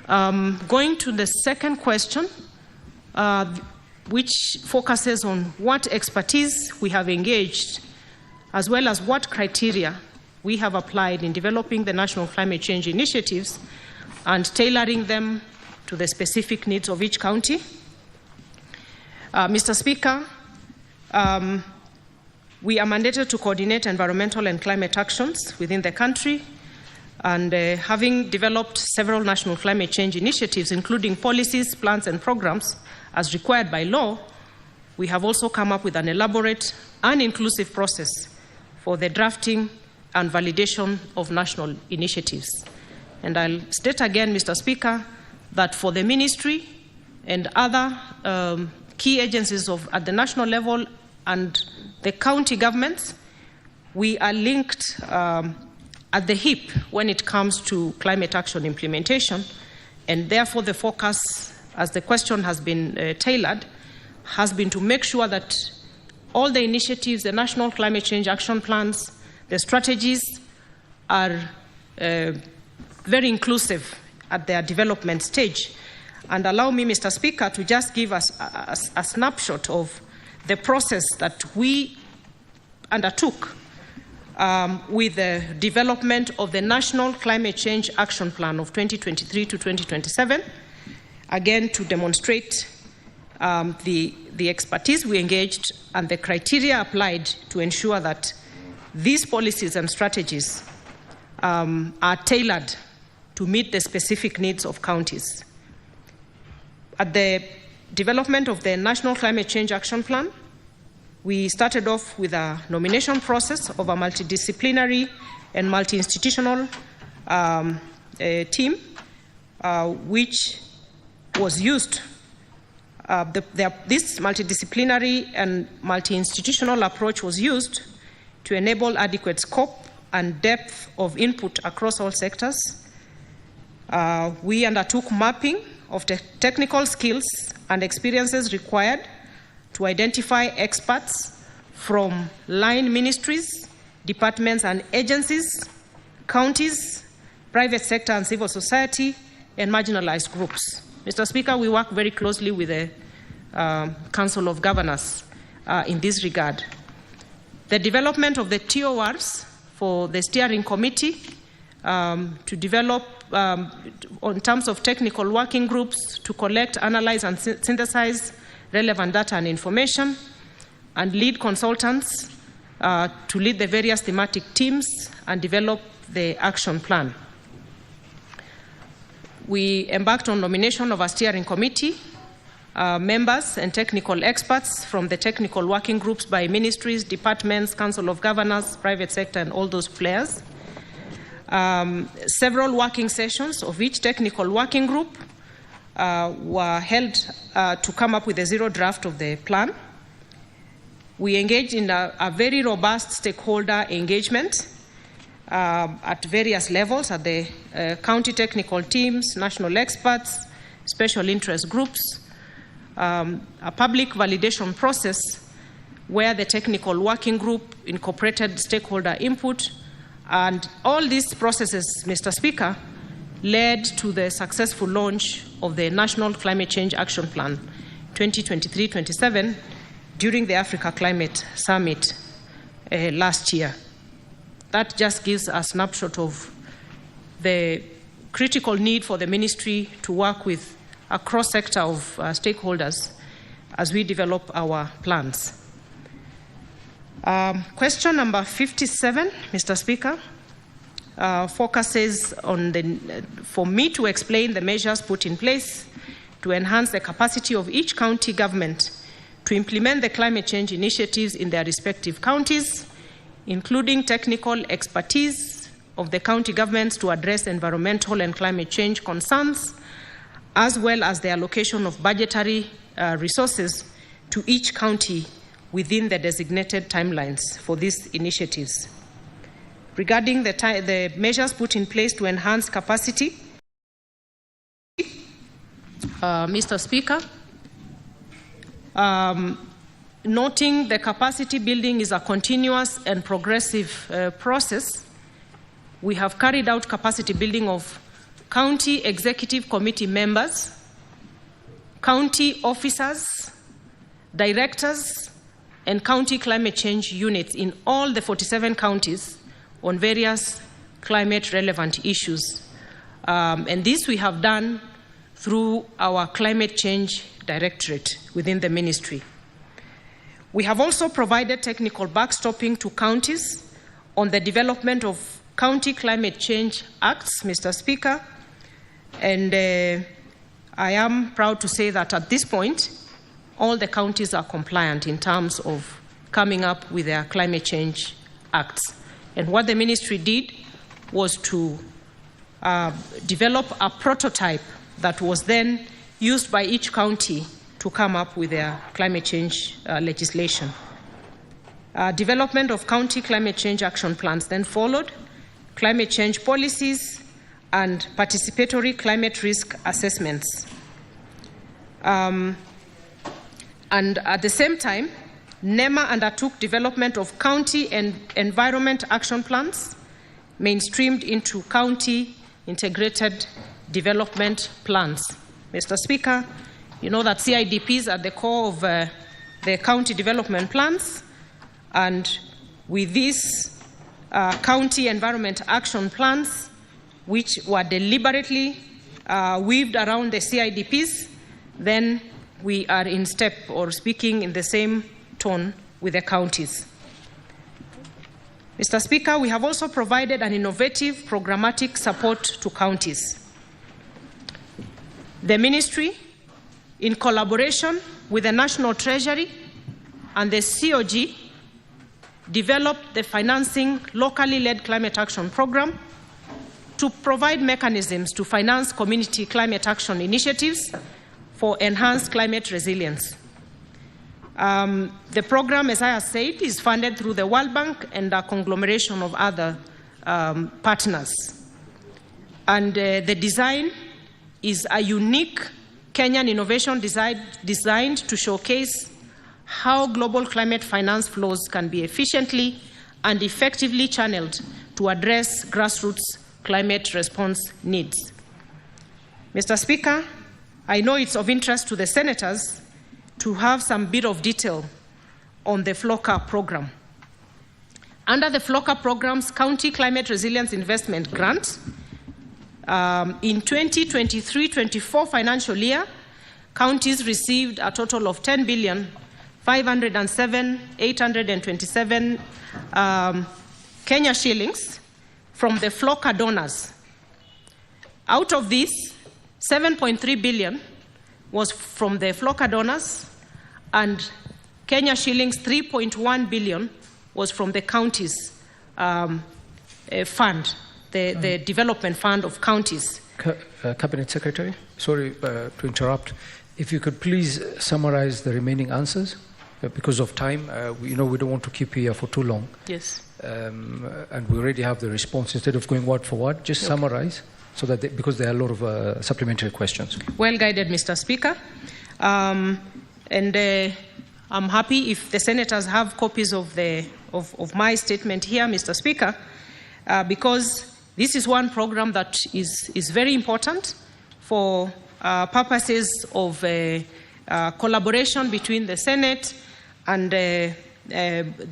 Going to the second question, which focuses on what expertise we have engaged, as well as what criteria we have applied in developing the national climate change initiatives and tailoring them to the specific needs of each county. Mr. Speaker, we are mandated to coordinate environmental and climate actions within the country, and having developed several national climate change initiatives, including policies, plans, and programs as required by law, we have also come up with an elaborate and inclusive process for the drafting and validation of national initiatives. And I'll state again, Mr. Speaker, that for the ministry and other key agencies at the national level and the county governments, we are linked at the hip when it comes to climate action implementation, and therefore the focus, as the question has been tailored, has been to make sure that all the initiatives, the national climate change action plans, the strategies are very inclusive at their development stage. And allow me, Mr. Speaker, to just give us a snapshot of the process that we undertook with the development of the National Climate Change Action Plan of 2023 to 2027, again to demonstrate the expertise we engaged and the criteria applied to ensure that these policies and strategies are tailored to meet the specific needs of counties. At the development of the National Climate Change Action Plan, we started off with a nomination process of a multidisciplinary and multi-institutional team, which was used. This multidisciplinary and multi-institutional approach was used to enable adequate scope and depth of input across all sectors. We undertook mapping of the technical skills and experiences required to identify experts from line ministries, departments and agencies, counties, private sector and civil society, and marginalized groups. Mr. Speaker, we work very closely with the Council of Governors in this regard. The development of the TORs for the steering committee to develop on terms of technical working groups to collect, analyze and synthesize relevant data and information, and lead consultants to lead the various thematic teams and develop the action plan. We embarked on nomination of a steering committee, members and technical experts from the technical working groups by ministries, departments, Council of Governors, private sector, and all those players. Several working sessions of each technical working group were held to come up with a zero draft of the plan. We engaged in a very robust stakeholder engagement at various levels, at the county technical teams, national experts, special interest groups, a public validation process where the technical working group incorporated stakeholder input, and all these processes, Mr. Speaker, led to the successful launch of the National Climate Change Action Plan 2023-27 during the Africa Climate Summit last year. That just gives a snapshot of the critical need for the ministry to work with a cross-sector of stakeholders as we develop our plans. Question number 57, Mr. Speaker, focuses on for me to explain the measures put in place to enhance the capacity of each county government to implement the climate change initiatives in their respective counties, including technical expertise of the county governments to address environmental and climate change concerns, as well as the allocation of budgetary resources to each county within the designated timelines for these initiatives. Regarding the measures put in place to enhance capacity, Mr. Speaker, noting the capacity building is a continuous and progressive process, we have carried out capacity building of county executive committee members, county officers, directors, and county climate change units in all the 47 counties on various climate-relevant issues. And this we have done through our climate change directorate within the ministry. We have also provided technical backstopping to counties on the development of county climate change acts, Mr. Speaker, and I am proud to say that at this point, all the counties are compliant in terms of coming up with their climate change acts. And what the ministry did was to develop a prototype that was then used by each county to come up with their climate change legislation. Development of county climate change action plans then followed, climate change policies, and participatory climate risk assessments. And at the same time, NEMA undertook development of county and environment action plans, mainstreamed into county integrated development plans. Mr. Speaker, you know that CIDPs are the core of the county development plans, and with these county environment action plans, which were deliberately weaved around the CIDPs, then we are in step or speaking in the same tone with the counties. Mr. Speaker, we have also provided an innovative programmatic support to counties. The ministry, in collaboration with the National Treasury and the COG, developed the Financing Locally Led Climate Action Program to provide mechanisms to finance community climate action initiatives for enhanced climate resilience. The program, as I have said, is funded through the World Bank and a conglomeration of other partners. And the design is a unique Kenyan innovation designed to showcase how global climate finance flows can be efficiently and effectively channeled to address grassroots climate response needs. Mr. Speaker, I know it's of interest to the senators to have some bit of detail on the FLOCA program. Under the FLOCA program's County Climate Resilience Investment Grant, in 2023-24 financial year, counties received a total of 10,507,827 Kenya shillings from the FLOCA donors. Out of this, 7.3 billion was from the FLOCA donors, and Kenya shillings 3.1 billion was from the counties fund, the development fund of counties. Cabinet Secretary, sorry to interrupt. If you could please summarize the remaining answers, because of time. We don't want to keep here for too long. Yes. And we already have the response. Instead of going word for word, just summarize, so that because there are a lot of supplementary questions. Well guided, Mr. Speaker. I'm happy if the senators have copies of my statement here, Mr. Speaker, because this is one program that is very important for purposes of collaboration between the Senate and the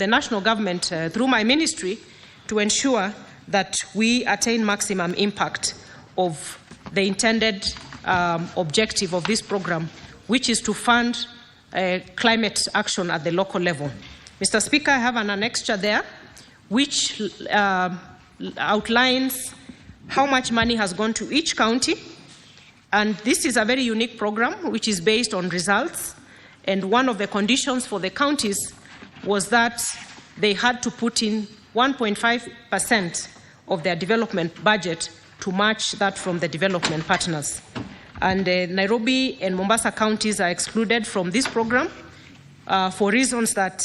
national government through my ministry to ensure that we attain maximum impact of the intended objective of this program, which is to fund climate action at the local level. Mr. Speaker, I have an annexure there which outlines how much money has gone to each county. And this is a very unique program which is based on results. And one of the conditions for the counties was that they had to put in 1.5% of their development budget to match that from the development partners. And Nairobi and Mombasa counties are excluded from this program for reasons that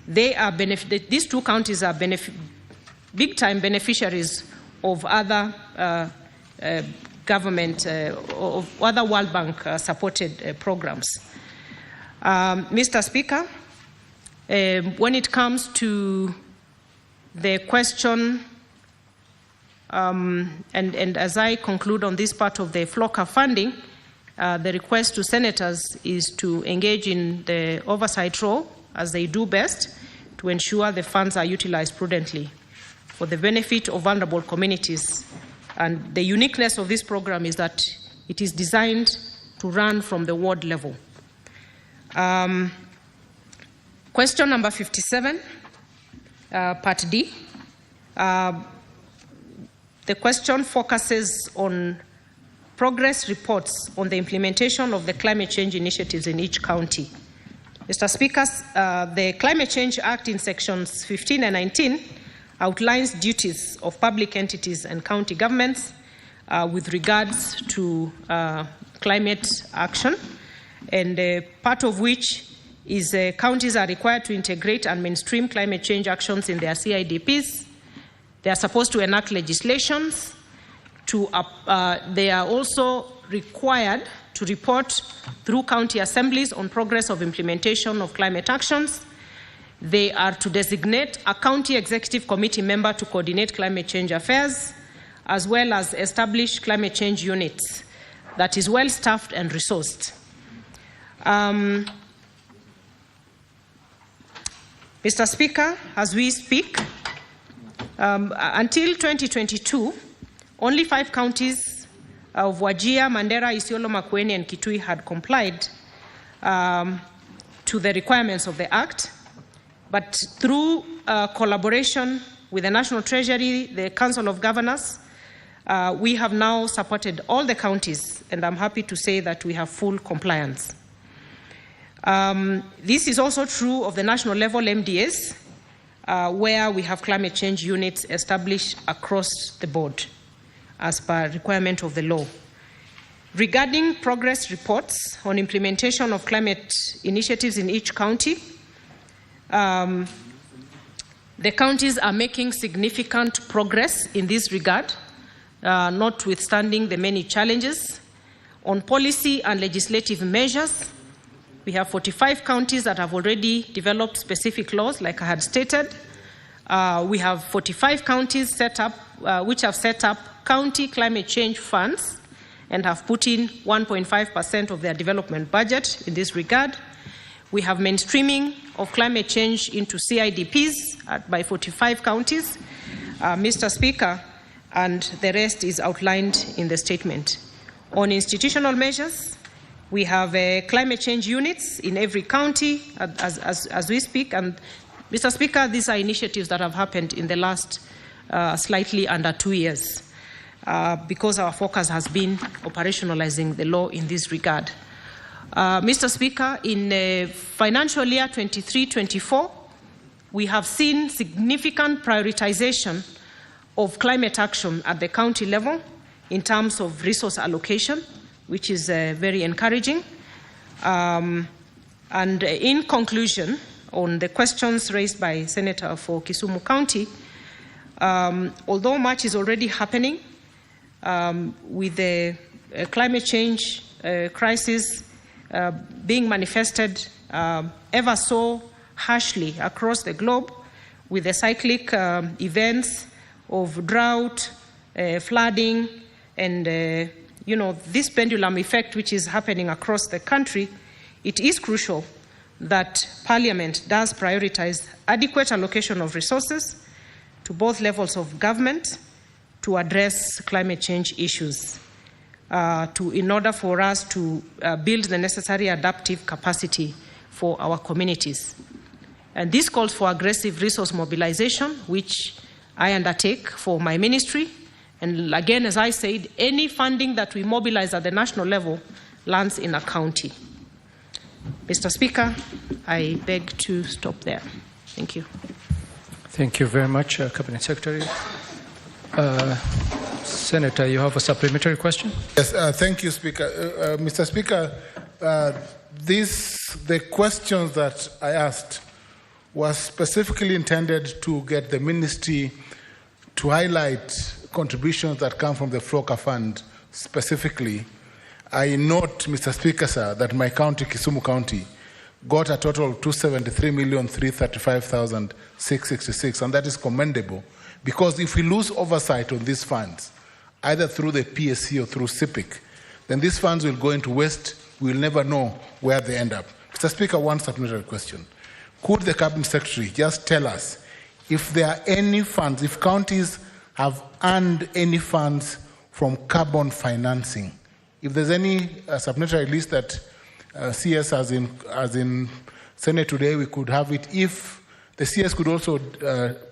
these two counties are big-time beneficiaries of other government, of other World Bank supported programs. Mr. Speaker, when it comes to the question, and as I conclude on this part of the FLOCA funding, the request to senators is to engage in the oversight role, as they do best, to ensure the funds are utilized prudently for the benefit of vulnerable communities. And the uniqueness of this program is that it is designed to run from the ward level. Question number 57, part D. The question focuses on progress reports on the implementation of the climate change initiatives in each county. Mr. Speaker, the Climate Change Act in sections 15 and 19 outlines duties of public entities and county governments with regards to climate action, and part of which is counties are required to integrate and mainstream climate change actions in their CIDPs. They are supposed to enact legislations. They are also required to report through county assemblies on progress of implementation of climate actions. They are to designate a county executive committee member to coordinate climate change affairs, as well as establish climate change units that is well staffed and resourced. Mr. Speaker, as we speak, until 2022, only 5 counties of Wajir, Mandera, Isiolo, Makueni, and Kitui had complied to the requirements of the Act. But through collaboration with the National Treasury, the Council of Governors, we have now supported all the counties, and I'm happy to say that we have full compliance. This is also true of the national level MDAs, where we have climate change units established across the board as per requirement of the law. Regarding progress reports on implementation of climate initiatives in each county, the counties are making significant progress in this regard, notwithstanding the many challenges. On policy and legislative measures, we have 45 counties that have already developed specific laws, like I had stated. We have 45 counties set up, which have set up county climate change funds and have put in 1.5% of their development budget in this regard. We have mainstreaming of climate change into CIDPs by 45 counties, Mr. Speaker, and the rest is outlined in the statement. On institutional measures, we have climate change units in every county as we speak. And Mr. Speaker, these are initiatives that have happened in the last slightly under 2 years because our focus has been operationalizing the law in this regard. Mr. Speaker, in financial year 23-24, we have seen significant prioritization of climate action at the county level in terms of resource allocation, which is very encouraging. And in conclusion, on the questions raised by Senator for Kisumu County, although much is already happening with the climate change crisis being manifested ever so harshly across the globe, with the cyclic events of drought, flooding, and this pendulum effect which is happening across the country, it is crucial that Parliament does prioritize adequate allocation of resources to both levels of government to address climate change issues, in order for us to build the necessary adaptive capacity for our communities. And this calls for aggressive resource mobilization, which I undertake for my ministry. And again, as I said, any funding that we mobilize at the national level lands in a county. Mr. Speaker, I beg to stop there. Thank you. Thank you very much, Cabinet Secretary. Senator, you have a supplementary question? Yes, thank you, Speaker. Mr. Speaker, the questions that I asked was specifically intended to get the ministry to highlight contributions that come from the FLOCA fund specifically. I note, Mr. Speaker, sir, that my county, Kisumu County, got a total of 273,335,666, and that is commendable, because if we lose oversight on these funds, either through the PSC or through CIPIC, then these funds will go into waste. We will never know where they end up. Mr. Speaker, one supplementary question. Could the Cabinet Secretary just tell us if there are any funds, if counties have earned any funds from carbon financing? If there's any supplementary list that CS as in Senate today, we could have it. If the CS could also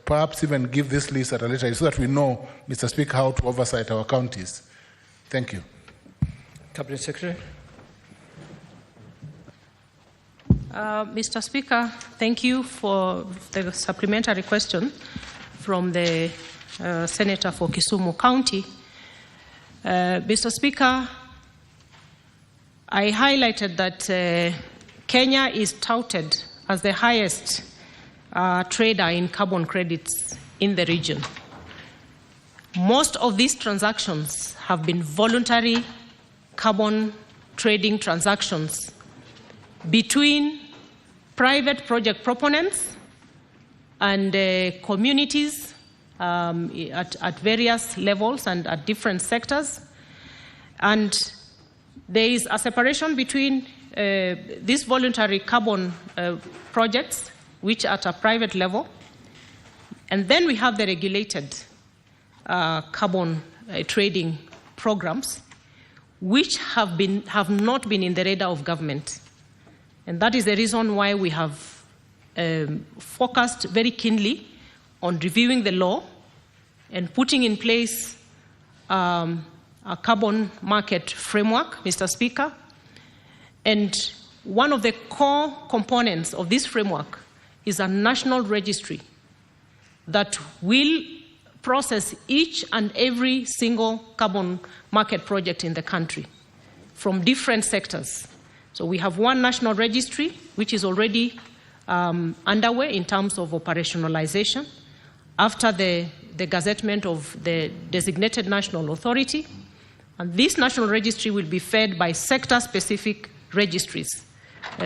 perhaps even give this list at a later, so that we know, Mr. Speaker, how to oversight our counties. Thank you. Cabinet Secretary. Mr. Speaker, thank you for the supplementary question from the Senator for Kisumu County. Mr. Speaker, I highlighted that Kenya is touted as the highest trader in carbon credits in the region. Most of these transactions have been voluntary carbon trading transactions between private project proponents and communities at various levels and at different sectors. And there is a separation between these voluntary carbon projects, which are at a private level, and then we have the regulated carbon trading programs, which have not been in the radar of government. And that is the reason why we have focused very keenly on reviewing the law and putting in place a carbon market framework, Mr. Speaker. And one of the core components of this framework is a national registry that will process each and every single carbon market project in the country from different sectors. So we have one national registry, which is already underway in terms of operationalization after the gazettement of the designated national authority. And this national registry will be fed by sector-specific registries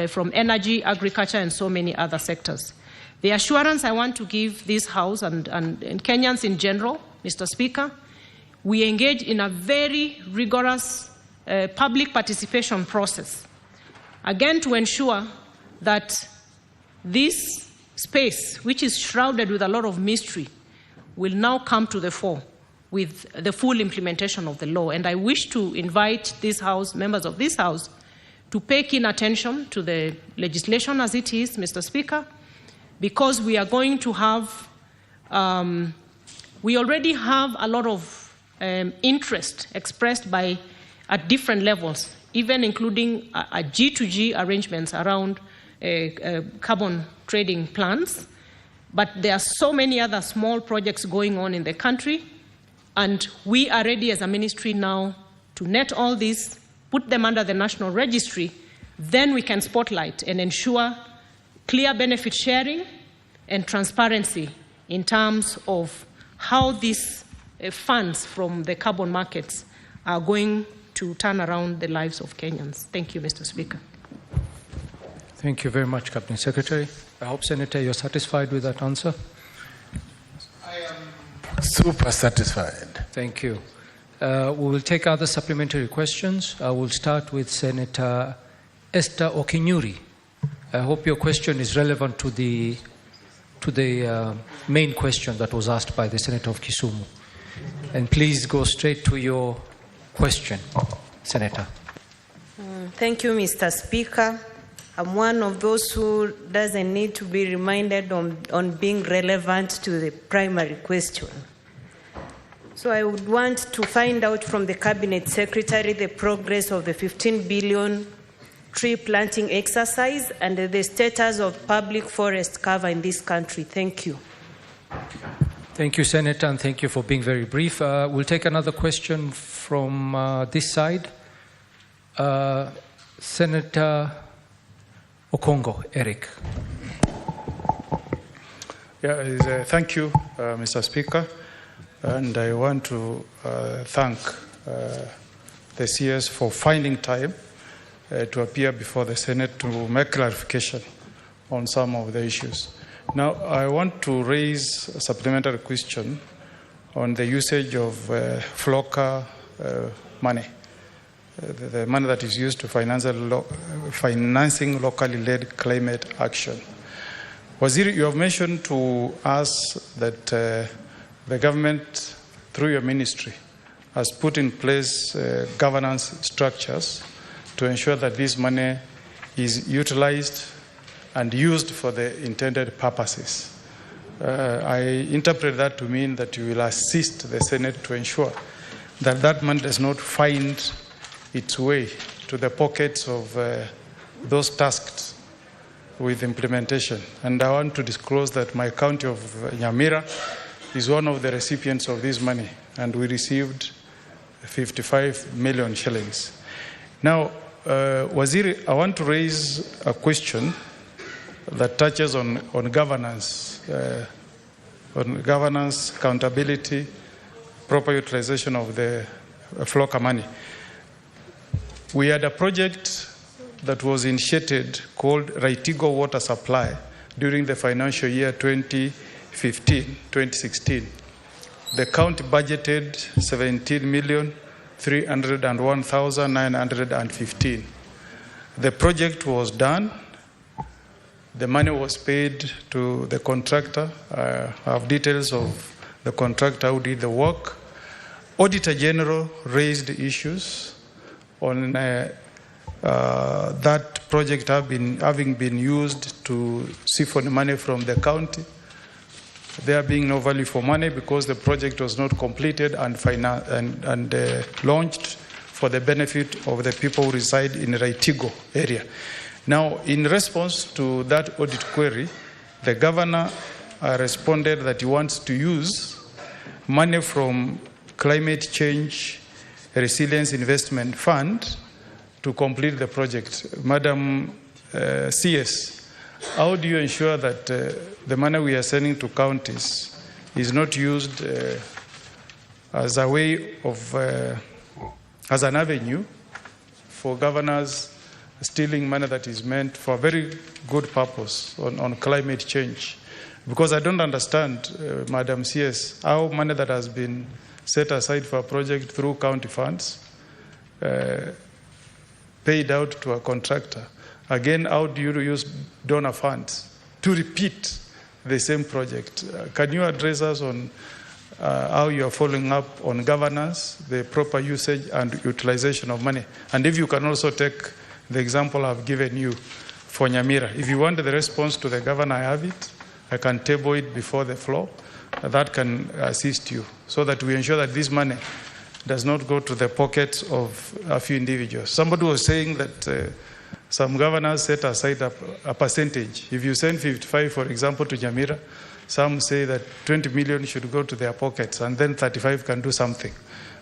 from energy, agriculture, and so many other sectors. The assurance I want to give this House and Kenyans in general, Mr. Speaker, we engage in a very rigorous public participation process, again to ensure that this space, which is shrouded with a lot of mystery, will now come to the fore with the full implementation of the law. And I wish to invite this House, members of this House, to pay keen attention to the legislation as it is, Mr. Speaker, because we are going to have, we already have a lot of interest expressed at different levels, even including a G2G arrangements around carbon trading plans. But there are so many other small projects going on in the country, and we are ready as a ministry now to net all these, put them under the national registry. Then we can spotlight and ensure clear benefit sharing and transparency in terms of how these funds from the carbon markets are going to turn around the lives of Kenyans. Thank you, Mr. Speaker. Thank you very much, Cabinet Secretary. I hope, Senator, you're satisfied with that answer. I am super satisfied. Thank you. We will take other supplementary questions. I will start with Senator Esther Okinyuri. I hope your question is relevant to the main question that was asked by the Senator of Kisumu. And please go straight to your question, Senator. Thank you, Mr. Speaker. I'm one of those who doesn't need to be reminded on being relevant to the primary question. So I would want to find out from the Cabinet Secretary the progress of the 15 billion tree planting exercise and the status of public forest cover in this country. Thank you. Thank you, Senator, and thank you for being very brief. We'll take another question from this side. Senator Okongo, Eric. Thank you, Mr. Speaker. And I want to thank the CS for finding time to appear before the Senate to make clarification on some of the issues. Now, I want to raise a supplementary question on the usage of FLOCA money, the money that is used to financing locally led climate action. Waziri, you have mentioned to us that the government, through your ministry, has put in place governance structures to ensure that this money is utilized and used for the intended purposes. I interpret that to mean that you will assist the Senate to ensure that that money does not find its way to the pockets of those tasked with implementation. And I want to disclose that my county of Nyamira is one of the recipients of this money, and we received 55 million shillings. Now, Waziri, I want to raise a question that touches on governance, accountability, proper utilization of the FLOCA money. We had a project that was initiated called Raitigo Water Supply during the financial year 2015-2016. The county budgeted 17,301,915. The project was done. The money was paid to the contractor. I have details of the contractor who did the work. Auditor General raised issues on that project having been used to siphon money from the county. There being no value for money because the project was not completed and launched for the benefit of the people who reside in the Raitigo area. Now, in response to that audit query, the governor responded that he wants to use money from Climate Change Resilience Investment Fund to complete the project. Madam CS, how do you ensure that the money we are sending to counties is not used as a way of, as an avenue for governors stealing money that is meant for a very good purpose on climate change? Because I don't understand, Madam CS, how money that has been set aside for a project through county funds paid out to a contractor. Again, how do you use donor funds to repeat the same project? Can you address us on how you are following up on governance, the proper usage and utilization of money? And if you can also take the example I've given you for Nyamira. If you want the response to the governor, I have it. I can table it before the floor. That can assist you so that we ensure that this money does not go to the pockets of a few individuals. Somebody was saying that some governors set aside a percentage. If you send 55, for example, to Nyamira, some say that 20 million should go to their pockets and then 35 can do something.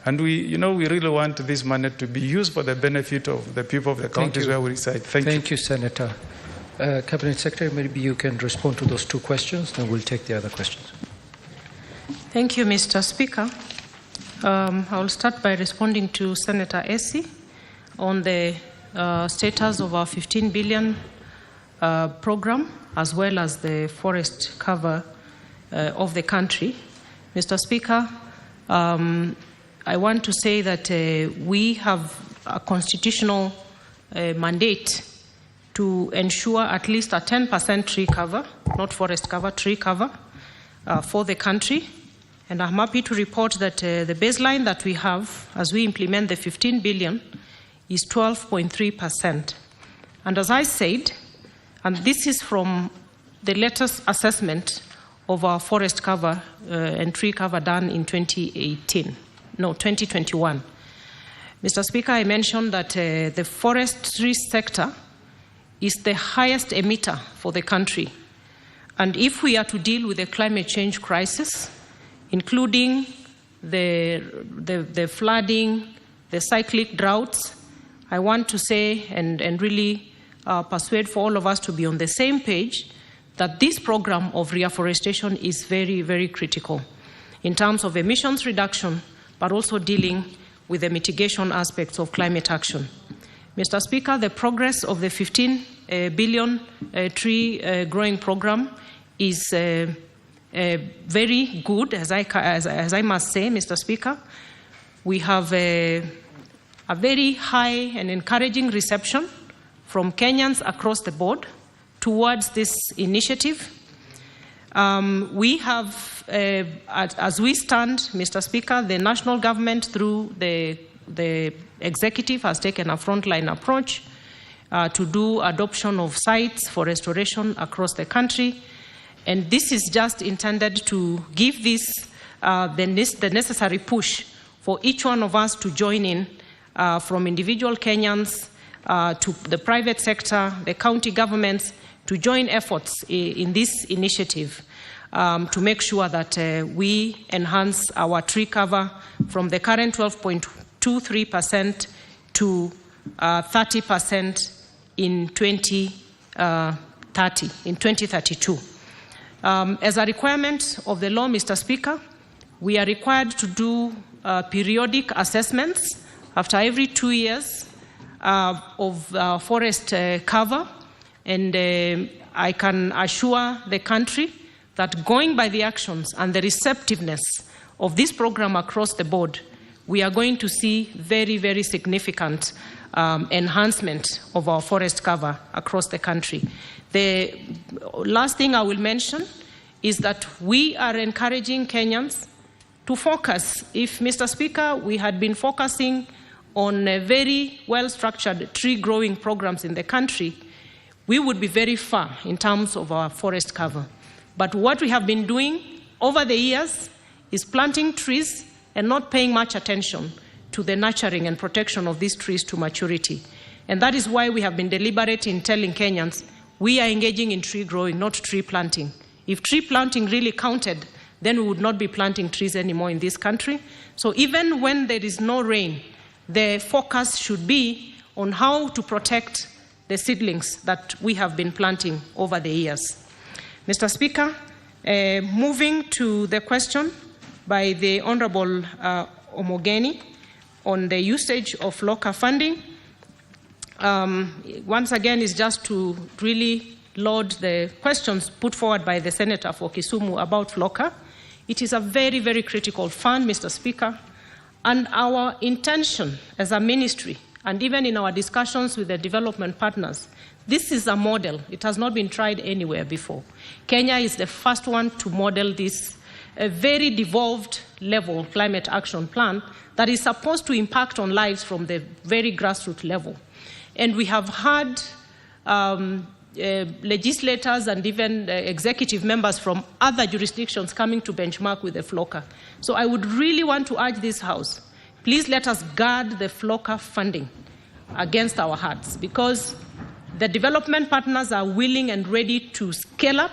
And we really want this money to be used for the benefit of the people of the counties where we reside. Thank you, Senator. Cabinet Secretary, maybe you can respond to those two questions, then we'll take the other questions. Thank you, Mr. Speaker. I will start by responding to Senator Essie on the status of our 15 billion program, as well as the forest cover of the country. Mr. Speaker, I want to say that we have a constitutional mandate to ensure at least a 10% tree cover, not forest cover, tree cover for the country. And I'm happy to report that the baseline that we have as we implement the 15 billion is 12.3%. And as I said, and this is from the latest assessment of our forest cover and tree cover done in 2021. Mr. Speaker, I mentioned that the forestry sector is the highest emitter for the country. And if we are to deal with the climate change crisis, including the flooding, the cyclic droughts, I want to say and really persuade for all of us to be on the same page that this program of reforestation is very, very critical in terms of emissions reduction, but also dealing with the mitigation aspects of climate action. Mr. Speaker, the progress of the 15 billion tree growing program is very good, as I must say, Mr. Speaker. We have a very high and encouraging reception from Kenyans across the board towards this initiative. We have, as we stand, Mr. Speaker, the national government through the executive has taken a frontline approach to do adoption of sites for restoration across the country. And this is just intended to give this the necessary push for each one of us to join in, from individual Kenyans to the private sector, the county governments, to join efforts in this initiative to make sure that we enhance our tree cover from the current 12.23% to 30% in 2032. As a requirement of the law, Mr. Speaker, we are required to do periodic assessments after every 2 years of forest cover, and I can assure the country that going by the actions and the receptiveness of this program across the board, we are going to see very, very significant enhancement of our forest cover across the country. The last thing I will mention is that we are encouraging Kenyans to focus. If, Mr. Speaker, we had been focusing on very well-structured tree-growing programs in the country, we would be very far in terms of our forest cover. But what we have been doing over the years is planting trees and not paying much attention to the nurturing and protection of these trees to maturity. And that is why we have been deliberate in telling Kenyans we are engaging in tree growing, not tree planting. If tree planting really counted, then we would not be planting trees anymore in this country. So even when there is no rain, the focus should be on how to protect the seedlings that we have been planting over the years. Mr. Speaker, moving to the question by the Honorable Omogeni on the usage of local funding, once again is just to really load the questions put forward by the Senator for Kisumu about FLOCA. It is a very, very critical fund, Mr. Speaker, and our intention as a ministry, and even in our discussions with the development partners, this is a model. It has not been tried anywhere before. Kenya is the first one to model this very devolved level climate action plan that is supposed to impact on lives from the very grassroots level. And we have had legislators and even executive members from other jurisdictions coming to benchmark with the FLOCA. So I would really want to urge this House, please let us guard the FLOCA funding against our hearts, because the development partners are willing and ready to scale up,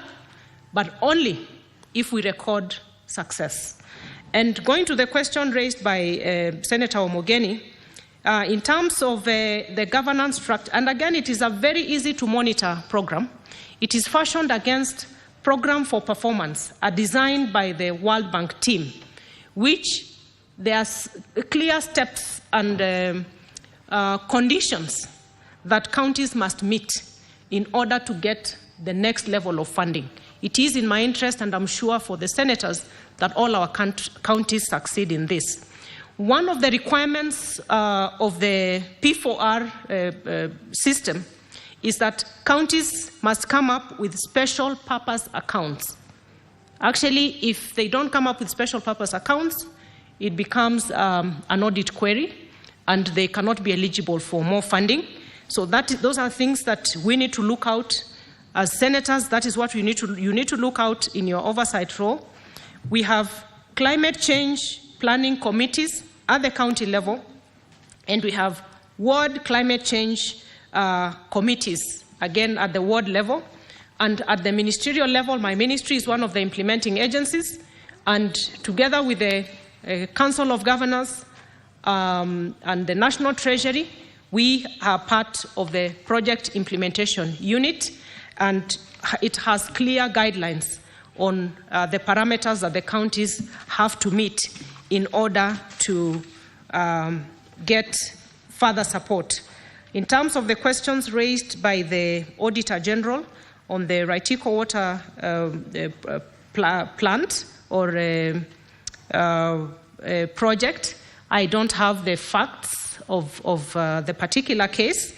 but only if we record success. And going to the question raised by Senator Omogeni, in terms of the governance structure, and again, it is a very easy to monitor program. It is fashioned against Program for Performance, designed by the World Bank team, which there are clear steps and conditions that counties must meet in order to get the next level of funding. It is in my interest, and I'm sure for the senators, that all our counties succeed in this. One of the requirements of the P4R system is that counties must come up with special purpose accounts. Actually, if they don't come up with special purpose accounts, it becomes an audit query, and they cannot be eligible for more funding. So those are things that we need to look out as senators. That is what you need to look out in your oversight role. We have climate change planning committees at the county level, and we have ward climate change committees, again at the ward level. And at the ministerial level, my ministry is one of the implementing agencies, and together with the Council of Governors and the National Treasury, we are part of the project implementation unit, and it has clear guidelines on the parameters that the counties have to meet in order to get further support. In terms of the questions raised by the Auditor General on the Raitiko Water plant or project, I don't have the facts of the particular case,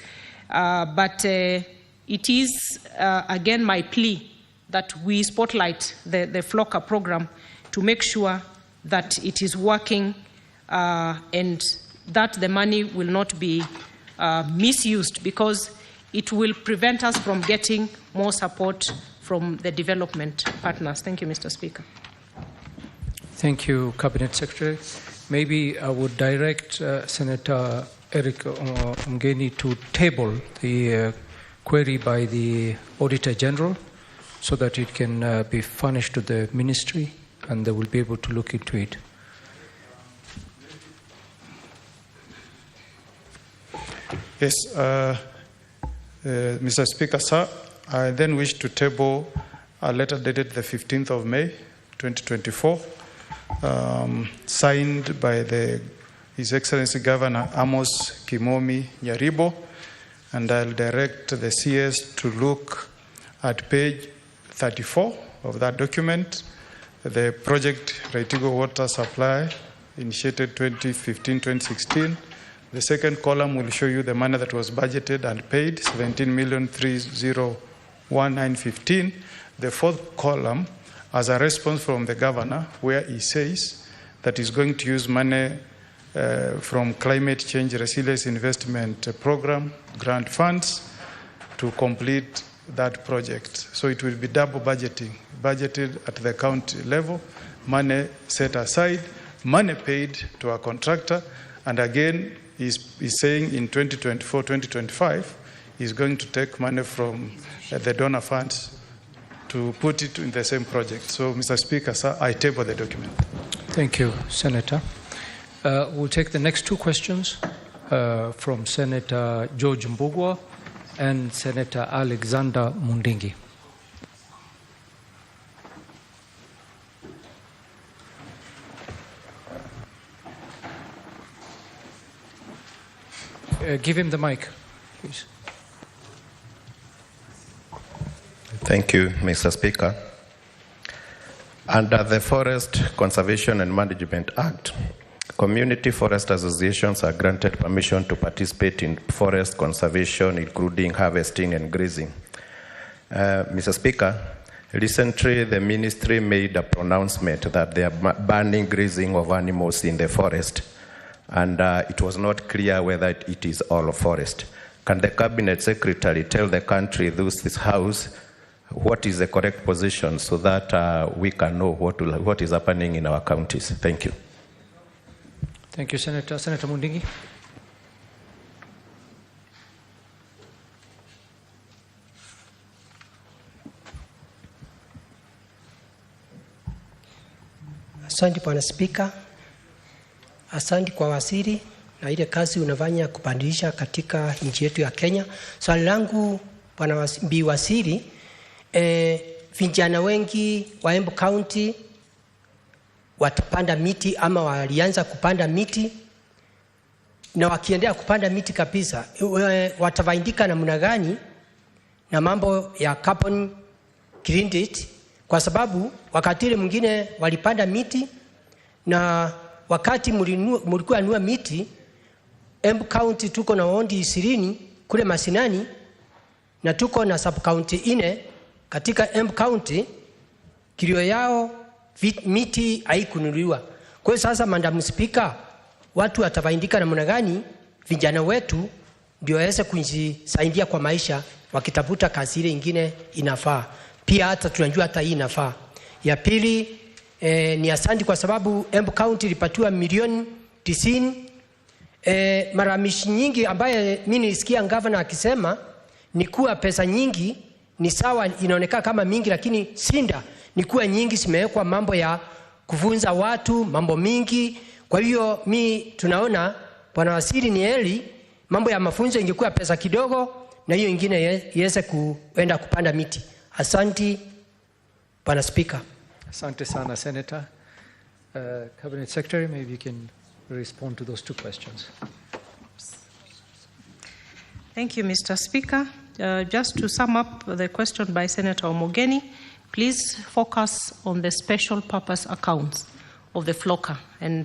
but it is, again, my plea that we spotlight the FLOCA program to make sure that it is working and that the money will not be misused, because it will prevent us from getting more support from the development partners. Thank you, Mr. Speaker. Thank you, Cabinet Secretary. Maybe I would direct Senator Eric Omogeni to table the query by the Auditor General so that it can be furnished to the ministry and they will be able to look into it. Yes, Mr. Speaker, sir, I then wish to table a letter dated the 15th of May, 2024, signed by His Excellency Governor Amos Kimomi Nyaribo, and I'll direct the CS to look at page 34 of that document. The project Raitigo Water Supply, initiated 2015-2016. The second column will show you the money that was budgeted and paid, 17,301,915. The fourth column, as a response from the governor, where he says that he's going to use money from Climate Change Resilience Investment Program, grant funds, to complete that project. So it will be double budgeting, budgeted at the county level, money set aside, money paid to a contractor, and again, he's saying in 2024-2025, he's going to take money from the donor funds to put it in the same project. So, Mr. Speaker, sir, I table the document. Thank you, Senator. We'll take the next two questions from Senator George Mbugua and Senator Alexander Mundingi. Give him the mic, please. Thank you, Mr. Speaker. Under the Forest Conservation and Management Act, community forest associations are granted permission to participate in forest conservation, including harvesting and grazing. Mr. Speaker, recently the ministry made a pronouncement that they are banning grazing of animals in the forest, and it was not clear whether it is all forest. Can the Cabinet Secretary tell the country through this House what is the correct position so that we can know what is happening in our counties? Thank you. Thank you, Senator. Senator Mundingi. Asante Bwana Spika. Asante kwa waziri na ile kazi unafanya kupandisha katika nchi yetu ya Kenya. Swali langu Bwana waziri, vijana wengi wa Embu County watapanda miti ama walianza kupanda miti, na wakiendelea kupanda miti kabisa, watafaidika namna gani na mambo ya carbon credit? Kwa sababu wakati ile mwingine walipanda miti, na wakati mlikuwa nunua miti, Embu County tuko na wodi 20 kule Masinani, na tuko na sub county 4 katika Embu County, kilio yao miti haikununuliwa. Kwa hiyo sasa, Madam Speaker, watu watafaidika namna gani vijana wetu ndio waweze kujisaidia kwa maisha wakitafuta kazi ile nyingine inafaa? Pia hata tunajua hata hii inafaa. Ya pili, ni asante kwa sababu Embu County ilipatiwa milioni 90. Maramishi nyingi ambaye mimi nilisikia governor akisema ni kuwa pesa nyingi ni sawa, inaonekana kama mingi, lakini sinda ni kuwa nyingi zimewekwa mambo ya kufunza watu mambo mingi. Kwa hiyo tunaona Bwana waziri, ni heri mambo ya mafunzo ingekuwa pesa kidogo na hiyo ingine iweze kuenda kupanda miti. Asante Bwana Speaker. Asante sana, Senator. Cabinet Secretary, maybe you can respond to those two questions. Thank you, Mr. Speaker. Just to sum up the question by Senator Omogeni, please focus on the special purpose accounts of the FLOCA, and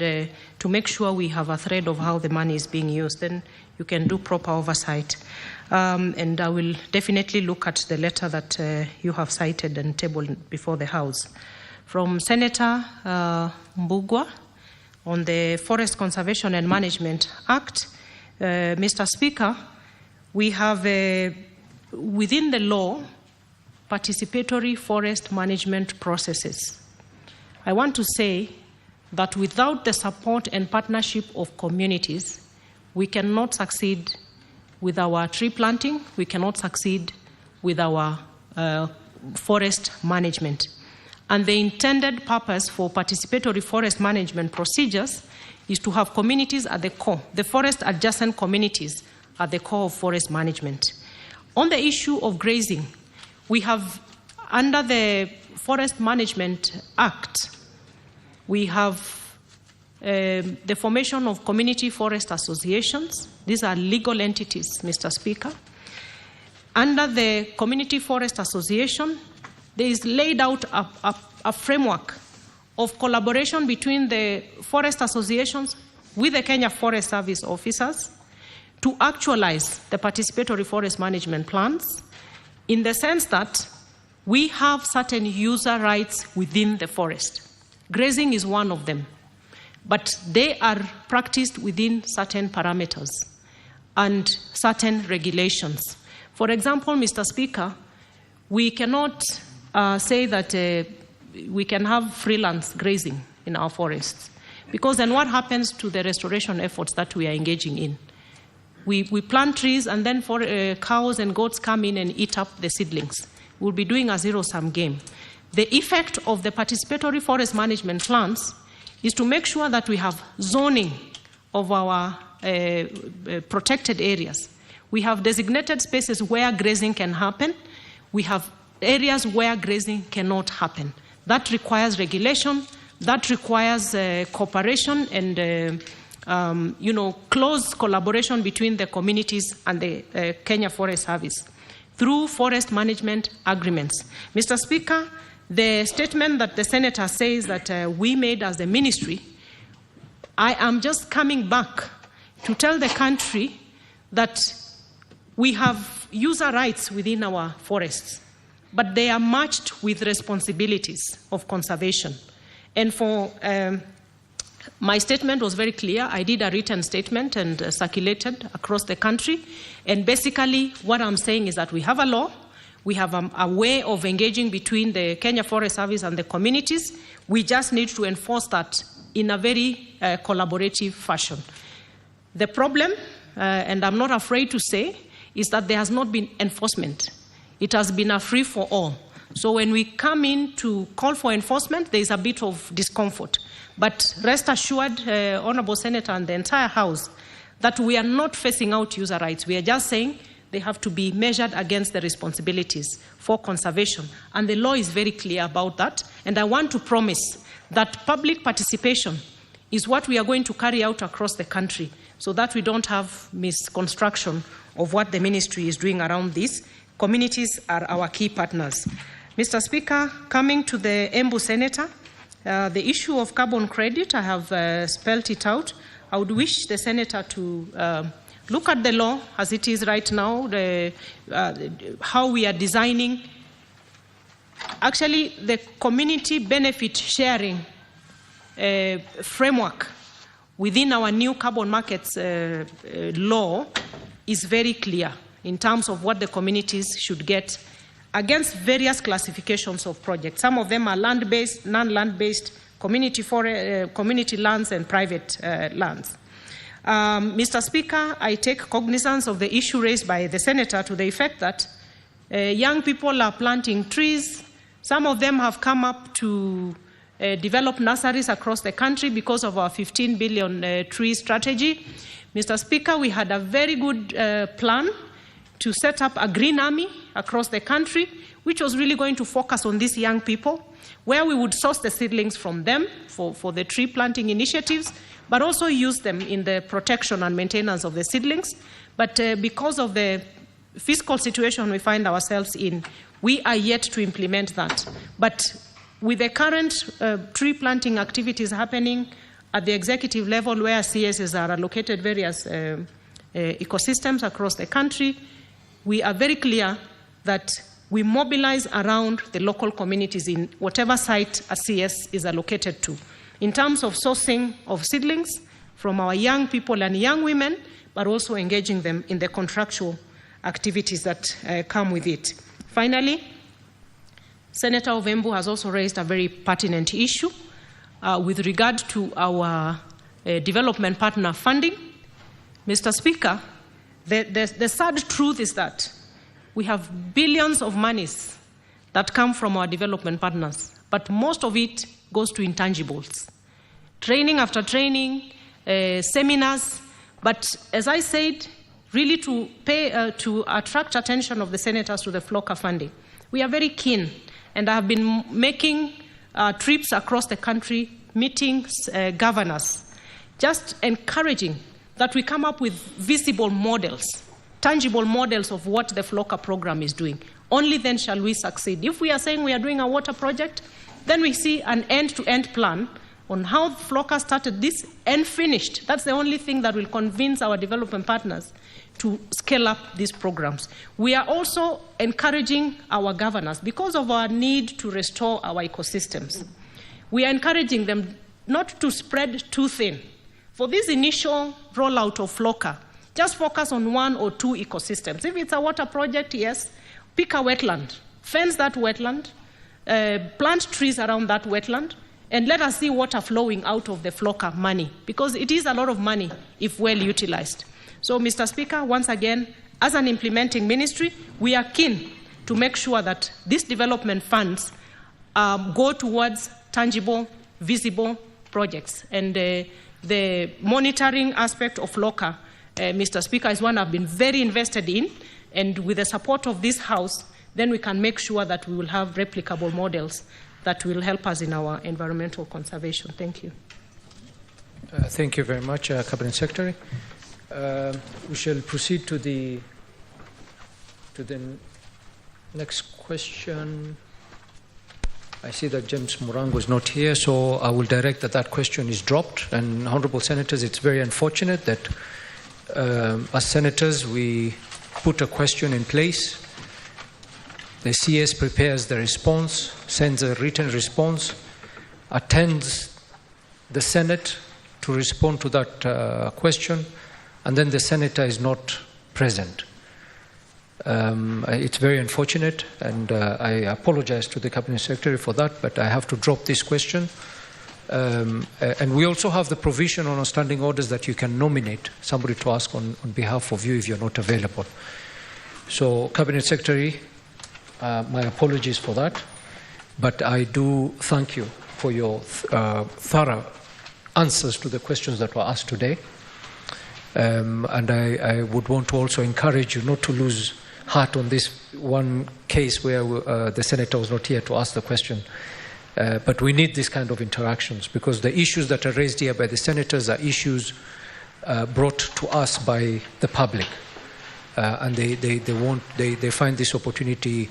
to make sure we have a thread of how the money is being used, then you can do proper oversight. And I will definitely look at the letter that you have cited and tabled before the House. From Senator Mbugua on the Forest Conservation and Management Act, Mr. Speaker, we have within the law participatory forest management processes. I want to say that without the support and partnership of communities, we cannot succeed with our tree planting, we cannot succeed with our forest management. And the intended purpose for participatory forest management procedures is to have communities at the core, the forest adjacent communities at the core of forest management. On the issue of grazing, we have, under the Forest Management Act, we have the formation of community forest associations. These are legal entities, Mr. Speaker. Under the community forest association, there is laid out a framework of collaboration between the forest associations with the Kenya Forest Service officers to actualize the participatory forest management plans, in the sense that we have certain user rights within the forest. Grazing is one of them, but they are practiced within certain parameters and certain regulations. For example, Mr. Speaker, we cannot say that we can have freelance grazing in our forests, because then what happens to the restoration efforts that we are engaging in? We plant trees, and then cows and goats come in and eat up the seedlings. We'll be doing a zero-sum game. The effect of the participatory forest management plans is to make sure that we have zoning of our protected areas. We have designated spaces where grazing can happen. We have areas where grazing cannot happen. That requires regulation. That requires cooperation and close collaboration between the communities and the Kenya Forest Service through forest management agreements. Mr. Speaker, the statement that the Senator says that we made as a ministry, I am just coming back to tell the country that we have user rights within our forests, but they are matched with responsibilities of conservation. And for my statement was very clear. I did a written statement and circulated across the country. And basically what I'm saying is that we have a law. We have a way of engaging between the Kenya Forest Service and the communities. We just need to enforce that in a very collaborative fashion. The problem, and I'm not afraid to say, is that there has not been enforcement. It has been a free-for-all. So when we come in to call for enforcement, there is a bit of discomfort. But rest assured, Honourable Senator and the entire House, that we are not phasing out user rights. We are just saying they have to be measured against the responsibilities for conservation. And the law is very clear about that. And I want to promise that public participation is what we are going to carry out across the country, so that we don't have misconstruction of what the ministry is doing around this. Communities are our key partners. Mr. Speaker, coming to the Embu Senator, the issue of carbon credit, I have spelled it out. I would wish the Senator to look at the law as it is right now, how we are designing. Actually, the community benefit sharing framework within our new carbon markets law is very clear in terms of what the communities should get against various classifications of projects. Some of them are land-based, non-land-based, community lands and private lands. Mr. Speaker, I take cognizance of the issue raised by the Senator to the effect that young people are planting trees. Some of them have come up to develop nurseries across the country because of our 15 billion tree strategy. Mr. Speaker, we had a very good plan to set up a green army across the country, which was really going to focus on these young people, where we would source the seedlings from them for the tree planting initiatives, but also use them in the protection and maintenance of the seedlings. But because of the fiscal situation we find ourselves in, we are yet to implement that. But with the current tree planting activities happening at the executive level, where CSs are allocated various ecosystems across the country, we are very clear that we mobilize around the local communities in whatever site a CS is allocated to, in terms of sourcing of seedlings from our young people and young women, but also engaging them in the contractual activities that come with it. Finally, Senator Ovembu has also raised a very pertinent issue with regard to our development partner funding. Mr. Speaker, the sad truth is that we have billions of monies that come from our development partners, but most of it goes to intangibles. Training after training, seminars, but as I said, really to to attract attention of the senators to the FLOCA funding. We are very keen, and I have been making trips across the country, meeting governors, just encouraging that we come up with visible models, tangible models of what the FLOCA program is doing. Only then shall we succeed. If we are saying we are doing a water project, then we see an end-to-end plan on how FLOCA started this and finished. That's the only thing that will convince our development partners to scale up these programs. We are also encouraging our governors, because of our need to restore our ecosystems. We are encouraging them not to spread too thin. For this initial rollout of FLOCA, just focus on 1 or 2 ecosystems. If it's a water project, yes, pick a wetland, fence that wetland, plant trees around that wetland, and let us see water flowing out of the FLOCA money, because it is a lot of money if well utilized. So, Mr. Speaker, once again, as an implementing ministry, we are keen to make sure that these development funds go towards tangible, visible projects. And the monitoring aspect of FLOCA, Mr. Speaker, is one I've been very invested in. And with the support of this House, then we can make sure that we will have replicable models that will help us in our environmental conservation. Thank you. Thank you very much, Cabinet Secretary. We shall proceed to the next question. I see that James Murango is not here, so I will direct that question is dropped. And Honourable Senators, it's very unfortunate that as Senators we put a question in place, the CS prepares the response, sends a written response, attends the Senate to respond to that question, and then the Senator is not present. It's very unfortunate, and I apologize to the Cabinet Secretary for that, but I have to drop this question. And we also have the provision on our standing orders that you can nominate somebody to ask on behalf of you if you're not available. So, Cabinet Secretary, my apologies for that, but I do thank you for your thorough answers to the questions that were asked today. And I would want to also encourage you not to lose heart on this one case where the Senator was not here to ask the question. But we need this kind of interactions, because the issues that are raised here by the Senators are issues brought to us by the public. And they find this opportunity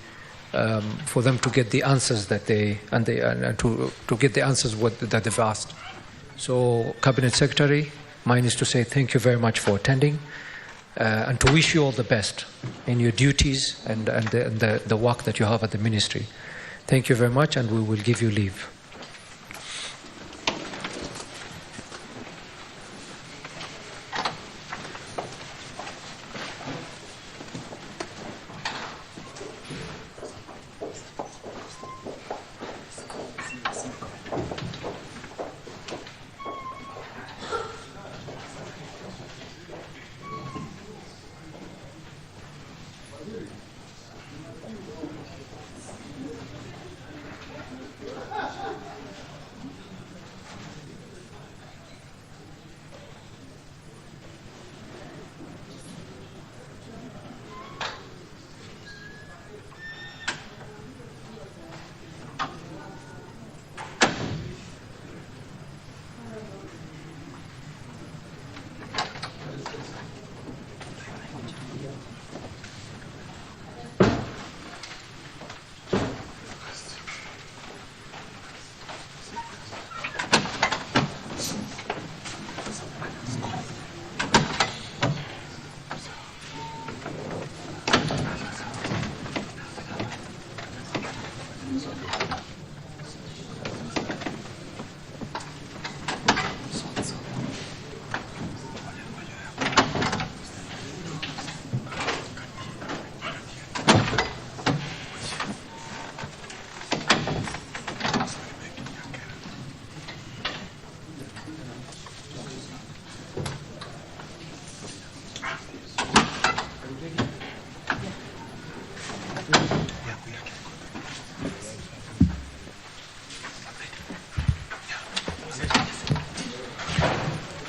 for them to get the answers that to get the answers that they've asked. So, Cabinet Secretary, mine is to say thank you very much for attending, and to wish you all the best in your duties and the work that you have at the Ministry. Thank you very much, and we will give you leave.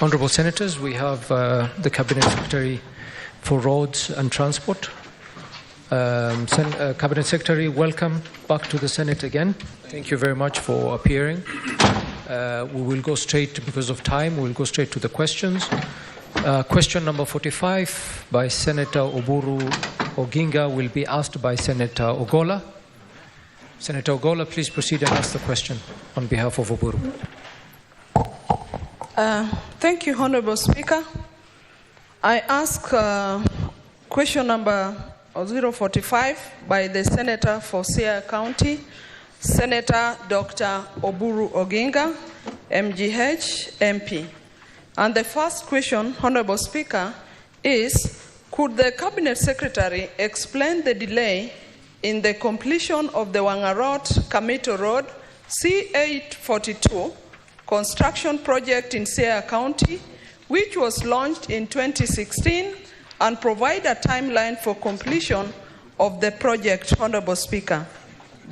Honourable Senators, we have the Cabinet Secretary for Roads and Transport. Cabinet Secretary, welcome back to the Senate again. Thank you very much for appearing. We will go straight, because of time, we will go straight to the questions. Question number 45 by Senator Oburu Oginga will be asked by Senator Ogola. Senator Ogola, please proceed and ask the question on behalf of Oburu. Thank you, Honorable Speaker. I ask question number 045 by the Senator for Siaya County, Senator Dr. Oburu Oginga, MGH, MP. And the first question, Honorable Speaker, is, could the Cabinet Secretary explain the delay in the completion of the Wangarot-Kamito Road C842 construction project in Siaya County, which was launched in 2016, and provide a timeline for completion of the project, Honorable Speaker?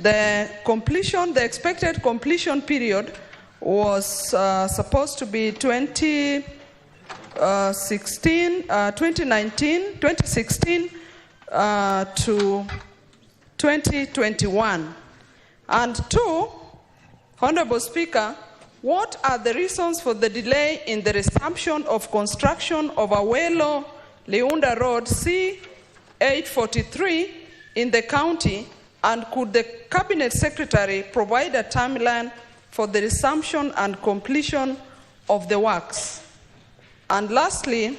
The expected completion period was supposed to be 2016 to 2021. And two, Honorable Speaker, what are the reasons for the delay in the resumption of construction of Awelo-Leunda Road C843 in the county? And could the Cabinet Secretary provide a timeline for the resumption and completion of the works? And lastly,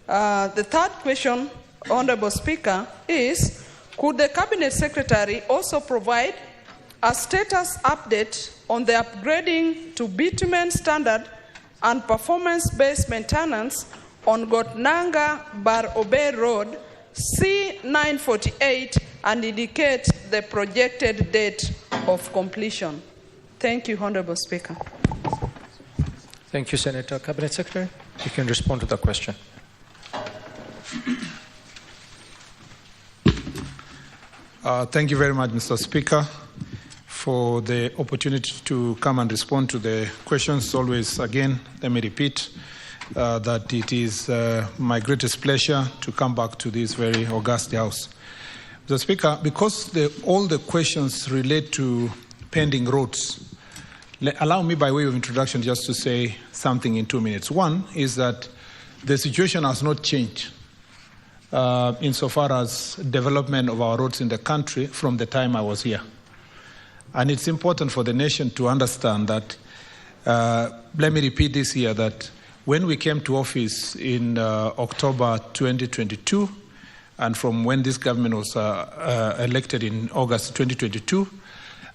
the third question, Honorable Speaker, is, could the Cabinet Secretary also provide a status update on the upgrading to bitumen standard and performance-based maintenance on Gotnanga Bar Obe Road C948 and indicate the projected date of completion? Thank you, Honorable Speaker. Thank you, Senator. Cabinet Secretary, you can respond to the question. Thank you very much, Mr. Speaker, for the opportunity to come and respond to the questions. Always, again, let me repeat that it is my greatest pleasure to come back to this very august House. Mr. Speaker, because all the questions relate to pending roads, allow me by way of introduction just to say something in 2 minutes. One is that the situation has not changed insofar as development of our roads in the country from the time I was here. And it's important for the nation to understand that, let me repeat this here, that when we came to office in October 2022, and from when this government was elected in August 2022,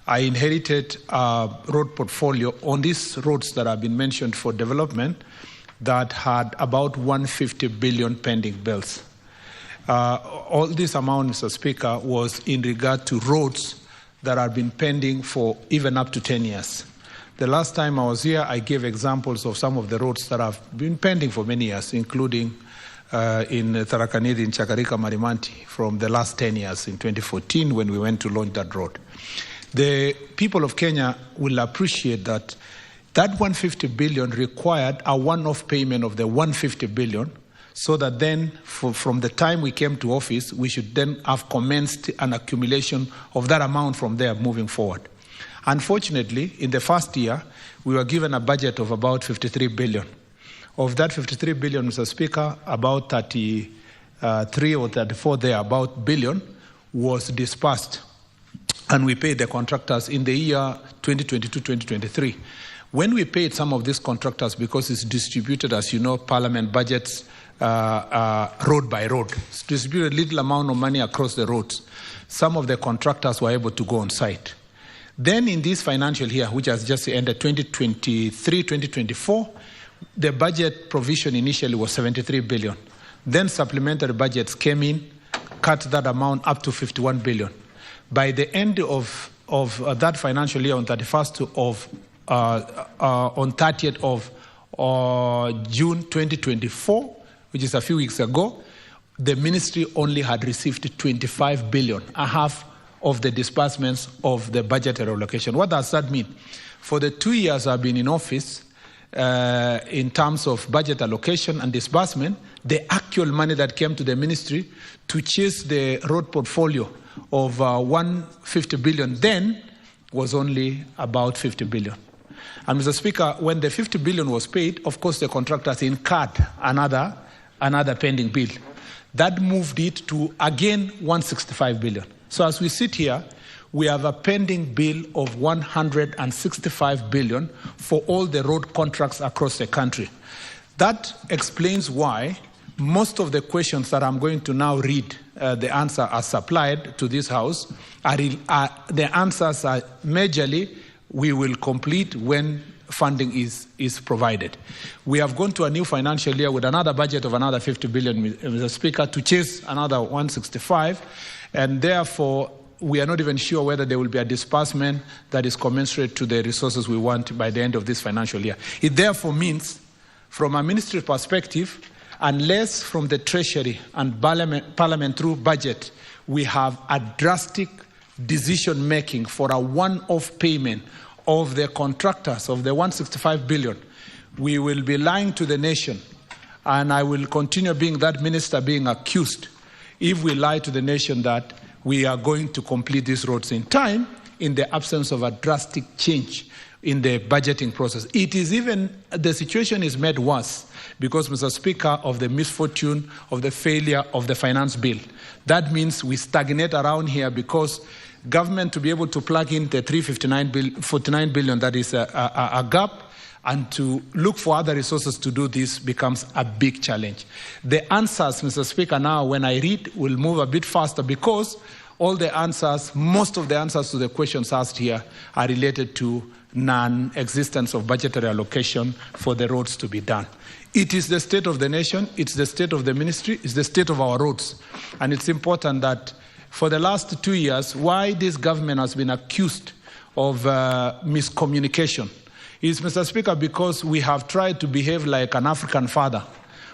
I inherited a road portfolio on these roads that have been mentioned for development that had about 150 billion pending bills. All this amount, Mr. Speaker, was in regard to roads that have been pending for even up to 10 years. The last time I was here, I gave examples of some of the roads that have been pending for many years, including in Tharaka-Nithi, in Chakarika, Marimanti, from the last 10 years in 2014 when we went to launch that road. The people of Kenya will appreciate that 150 billion required a one-off payment of the 150 billion, so that then from the time we came to office, we should then have commenced an accumulation of that amount from there moving forward. Unfortunately, in the first year, we were given a budget of about 53 billion. Of that 53 billion, Mr. Speaker, about 33 or 34 about billion was dispersed, and we paid the contractors in the year 2022-2023. When we paid some of these contractors, because it's distributed, as you know, Parliament budgets road by road, it's distributed a little amount of money across the roads. Some of the contractors were able to go on site. Then in this financial year, which has just ended, 2023-2024, the budget provision initially was 73 billion. Then supplementary budgets came in, cut that amount up to 51 billion. By the end of that financial year, on 30th of June 2024, which is a few weeks ago, the ministry only had received 25 billion, a half of the disbursements of the budgetary allocation. What does that mean? For the 2 years I've been in office, in terms of budget allocation and disbursement, the actual money that came to the ministry to chase the road portfolio of 150 billion then was only about 50 billion. And Mr. Speaker, when the 50 billion was paid, of course the contractors incurred another pending bill. That moved it to, again, 165 billion. So as we sit here, we have a pending bill of 165 billion for all the road contracts across the country. That explains why most of the questions that I'm going to now read, the answer as supplied to this House, the answers are majorly we will complete when funding is provided. We have gone to a new financial year with another budget of another 50 billion, Mr. Speaker, to chase another 165, and therefore we are not even sure whether there will be a disbursement that is commensurate to the resources we want by the end of this financial year. It therefore means, from a ministry perspective, unless from the Treasury and Parliament through budget, we have a drastic decision-making for a one-off payment of the contractors of the 165 billion, we will be lying to the nation, and I will continue being that minister being accused if we lie to the nation that we are going to complete these roads in time in the absence of a drastic change in the budgeting process. It is even, the situation is made worse because, Mr. Speaker, of the misfortune of the failure of the finance bill. That means we stagnate around here because government to be able to plug in the 49 billion, that is a gap, and to look for other resources to do this becomes a big challenge. The answers, Mr. Speaker, now when I read will move a bit faster because all the answers, most of the answers to the questions asked here are related to non-existence of budgetary allocation for the roads to be done. It is the state of the nation, it's the state of the ministry, it's the state of our roads. And it's important that for the last 2 years, why this government has been accused of miscommunication is, Mr. Speaker, because we have tried to behave like an African father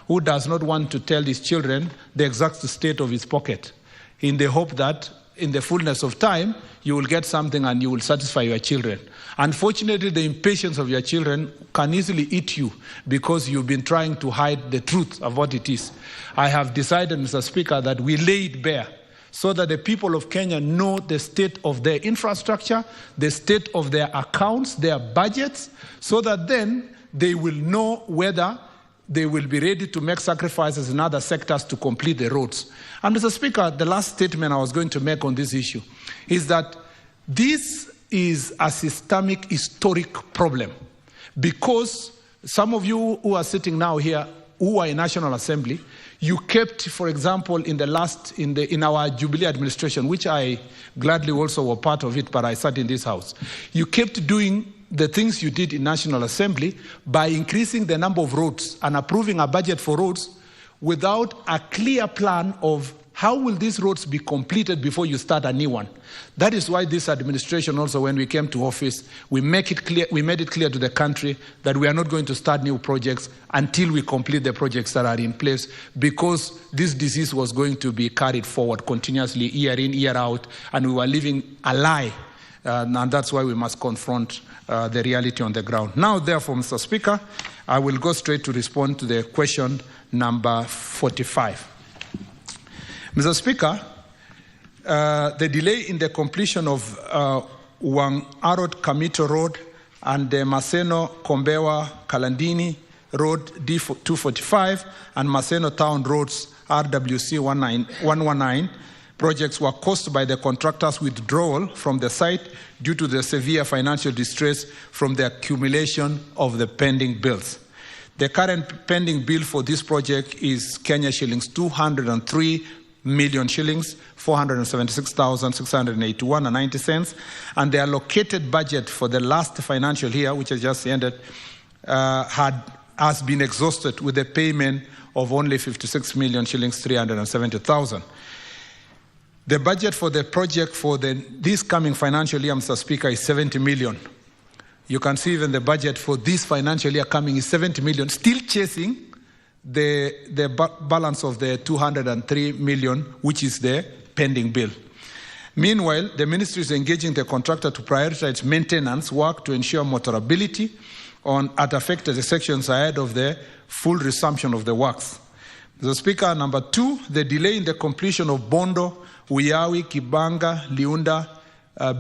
who does not want to tell his children the exact state of his pocket in the hope that in the fullness of time, you will get something and you will satisfy your children. Unfortunately, the impatience of your children can easily eat you because you've been trying to hide the truth of what it is. I have decided, Mr. Speaker, that we lay it bare so that the people of Kenya know the state of their infrastructure, the state of their accounts, their budgets, so that then they will know whether they will be ready to make sacrifices in other sectors to complete the roads. And Mr. Speaker, the last statement I was going to make on this issue is that this is a systemic, historic problem because some of you who are sitting now here who are in National Assembly, you kept, for example, in our Jubilee administration, which I gladly also were part of it, but I sat in this House. You kept doing the things you did in National Assembly by increasing the number of roads and approving a budget for roads without a clear plan of how will these roads be completed before you start a new one. That is why this administration also, when we came to office, we made it clear to the country that we are not going to start new projects until we complete the projects that are in place, because this disease was going to be carried forward continuously, year in, year out, and we were living a lie. And that's why we must confront the reality on the ground. Now, therefore, Mr. Speaker, I will go straight to respond to the question number 45. Mr. Speaker, the delay in the completion of Wang-Arod-Kamito Road and the Maseno-Kombewa-Kalandini Road D245 and Maseno Town Roads RWC 119 projects were caused by the contractor's withdrawal from the site due to the severe financial distress from the accumulation of the pending bills. The current pending bill for this project is Kenya shillings 203 million shillings, 476,681.90 cents, and the allocated budget for the last financial year, which has just ended, has been exhausted with a payment of only 56 million shillings, 370,000. The budget for the project for this coming financial year, Mr. Speaker, is 70 million. You can see even the budget for this financial year coming is 70 million, still chasing the balance of the 203 million, which is the pending bill. Meanwhile, the ministry is engaging the contractor to prioritize maintenance work to ensure motorability at affected sections ahead of the full resumption of the works. Mr. Speaker, number 2, the delay in the completion of Bondo, Uyawi, Kibanga, Liunda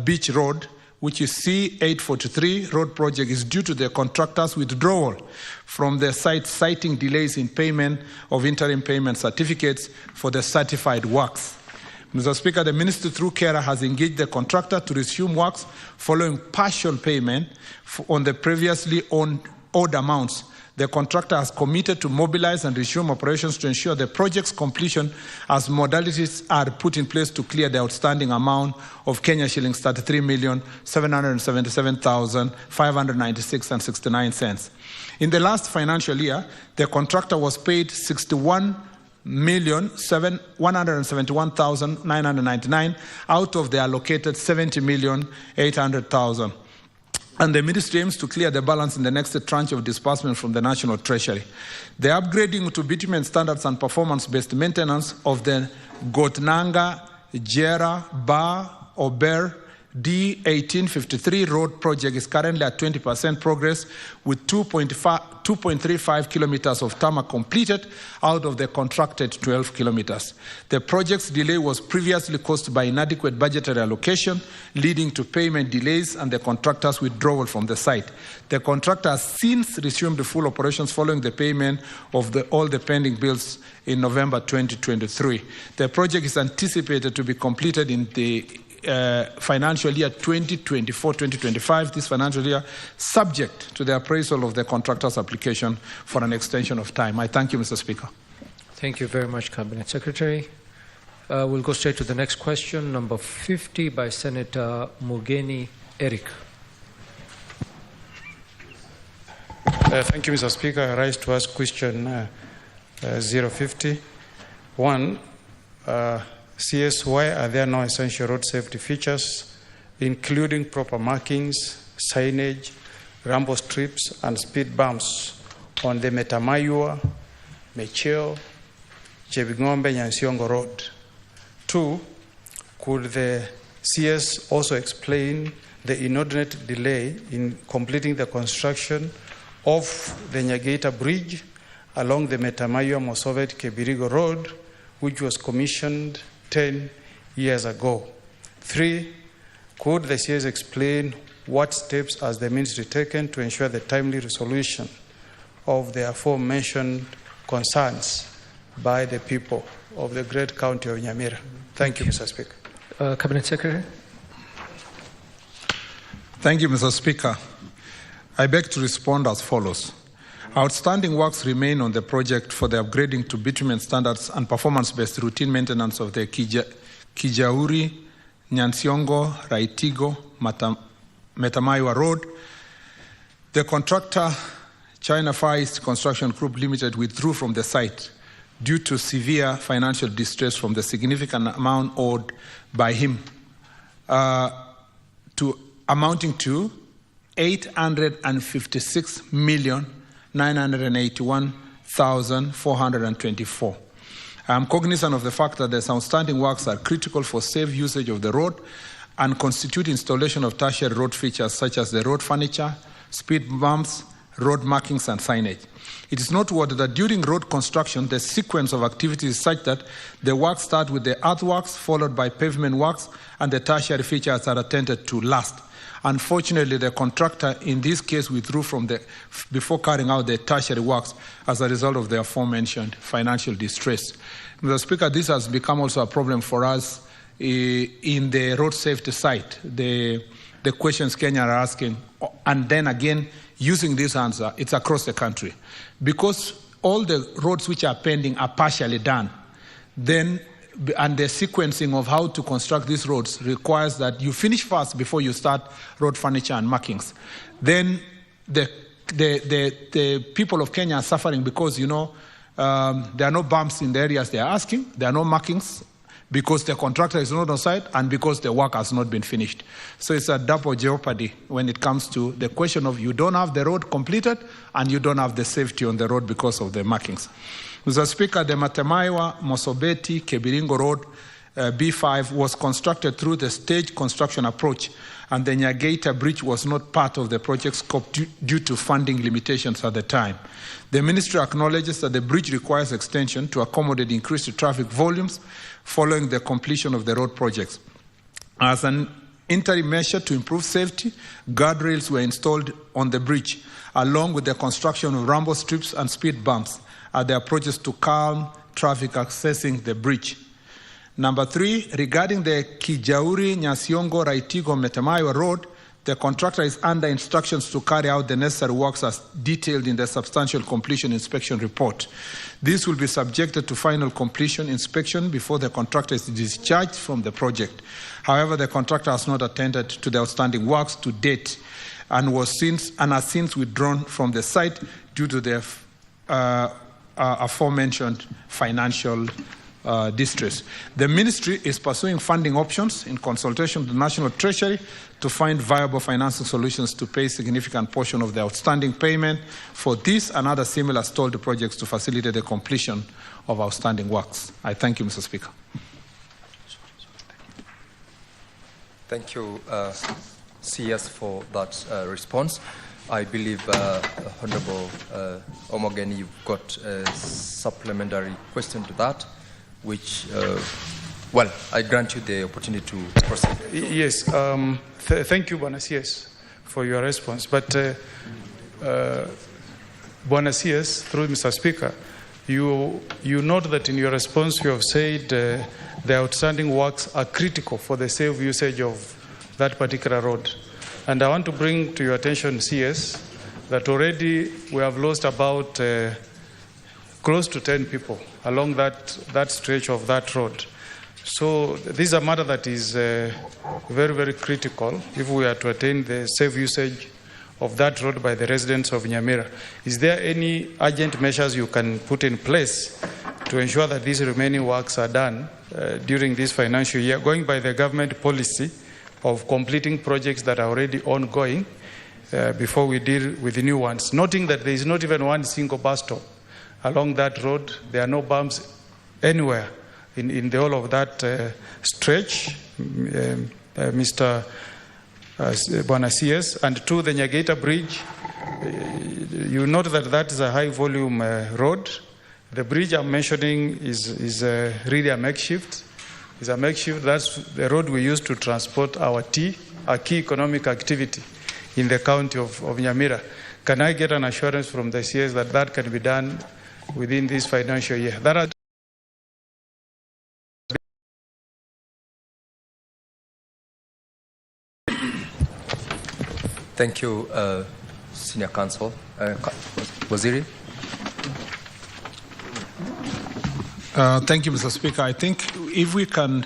Beach Road, which is C843 road project, is due to the contractor's withdrawal from the site, citing delays in payment of interim payment certificates for the certified works. Mr. Speaker, the Ministry through KERA has engaged the contractor to resume works following partial payment on the previously owed amounts. The contractor has committed to mobilize and resume operations to ensure the project's completion as modalities are put in place to clear the outstanding amount of Kenya shillings 33,777,596.69. In the last financial year, the contractor was paid 61,171,999 out of the allocated 70,800,000. And the ministry aims to clear the balance in the next tranche of disbursement from the National Treasury. The upgrading to bitumen standards and performance-based maintenance of the Gotnanga, Jera, Bar, Ober, D1853 road project is currently at 20% progress, with 2.35 kilometers of tarmac completed out of the contracted 12 kilometers. The project's delay was previously caused by inadequate budgetary allocation, leading to payment delays and the contractor's withdrawal from the site. The contractor has since resumed full operations following the payment of all the pending bills in November 2023. The project is anticipated to be completed in the financial year 2024-2025, this financial year, subject to the appraisal of the contractor's application for an extension of time. I thank you, Mr. Speaker. Thank you very much, Cabinet Secretary. We'll go straight to the next question, number 50 by Senator Mugeni Eric. Thank you, Mr. Speaker. I rise to ask question 050. One, CS, why are there no essential road safety features, including proper markings, signage, rumble strips, and speed bumps on the Metamayua, Mecheo, Chebingombe, Nyansiongo Road? 2, could the CS also explain the inordinate delay in completing the construction of the Nyagaita Bridge along the Metamayua-Mosovet-Kebirigo Road, which was commissioned 10 years ago? 3, could the CS explain what steps has the ministry taken to ensure the timely resolution of the aforementioned concerns by the people of the great county of Nyamira? Thank you, Mr. Speaker. Cabinet Secretary. Thank you, Mr. Speaker. I beg to respond as follows. Outstanding works remain on the project for the upgrading to bitumen standards and performance-based routine maintenance of the Kijauri, Nyansiongo, Raitigo, Metamayua Road. The contractor, China Far East Construction Group Limited, withdrew from the site due to severe financial distress from the significant amount owed by him, amounting to 856,981,424. I am cognizant of the fact that the outstanding works are critical for safe usage of the road and constitute installation of tertiary road features such as the road furniture, speed bumps, road markings, and signage. It is noteworthy that during road construction, the sequence of activities is such that the works start with the earthworks, followed by pavement works, and the tertiary features are attended to last. Unfortunately, the contractor in this case withdrew before carrying out the tertiary works as a result of the aforementioned financial distress. Mr. Speaker, this has become also a problem for us in the road safety side. The questions Kenya are asking, and then again, using this answer, it's across the country. Because all the roads which are pending are partially done, and the sequencing of how to construct these roads requires that you finish first before you start road furniture and markings. Then the people of Kenya are suffering because, there are no bumps in the areas they are asking, there are no markings because the contractor is not on site and because the work has not been finished. So it's a double jeopardy when it comes to the question of you don't have the road completed and you don't have the safety on the road because of the markings. Mr. Speaker, the Metamayua, Mosobeti, Kebiringo Road B5 was constructed through the stage construction approach, and the Nyagaita Bridge was not part of the project scope due to funding limitations at the time. The ministry acknowledges that the bridge requires extension to accommodate increased traffic volumes following the completion of the road projects. As an interim measure to improve safety, guardrails were installed on the bridge, along with the construction of rumble strips and speed bumps at the approaches to calm traffic accessing the bridge. Number 3, regarding the Kijauri, Nyasiongo, Raitigo, Metemayo Road, the contractor is under instructions to carry out the necessary works as detailed in the substantial completion inspection report. This will be subjected to final completion inspection before the contractor is discharged from the project. However, the contractor has not attended to the outstanding works to date and has since withdrawn from the site due to the aforementioned financial distress. The ministry is pursuing funding options in consultation with the National Treasury to find viable financing solutions to pay a significant portion of the outstanding payment for this and other similar stalled projects to facilitate the completion of outstanding works. I thank you, Mr. Speaker. Thank you, CS, for that response. I believe, Honorable Omogeni, you've got a supplementary question to that, which, well, I grant you the opportunity to proceed. Yes, thank you, Bwana CS, for your response. But Bwana CS, through Mr. Speaker, you note that in your response you have said the outstanding works are critical for the safe usage of that particular road. And I want to bring to your attention, CS, that already we have lost about close to 10 people along that stretch of that road. So this is a matter that is very, very critical if we are to attain the safe usage of that road by the residents of Nyamira. Is there any urgent measures you can put in place to ensure that these remaining works are done during this financial year, going by the government policy of completing projects that are already ongoing before we deal with the new ones, noting that there is not even one single bus stop along that road. There are no bumps anywhere in the whole of that stretch, Mr. Bwana CS. And to the Nyagaita Bridge, you note that that is a high volume road. The bridge I'm mentioning is really a makeshift. It's a makeshift. That's the road we use to transport our tea, a key economic activity in the county of Nyamira. Can I get an assurance from the CS that that can be done within this financial year? Thank you, Senior Counsel. Waziri? Thank you, Mr. Speaker. I think if we can,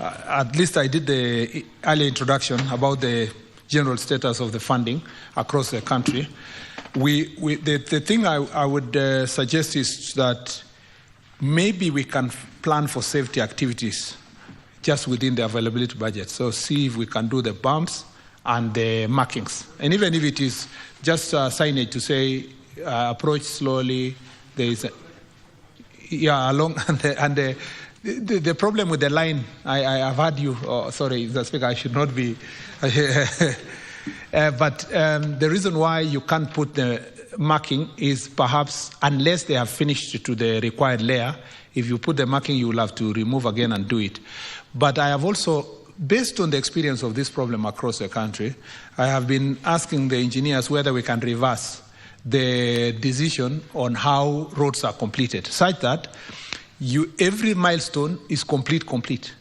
at least I did the early introduction about the general status of the funding across the country. The thing I would suggest is that maybe we can plan for safety activities just within the availability budget. So see if we can do the bumps and the markings. And even if it is just signage to say approach slowly, there is along and the problem with the line, I have heard you, sorry, Mr. Speaker, I should not be, but the reason why you can't put the marking is perhaps unless they have finished to the required layer. If you put the marking, you will have to remove again and do it. But I have also, based on the experience of this problem across the country, I have been asking the engineers whether we can reverse the decision on how roads are completed, such that every milestone is complete.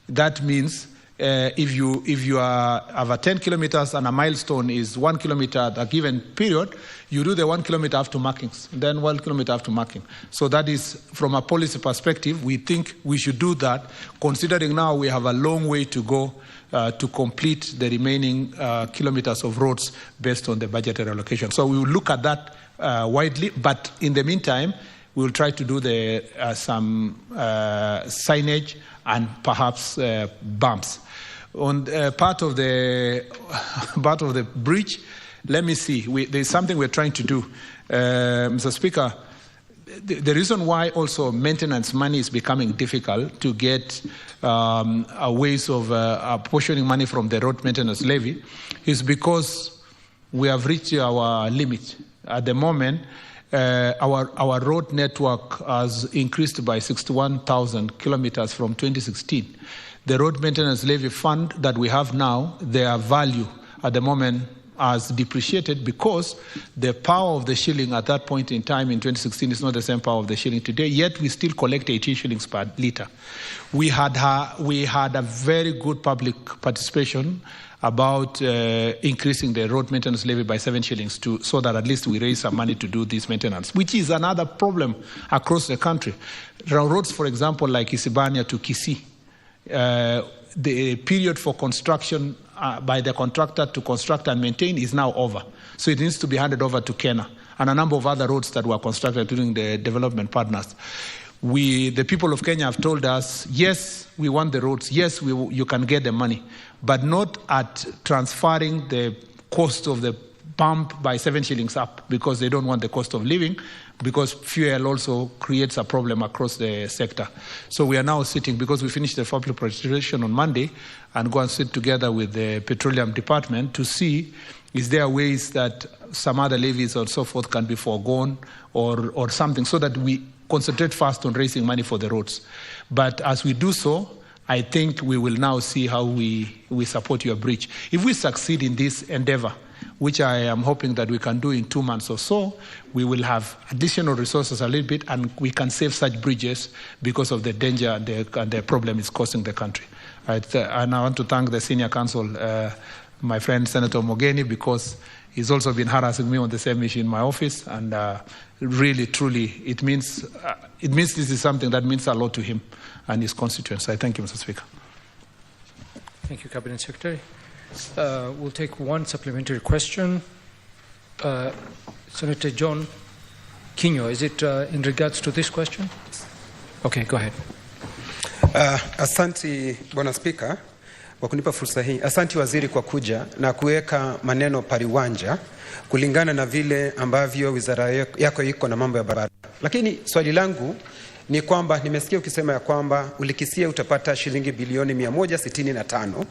That means if you have a 10 kilometers and a milestone is 1 kilometer at a given period, you do the 1 kilometer after markings, then 1 kilometer after marking. So that is, from a policy perspective, we think we should do that, considering now we have a long way to go to complete the remaining kilometers of roads based on the budgetary allocation. So we will look at that widely, but in the meantime, we will try to do some signage and perhaps bumps. On part of the bridge, let me see. There's something we're trying to do, Mr. Speaker. the reason why also maintenance money is becoming difficult to get ways of apportioning money from the road maintenance levy is because we have reached our limit. At the moment, our road network has increased by 61,000 kilometers from 2016. The road maintenance levy fund that we have now, their value at the moment has depreciated because the power of the shilling at that point in time in 2016 is not the same power of the shilling today, yet we still collect 18 shillings per litre. We had a very good public participation about increasing the road maintenance levy by 7 shillings so that at least we raise some money to do this maintenance, which is another problem across the country. Roads, for example, like Isibania to Kisii, the period for construction by the contractor to construct and maintain is now over. So it needs to be handed over to Kenya and a number of other roads that were constructed during the development partners. The people of Kenya have told us, yes, we want the roads, yes, you can get the money, but not at transferring the cost of the pump by 7 shillings up, because they don't want the cost of living, because fuel also creates a problem across the sector. So we are now sitting, because we finished the public participation on Monday, and go and sit together with the Petroleum Department to see is there ways that some other levies or so forth can be foregone or something, so that we concentrate first on raising money for the roads. But as we do so, I think we will now see how we support your bridge. If we succeed in this endeavor, which I am hoping that we can do in 2 months or so, we will have additional resources a little bit, and we can save such bridges because of the danger and the problem it's causing the country. And I want to thank the senior counsel, my friend Senator Mogeni, because he's also been harassing me on the same issue in my office, and really, truly, it means this is something that means a lot to him and his constituents. I thank you, Mr. Speaker. Thank you, Cabinet Secretary. We'll take one supplementary question. Senator John Kinyo, is it in regards to this question? Okay, go ahead. Asante Bwana Spika kwa kunipa fursa hii. Asante waziri kwa kuja na kuweka maneno pariwanja kulingana na vile ambavyo wizara yako iko na mambo ya barabara. Lakini swali langu ni kwamba nimesikia ukisema ya kwamba ulikisia utapata shilingi bilioni 165,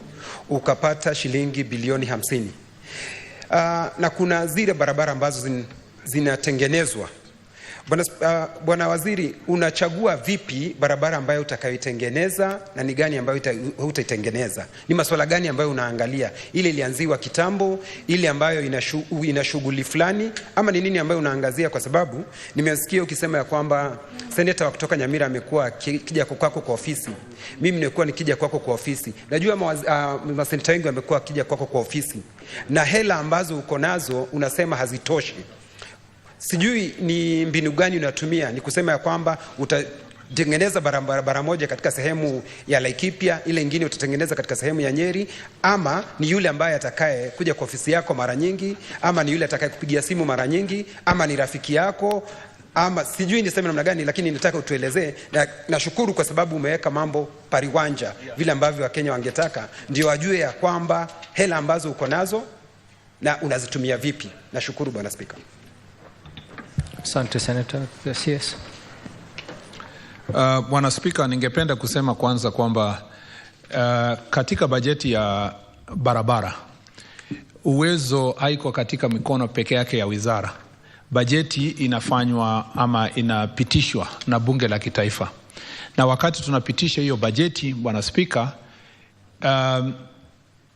ukapata shilingi bilioni 50. Na kuna zile barabara ambazo zinatengenezwa. Bwana waziri, unachagua vipi barabara ambayo utakayoitengeneza na ni gani ambayo hutaitengeneza? Ni masuala gani ambayo unaangalia? Ile ilianziwa kitambo, ile ambayo ina shughuli fulani, ama ni nini ambayo unaangazia? Kwa sababu nimesikia ukisema ya kwamba seneta wa kutoka Nyamira amekuwa kija kwako kwa ofisi. Mimi nimekuwa nikija kwako kwa ofisi. Najua maseneta wengi wamekuwa kija kwako kwa ofisi. Na hela ambazo uko nazo unasema hazitoshi. Sijui ni mbinu gani unatumia, ni kusema ya kwamba utatengeneza barabara moja katika sehemu ya Laikipia, ile nyingine utatengeneza katika sehemu ya Nyeri, ama ni yule ambaye atakaye kuja kwa ofisi yako mara nyingi, ama ni yule atakaye kupigia simu mara nyingi, ama ni rafiki yako, ama sijui niseme namna gani, lakini nataka utuelezee. Na nashukuru kwa sababu umeweka mambo pariwanja vile ambavyo Wakenya wangetaka, ndio wajue ya kwamba hela ambazo uko nazo na unazitumia vipi. Nashukuru Bwana Spika. Asante Senator. Yes. Bwana Spika, ningependa kusema kwanza kwamba katika bajeti ya barabara uwezo haiko katika mikono peke yake ya wizara. Bajeti inafanywa ama inapitishwa na bunge la kitaifa, na wakati tunapitisha hiyo bajeti, Bwana Spika,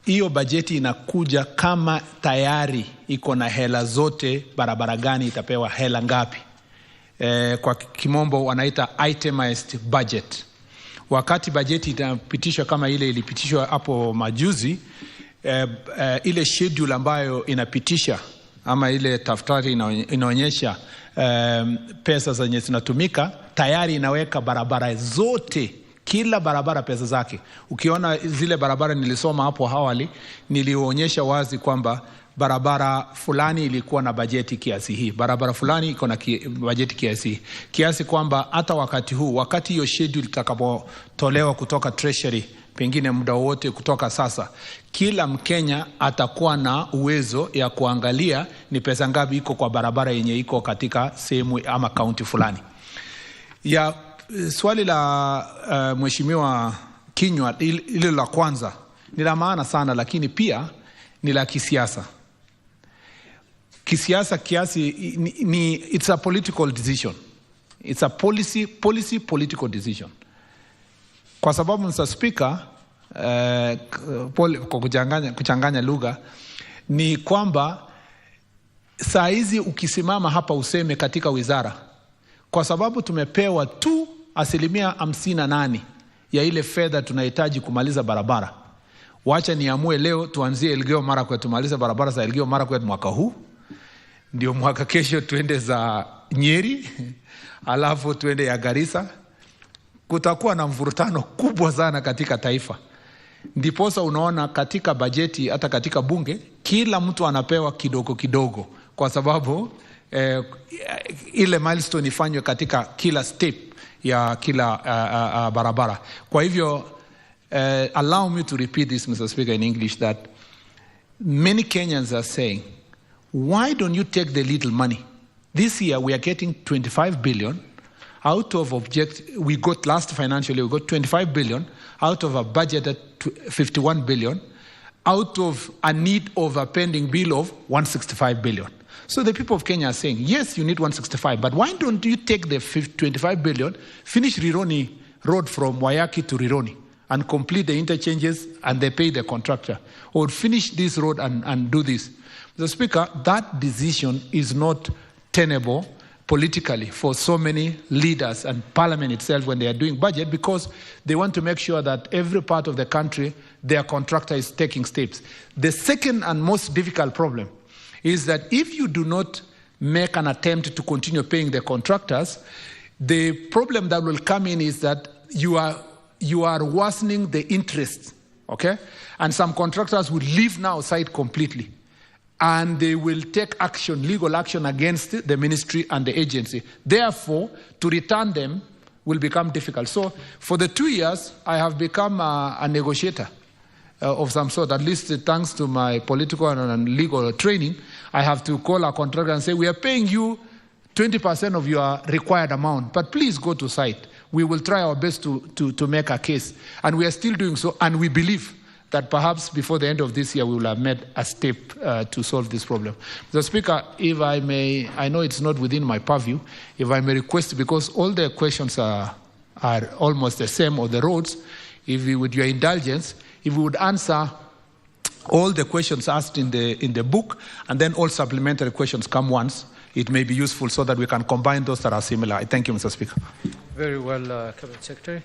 hiyo bajeti inakuja kama tayari iko na hela zote, barabara gani itapewa hela ngapi. Kwa kimombo wanaita itemized budget. Wakati bajeti itapitishwa kama ile ilipitishwa hapo majuzi, ile schedule ambayo inapitisha ama ile taftari inaonyesha pesa zenye zinatumika, tayari inaweka barabara zote, kila barabara pesa zake. Ukiona zile barabara nilisoma hapo awali, nilionyesha wazi kwamba barabara fulani ilikuwa na bajeti kiasi hii, barabara fulani iko na bajeti kiasi hii, kiasi kwamba hata wakati huu, wakati hiyo schedule itakapotolewa kutoka treasury, pengine muda wote kutoka sasa, kila Mkenya atakuwa na uwezo ya kuangalia ni pesa ngapi iko kwa barabara yenye iko katika sehemu ama kaunti fulani. Ya swali la Mheshimiwa Kinyua ile la kwanza ni la maana sana, lakini pia ni la kisiasa. Kisiasa kiasi it's a political decision. It's a policy political decision. Kwa sababu Mr. Speaker, kwa kuchanganya lugha, ni kwamba saa hizi ukisimama hapa useme katika wizara, kwa sababu tumepewa tu 58% ya ile fedha tunahitaji kumaliza barabara. Wacha niamue leo tuanzie Elgeyo Marakwet, tumalize barabara za Elgeyo Marakwet mwaka huu, ndio mwaka kesho tuende za Nyeri, alafu tuende ya Garissa. Kutakuwa na mvurutano kubwa sana katika taifa. Ndiposa unaona katika bajeti, hata katika bunge, kila mtu anapewa kidogo kidogo, kwa sababu ile milestone ifanywe katika kila step ya kila barabara. Kwa hivyo, allow me to repeat this, Mr. Speaker, in English, that many Kenyans are saying, why don't you take the little money? This year we are getting 25 billion out of we got last financial year, we got 25 billion out of a budget at 51 billion, out of a need of a pending bill of 165 billion. So the people of Kenya are saying, yes, you need 165, but why don't you take the 25 billion, finish Rironi Road from Wayaki to Rironi, and complete the interchanges, and they pay the contractor, or finish this road and do this. Mr. Speaker, that decision is not tenable politically for so many leaders and parliament itself when they are doing budget, because they want to make sure that every part of the country, their contractor is taking steps. The second and most difficult problem is that if you do not make an attempt to continue paying the contractors, the problem that will come in is that you are worsening the interest, okay? And some contractors will leave now site completely, and they will take action, legal action against the ministry and the agency. Therefore, to return them will become difficult. So for the 2 years, I have become a negotiator of some sort, at least thanks to my political and legal training. I have to call a contractor and say, we are paying you 20% of your required amount, but please go to site. We will try our best to make a case. And we are still doing so, and we believe that perhaps before the end of this year we will have made a step to solve this problem. Mr. Speaker, if I may, I know it's not within my purview, if I may request, because all the questions are almost the same on the roads, if we, with your indulgence, if we would answer all the questions asked in the book, and then all supplementary questions come once, it may be useful so that we can combine those that are similar. I thank you, Mr. Speaker. Very well, Cabinet Secretary.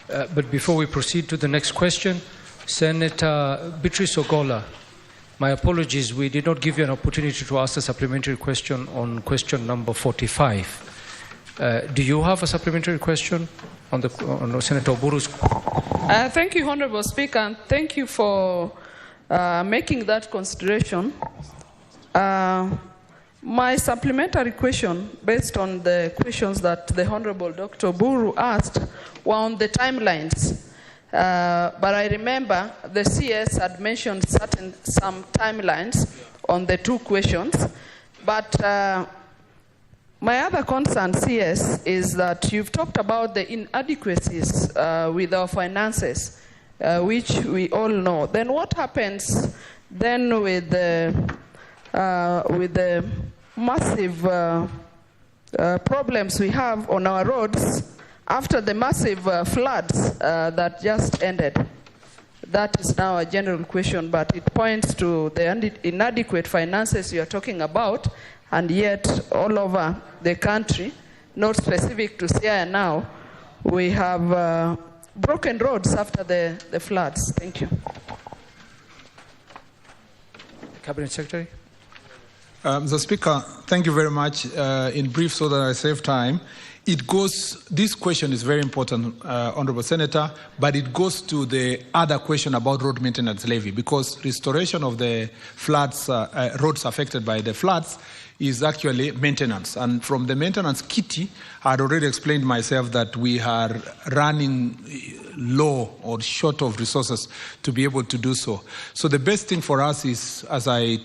But before we proceed to the next question, Senator Beatrice Ogola, my apologies, we did not give you an opportunity to ask a supplementary question on question number 45. Do you have a supplementary question on Senator Oburu's? Thank you, Honorable Speaker, and thank you for making that consideration. My supplementary question, based on the questions that the Honorable Dr. Oburu asked, were on the timelines. But I remember the CS had mentioned some timelines on the two questions. But my other concern, CS, is that you've talked about the inadequacies with our finances, which we all know. Then what happens then with the massive problems we have on our roads after the massive floods that just ended? That is now a general question, but it points to the inadequate finances you are talking about, and yet all over the country, not specific to Siaya now, we have broken roads after the floods. Thank you. Cabinet Secretary. Mr. Speaker, thank you very much. In brief, so that I save time, this question is very important, Honorable Senator, but it goes to the other question about road maintenance levy, because restoration of the floods, roads affected by the floods, is actually maintenance. And from the maintenance kitty, I had already explained myself that we are running low or short of resources to be able to do so. So the best thing for us is, as I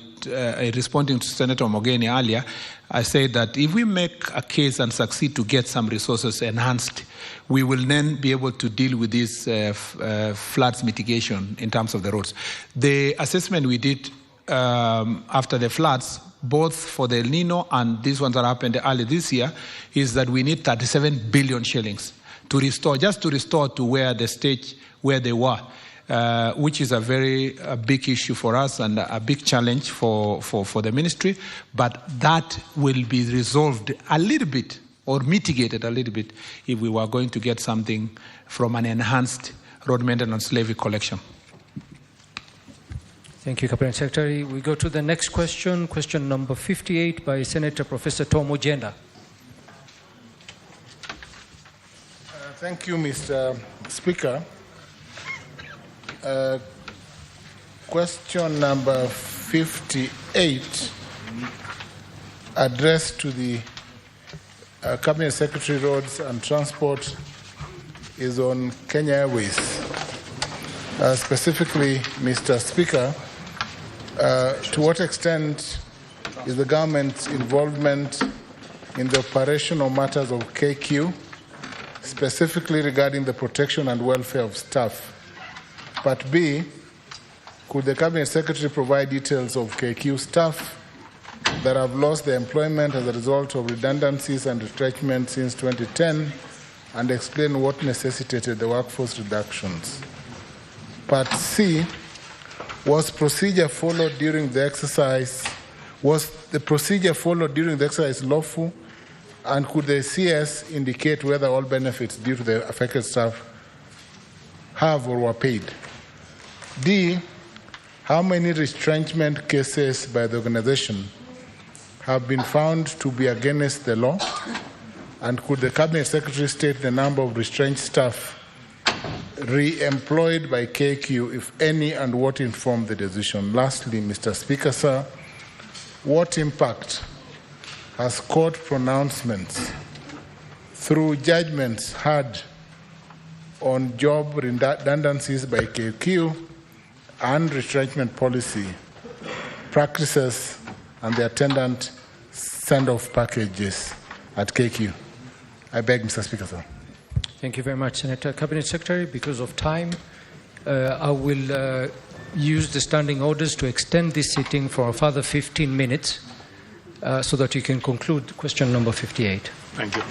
responding to Senator Mogeni earlier, I say that if we make a case and succeed to get some resources enhanced, we will then be able to deal with this floods mitigation in terms of the roads. The assessment we did after the floods, both for the El Nino and these ones that happened early this year, is that we need 37 billion shillings to restore, just to restore to where the stage where they were, which is a very big issue for us and a big challenge for the ministry. But that will be resolved a little bit or mitigated a little bit if we were going to get something from an enhanced road maintenance levy collection. Thank you, Cabinet Secretary. We go to the next question, question number 58 by Senator Professor Tom Ojenda. Thank you, Mr. Speaker. Question number 58, addressed to the Cabinet Secretary Roads and Transport, is on Kenya Airways. Specifically, Mr. Speaker, to what extent is the government's involvement in the operational matters of KQ, specifically regarding the protection and welfare of staff? Part B, could the Cabinet Secretary provide details of KQ staff that have lost their employment as a result of redundancies and retrenchment since 2010 and explain what necessitated the workforce reductions? Part C, was the procedure followed during the exercise lawful, and could the CS indicate whether all benefits due to the affected staff have or were paid? D, how many retrenchment cases by the organization have been found to be against the law? And could the Cabinet Secretary state the number of retrenched staff re-employed by KQ, if any, and what informed the decision? Lastly, Mr. Speaker, sir, what impact has court pronouncements through judgments had on job redundancies by KQ and retrenchment policy practices and the attendant send-off packages at KQ? I beg, Mr. Speaker, sir. Thank you very much, Senator. Cabinet Secretary, because of time, I will use the standing orders to extend this sitting for a further 15 minutes so that you can conclude question number 58. Thank you.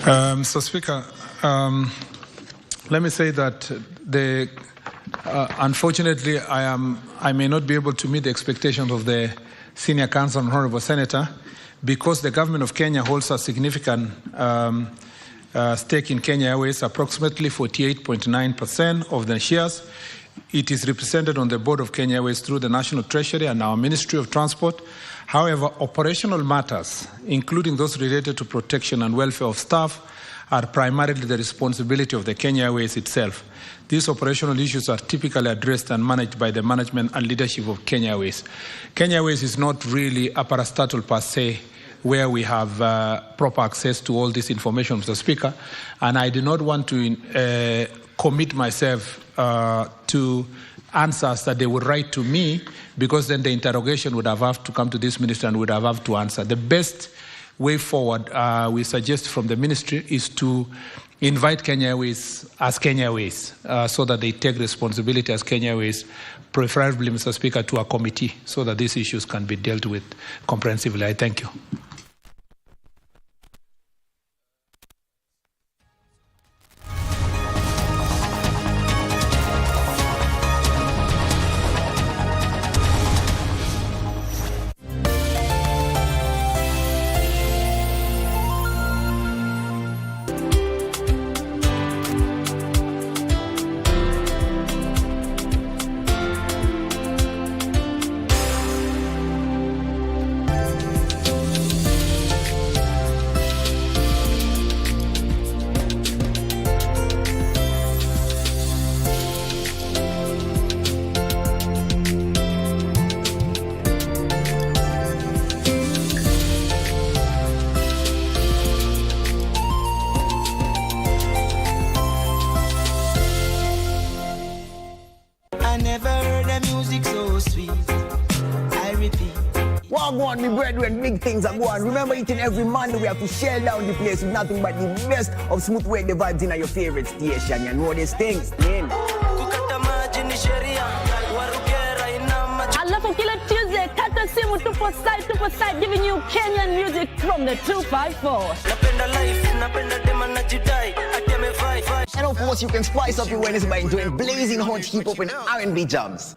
Mr. Speaker, let me say that unfortunately, I may not be able to meet the expectations of the Senior Counsel and Honourable Senator, because the government of Kenya holds a significant stake in Kenya Airways, approximately 48.9% of the shares. It is represented on the board of Kenya Airways through the National Treasury and our Ministry of Transport. However, operational matters, including those related to protection and welfare of staff, are primarily the responsibility of the Kenya Airways itself. These operational issues are typically addressed and managed by the management and leadership of Kenya Airways. Kenya Airways is not really a parastatal per se, where we have proper access to all this information, Mr. Speaker, and I do not want to commit myself to answers that they would write to me, because then the interrogation would have to come to this minister and would have to answer. The best way forward, we suggest from the ministry, is to invite Kenya Airways as Kenya Airways so that they take responsibility as Kenya Airways, preferably, Mr. Speaker, to a committee so that these issues can be dealt with comprehensively. I thank you. Well, go on, me brethren, big things are going. Remember, each and every Monday we have to shell down the place with nothing but the best of smooth wake the vibes in your favorite station. You know these things, man. Alafu kila Tuesday, kata simu tupo side, giving you Kenyan music from the 254. And of course, you can spice up your Wednesday by enjoying blazing hot hip-hop and R&B jams.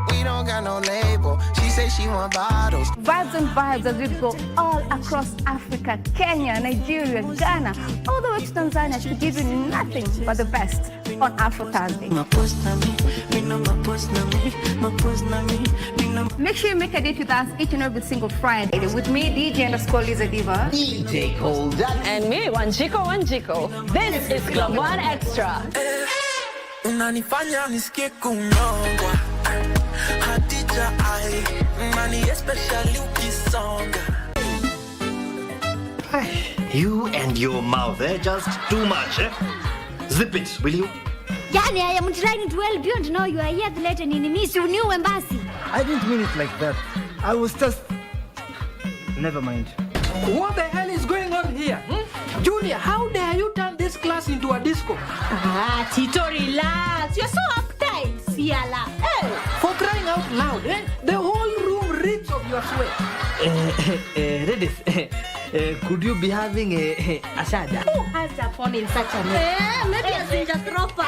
We don't got no label. She say she want bottles. Vibes and vibes as we go all across Africa, Kenya, Nigeria, Ghana, all the way to Tanzania to give you nothing but the best on Afro Thursday. Make sure you make a date with us each and every single Friday. With me, DJ_Liza Diva. DJ Colder. And me, Wanjiko. This is Club One Extra. Unanifanya nisikie kunyongwa. Hatija ai, mani especially ukisonga. You and your mouth, just too much, Zip it, will you? Yani, I am trying to help you and now you are here to let an enemy to new embassy. I didn't mean it like that. I was just... Never mind. What the hell is going on here? Julia, how dare you turn this class into a disco? Tito, relax. You're so uptight, Siala. Hey, for crying out loud, the whole room reeks of your sweat. Redis, could you be having a shada? Who has a phone in such a way? Maybe a ginger proper.